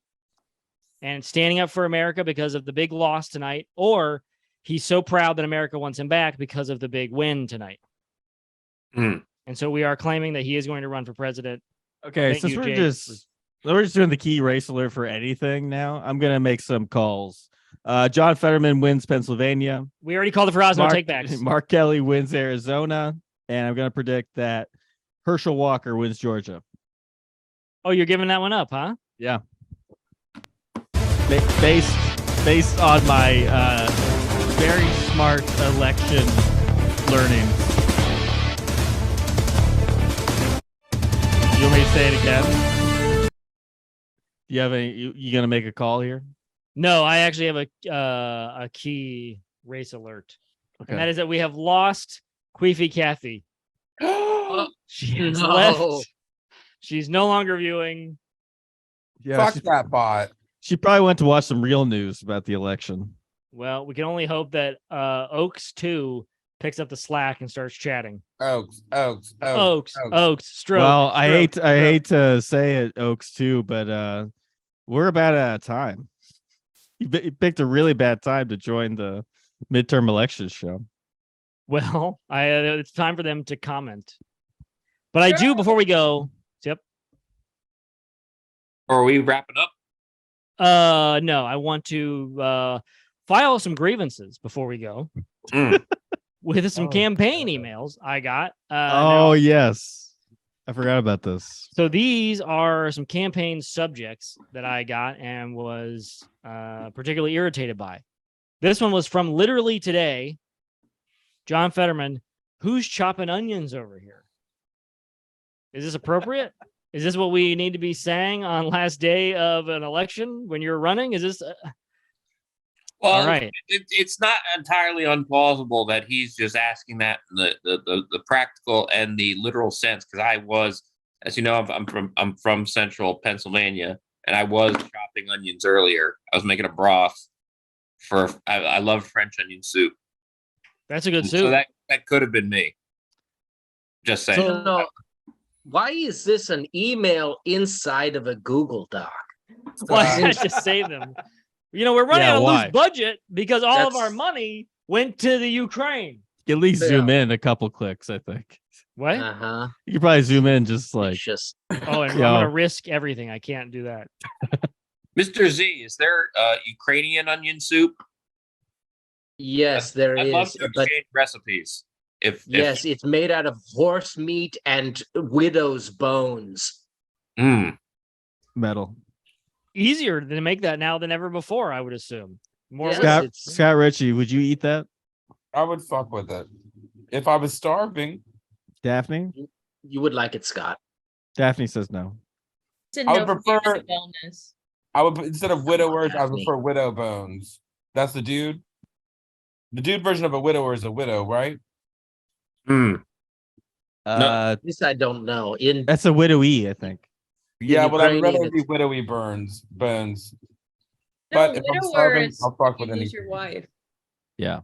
and standing up for America because of the big loss tonight, or he's so proud that America wants him back because of the big win tonight. And so we are claiming that he is going to run for president. Okay, Thank since you, we're Jake. we're just doing the key race alert for anything now, I'm gonna make some calls. John Fetterman wins Pennsylvania. We already called it for Osmo takebacks. Mark Kelly wins Arizona, and I'm gonna predict that Herschel Walker wins Georgia. Oh, you're giving that one up, huh? Yeah. Based on my very smart election learning. You want me to say it again? Do you have any? You gonna make a call here? No, I actually have a key race alert, Okay. and that is that we have lost Queefy Kathy. She has No. left. She's no longer viewing. Yeah, Fuck that bot. She probably went to watch some real news about the election. Well, we can only hope that Oaks 2 picks up the slack and starts chatting. Oaks. Stroke. Well, I stroke. hate to say it, Oaks too, but we're about out of time. You picked a really bad time to join the midterm elections show. Well, it's time for them to comment. But I do before we go. Yep. Or are we wrapping up? No, I want to file some grievances before we go. With some campaign emails I got. Yes. I forgot about this. So these are some campaign subjects that I got and was particularly irritated by. This one was from literally today. John Fetterman, who's chopping onions over here? Is this appropriate? Is this what we need to be saying on last day of an election when you're running? Is this... Well, all right. It's not entirely unplausible that he's just asking that in the practical and the literal sense. Because I was, as you know, I'm from Central Pennsylvania, and I was chopping onions earlier. I was making a broth for. I love French onion soup. That's a good soup. So that could have been me. Just saying. So, why is this an email inside of a Google Doc? Why can't I just save them? You know, we're running on a loose budget because all of our money went to the Ukraine. At least zoom in a couple clicks, I think. What? You could probably zoom in just like. Oh, and I'm going to risk everything. I can't do that. Mr. Z, is there Ukrainian onion soup? Yes, there I'd is. love to exchange recipes. Yes, it's made out of horse meat and widow's bones. Metal. Easier to make that now than ever before, I would assume. More Scott Richey, would you eat that? I would fuck with it. If I was starving. Daphne? You would like it, Scott. Daphne says no. I would prefer. I would instead of widowers, I would prefer widow bones. That's the dude. The dude version of a widower is a widow, right? This I don't know. That's a widowy, I think. Yeah, but I'd rather Ukrainian, be widowy bones. But if I'm starving, I'll fuck with anything. Your wife. Yeah.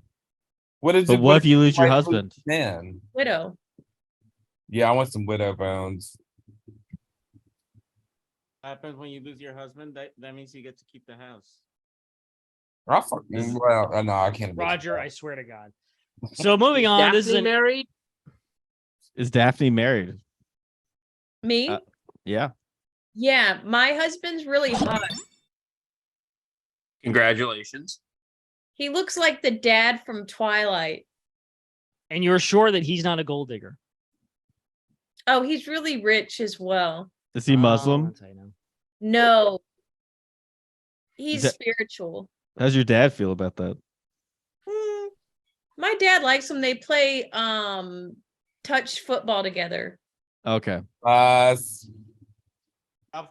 What is but what if you lose your husband? Man. Widow. Yeah, I want some widow bones. Happens when you lose your husband. That means you get to keep the house. I'll fucking well, no, I can't. Roger, I swear to God. So moving on, Daphne this is married. Is Daphne married? Me? Yeah. Yeah, my husband's really hot. Congratulations. He looks like the dad from Twilight. And you're sure that he's not a gold digger? Oh, he's really rich as well. Is he Muslim? No. He's Is that- spiritual. How's your dad feel about that? My dad likes them. They play touch football together. Okay.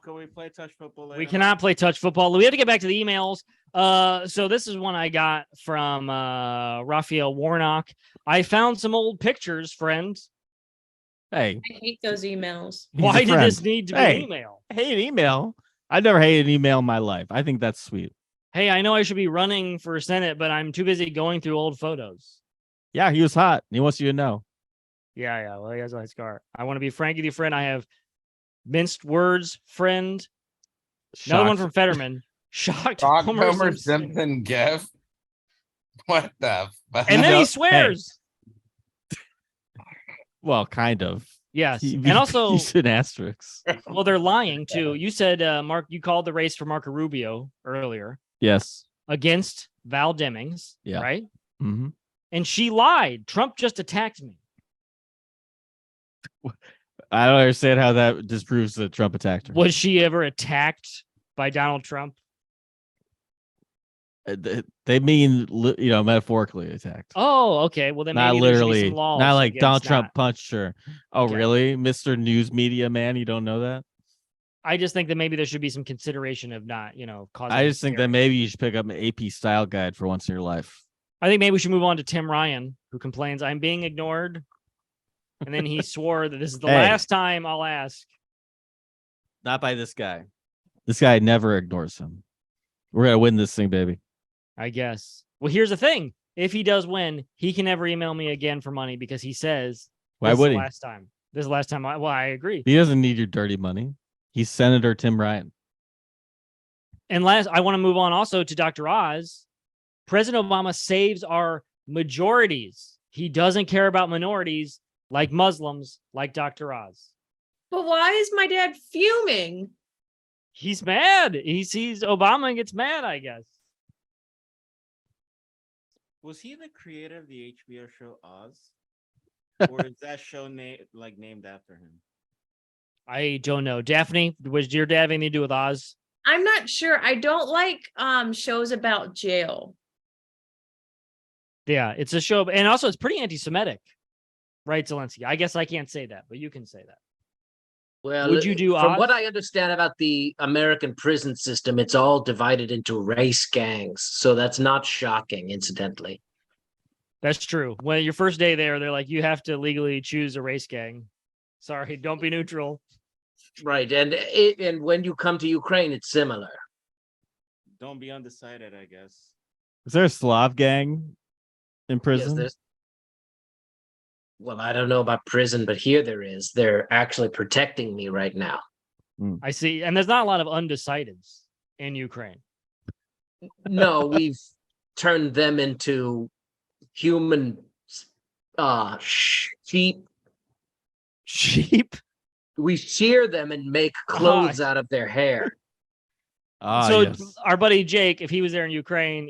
Can we play touch football later? We cannot play touch football. We have to get back to the emails. So this is one I got from Raphael Warnock. I found some old pictures, friends. Hey, I hate those emails. Why did this need to be an email? I hate email. I've never hated an email in my life. I think that's sweet. Hey, I know I should be running for Senate, but I'm too busy going through old photos. Yeah, he was hot. He wants you to know. Yeah. Well, he has a nice scar. I want to be frank with you, friend. I have minced words, friend. Another one from Fetterman. Shocked Homer Simpson gif. What the fuck? And then he swears. Well, kind of. Yes. And also, you said asterisks. Well, they're lying too. You said, Mark, you called the race for Marco Rubio earlier. Yes. Against Val Demings. Yeah. Right? Mm-hmm. And she lied. Trump just attacked me. I don't understand how that disproves that Trump attacked her. Was she ever attacked by Donald Trump? They mean, metaphorically attacked. Oh, okay. Well, then not maybe literally. There should be some laws not like Donald against Trump that. punched her. Oh, Okay. really, Mr. News Media man? You don't know that? I just think that maybe there should be some consideration of not, causing. I just think that maybe you should pick up an AP style guide for once in your life. I think maybe we should move on to Tim Ryan, who complains, I'm being ignored. And then he swore that this is the Hey. last time I'll ask. Not by this guy. This guy never ignores him. We're going to win this thing, baby. I guess. Well, here's the thing. If he does win, he can never email me again for money because he says, Why this would is he? the last time. This is the last time. Well, I agree. He doesn't need your dirty money. He's Senator Tim Ryan. And last, I want to move on also to Dr. Oz. President Obama saves our majorities. He doesn't care about minorities like Muslims, like Dr. Oz. But why is my dad fuming? He's mad. He sees Obama and gets mad, I guess. Was he the creator of the HBO show Oz? Or is that show named after him? I don't know. Daphne, was your dad have anything to do with Oz? I'm not sure. I don't like shows about jail. Yeah, it's a show, and also it's pretty anti-Semitic, right, Zelenskyy? I guess I can't say that, but you can say that. Well, Would you do from Oz? what I understand about the American prison system, it's all divided into race gangs. So that's not shocking, incidentally. That's true. When your first day there, they're like, you have to legally choose a race gang. Sorry, don't be neutral. Right. And when you come to Ukraine, it's similar. Don't be undecided, I guess. Is there a Slav gang in prison? Yes, well, I don't know about prison, but here there is. They're actually protecting me right now. I see. And there's not a lot of undecideds in Ukraine. No, we've turned them into human sheep. Sheep? We shear them and make clothes out of their hair. So yes. our buddy Jake, if he was there in Ukraine,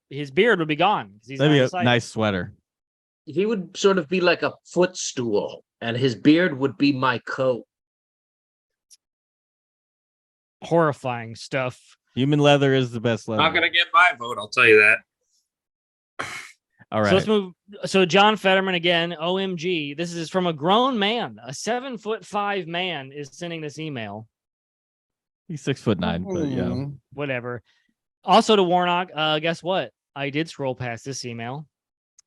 his beard would be gone. He's That'd be a undecided. nice sweater. He would sort of be like a footstool, and his beard would be my coat. Horrifying stuff. Human leather is the best leather. Not gonna get my vote, I'll tell you that. All right. So let's move. So John Fetterman again, OMG. This is from a grown man. A 7'5" man is sending this email. He's 6'9", but yeah. Whatever. Also to Warnock, guess what? I did scroll past this email.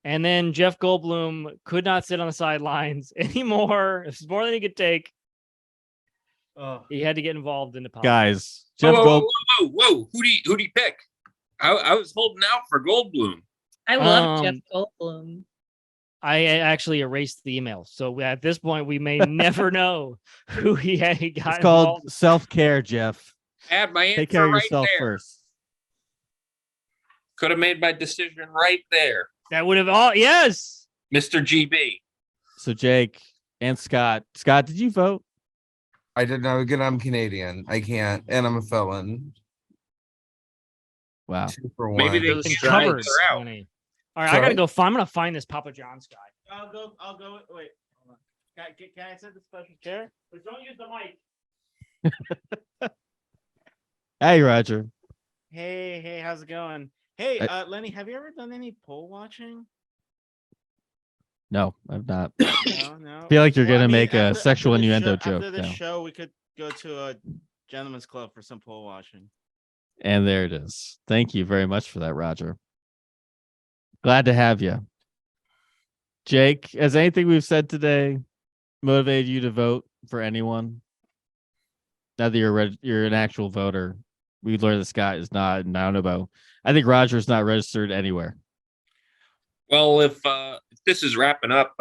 And then Jeff Goldblum could not sit on the sidelines anymore. It's more than he could take. He had to get involved in the politics. Guys, Jeff whoa. Who do you pick? I was holding out for Goldblum. I love Jeff Goldblum. I actually erased the email. So at this point, we may never know who he got It's involved. called self-care, Jeff. I had my answer Take care of right yourself there. first. Could have made my decision right there. That would have yes. Mr. GB. So Jake and Scott. Scott, did you vote? I didn't know. Again, I'm Canadian. I can't, and I'm a felon. Wow. 2 for 1. Maybe they Been can covered. out. All right, I gotta go. I'm gonna find this Papa John's guy. I'll go. Wait. Hold on. Can I set the special chair? But don't use the mic. Hey, Roger. Hey, how's it going? Hey, Lenny, have you ever done any poll watching? No, I've not. No. I feel like you're Well, gonna I mean, make a after sexual this innuendo show, joke After this now. show, we could go to a gentleman's club for some pole watching. And there it is. Thank you very much for that, Roger. Glad to have you. Jake, has anything we've said today motivated you to vote for anyone? Now that you're an actual voter, we learned that Scott is not, and I don't know about. I think Roger's not registered anywhere. Well, if this is wrapping up,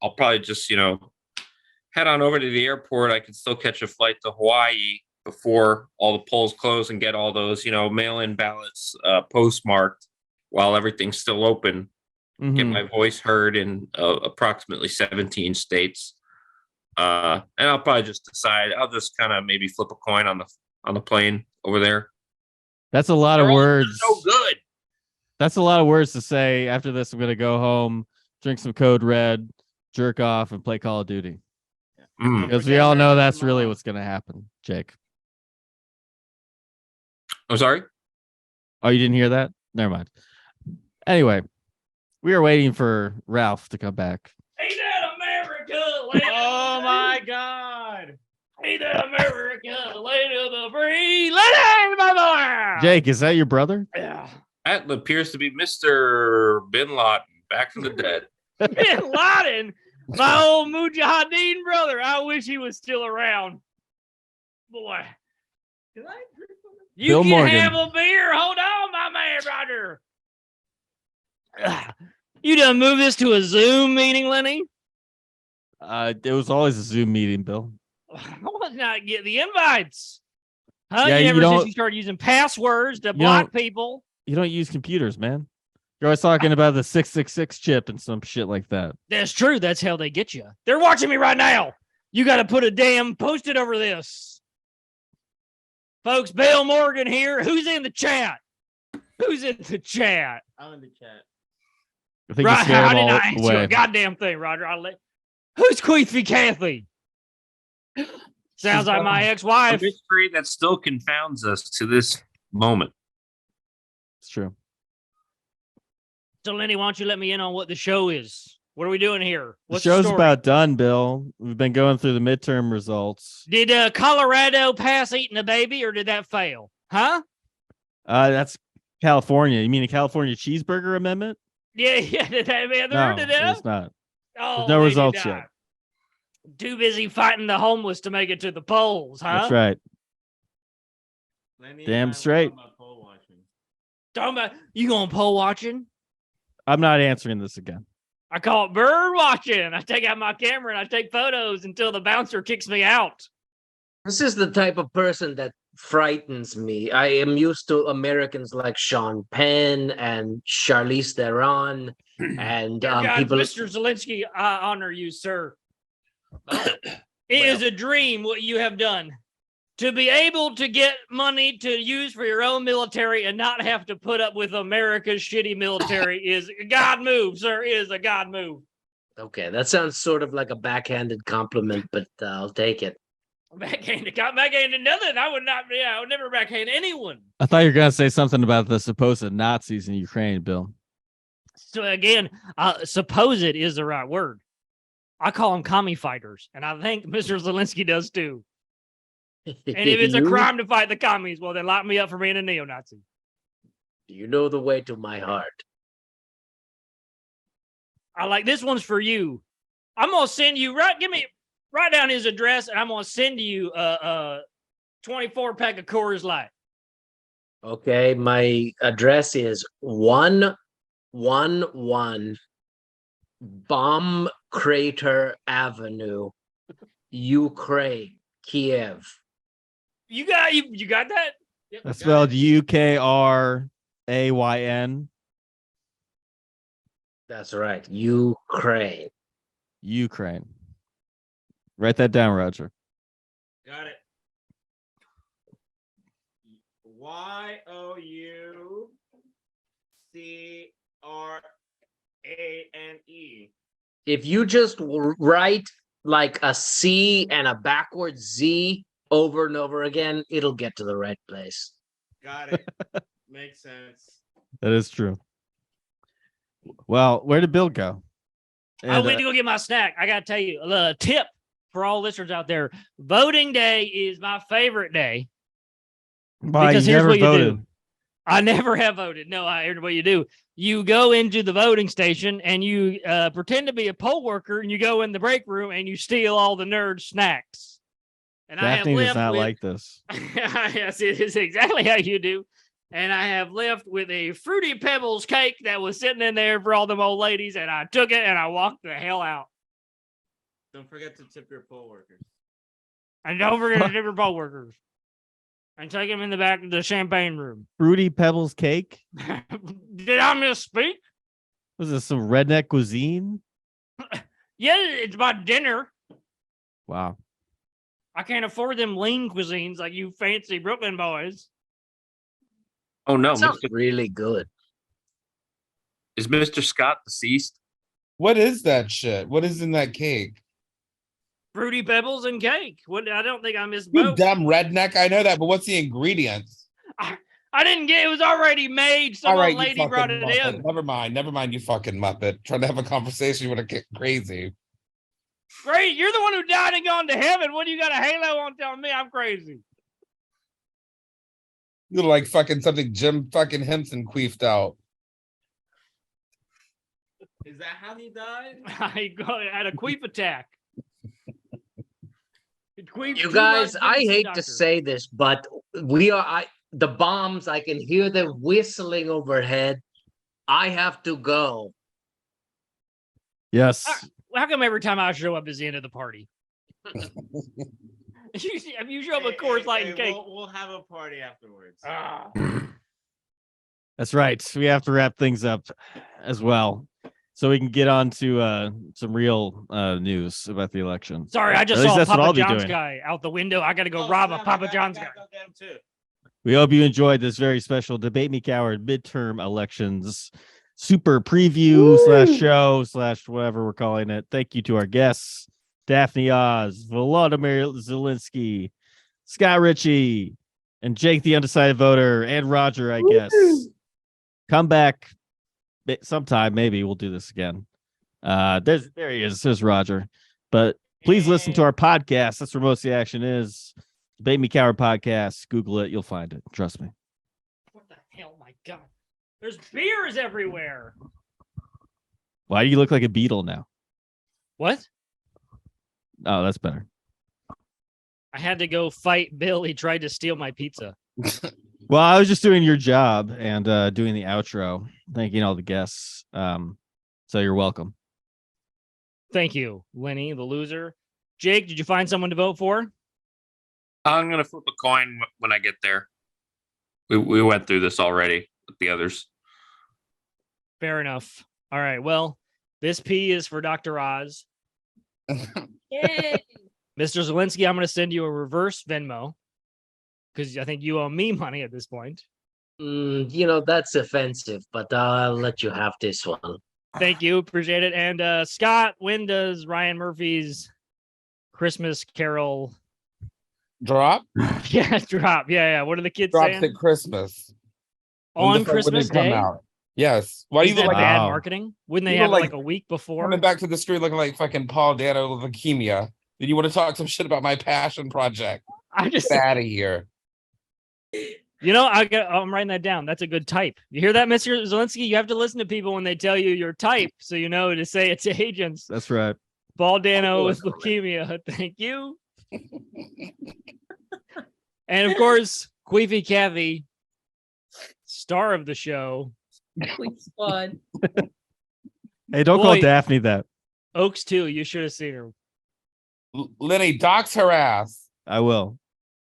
I'll probably just head on over to the airport. I can still catch a flight to Hawaii before all the polls close and get all those mail-in ballots postmarked while everything's still open. Get my voice heard in approximately 17 states. And I'll probably just decide. I'll just kind of maybe flip a coin on the plane over there. That's a lot of words. So good. That's a lot of words to say. After this, I'm gonna go home, drink some Code Red, jerk off, and play Call of Duty. Because we all know that's really what's gonna happen, Jake. I'm sorry? Oh, you didn't hear that? Never mind. Anyway, we are waiting for Ralph to come back. Hey, that America! Oh my God! Hey, that America! Land of the free! Lenny, my boy! Jake, is that your brother? Yeah. That appears to be Mr. Bin Laden, back from the dead. Bin Laden, my old Mujahideen brother. I wish he was still around. Boy. You Bill can Morgan. have a beer. Hold on, my man, Roger. You done move this to a Zoom meeting, Lenny? It was always a Zoom meeting, Bill. I was not get the invites. Huh? Yeah, you you never don't- since you started using passwords to block people. You don't use computers, man. You're always talking about the 666 chip and some shit like that. That's true. That's how they get you. They're watching me right now. You got to put a damn post-it over this. Folks, Bill Morgan here. Who's in the chat? Who's in the chat? I'm in the chat. I think Right, you scared I them did all not answer away. a goddamn thing, Roger. Who's Queefy Kathy? Sounds like my A ex-wife. mystery that still confounds us to this moment. It's true. So, Lenny, why don't you let me in on what the show is? What are we doing here? What's the show's story? about done, Bill. We've been going through the midterm results. Did Colorado pass eating a baby, or did that fail? Huh? That's California. You mean the California cheeseburger amendment? Yeah. Did that man No, heard of that? it's not. Oh, There's no they did results not. yet. Too busy fighting the homeless to make it to the polls, huh? That's right. Lenny Damn and I were straight. talking about pole watching. Talking about you going poll watching? I'm not answering this again. I call it bird watching. I take out my camera and I take photos until the bouncer kicks me out. This is the type of person that frightens me. I am used to Americans like Sean Penn and Charlize Theron and God, people. Mr. Zelenskyy, I honor you, sir. It is a dream what you have done. To be able to get money to use for your own military and not have to put up with America's shitty military is a God move, sir. It is a God move. Okay, that sounds sort of like a backhanded compliment, but I'll take it. Backhanded nothing. I would never backhand anyone. I thought you were going to say something about the supposed Nazis in Ukraine, Bill. So again, supposed is the right word. I call them commie fighters, and I think Mr. Zelenskyy does too. And if it's a crime to fight the commies, well, then lock me up for being a neo-Nazi. You know the way to my heart. I like this one's for you. I'm gonna send you write down his address, and I'm gonna send you a 24-pack of Coors Light. Okay, my address is 111 Bomb Crater Avenue, Ukraine, Kiev. You got that? Yep, That's got spelled it. Ukrayn. That's right, Ukraine. Ukraine. Write that down, Roger. Got it. YOUCRANE. If you just write like a C and a backwards Z over and over again, it'll get to the right place. Got it. Makes sense. That is true. Well, where did Bill go? I went to go get my snack. I got to tell you, a tip for all listeners out there. Voting day is my favorite day. Because here's what you do. I never have voted. No, here's what you do. You go into the voting station and you pretend to be a poll worker, and you go in the break room and you steal all the nerd snacks. And Daphne does not like this. Yes, it is exactly how you do. And I have left with a Fruity Pebbles cake that was sitting in there for all them old ladies, and I took it and I walked the hell out. Don't forget to tip your poll workers. And don't forget to tip your poll workers. And take them in the back of the champagne room. Fruity Pebbles cake? Did I misspeak? Was this some redneck cuisine? Yeah, it's my dinner. Wow. I can't afford them lean cuisines like you fancy Brooklyn boys. Oh no, Sounds really good. Is Mr. Scott deceased? What is that shit? What is in that cake? Fruity Pebbles and cake. What? I don't think I missed You both. dumb redneck. I know that, but what's the ingredients? I didn't get it. Was already made. Some All right, old you lady fucking brought it muppet. in. Never mind, you fucking muppet. Trying to have a conversation, you want to get crazy. Great. You're the one who died and gone to heaven. What do you got a halo on telling me I'm crazy? You look like fucking something Jim fucking Henson queefed out. Is that how he died? I had a queef attack. You guys, I hate to say this, but the bombs, I can hear them whistling overhead. I have to go. Yes. How come every time I show up is the end of the party? If you show up with Coors Light and cake, we'll have a party afterwards. That's right. We have to wrap things up as well, so we can get on to some real news about the election. Sorry, I just At least saw that's what Papa I'll be John's doing. guy out the window. I got to go rob a Papa John's guy. We hope you enjoyed this very special Debate Me Coward midterm elections super preview / show / whatever we're calling it. Thank you to our guests, Daphne Oz, Volodymyr Zelenskyy, Scott Richey, and Jake the Undecided Voter, and Roger, I guess. Come back sometime, maybe we'll do this again. There he is. There's Roger. But please listen to our podcast. That's where most of the action is. Debate Me Coward podcast. Google it. You'll find it. Trust me. What the hell? My God. There's beers everywhere. Why do you look like a beetle now? What? Oh, that's better. I had to go fight Bill. He tried to steal my pizza. Well, I was just doing your job and doing the outro, thanking all the guests. So you're welcome. Thank you, Lenny, the loser. Jake, did you find someone to vote for? I'm gonna flip a coin when I get there. We went through this already with the others. Fair enough. All right. Well, this P is for Dr. Oz. Yay. Mr. Zelenskyy, I'm going to send you a reverse Venmo because I think you owe me money at this point. That's offensive, but I'll let you have this one. Thank you. Appreciate it. And Scott, when does Ryan Murphy's Christmas Carol drop? Yeah, drop. Yeah. What are the kids Drops saying? at Christmas. On Christmas Day? Yes. Why do you Is look that like bad marketing? Wouldn't they have like a week before? Coming back to the street looking like fucking Paul Dano with leukemia. Did you want to talk some shit about my passion project? Get out of here. I'm writing that down. That's a good type. You hear that, Mr. Zelenskyy? You have to listen to people when they tell you your type, so you know to say it's agents. That's right. Paul Dano with leukemia. Thank you. And of course, Queefy Cathy, star of the show. Queef Squad. Hey, don't call Daphne that. Oaks too. You should have seen her. Lenny, dox her ass. I will.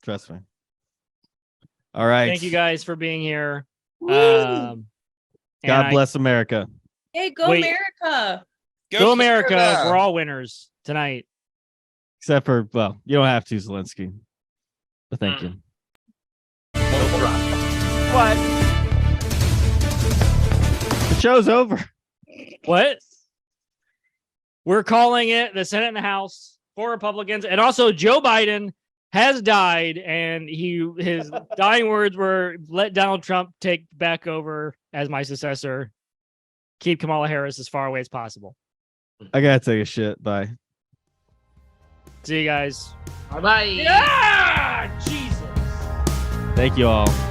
Trust me. All right. Thank you guys for being here. God bless America. Hey, go America. Go America. We're all winners tonight. Except for, well, you don't have to, Zelenskyy. But thank you. What? The show's over. What? We're calling it the Senate and the House for Republicans. And also Joe Biden has died, and his dying words were, let Donald Trump take back over as my successor. Keep Kamala Harris as far away as possible. I gotta take a shit. Bye. See you guys. Bye bye. Yeah, Jesus. Thank you all.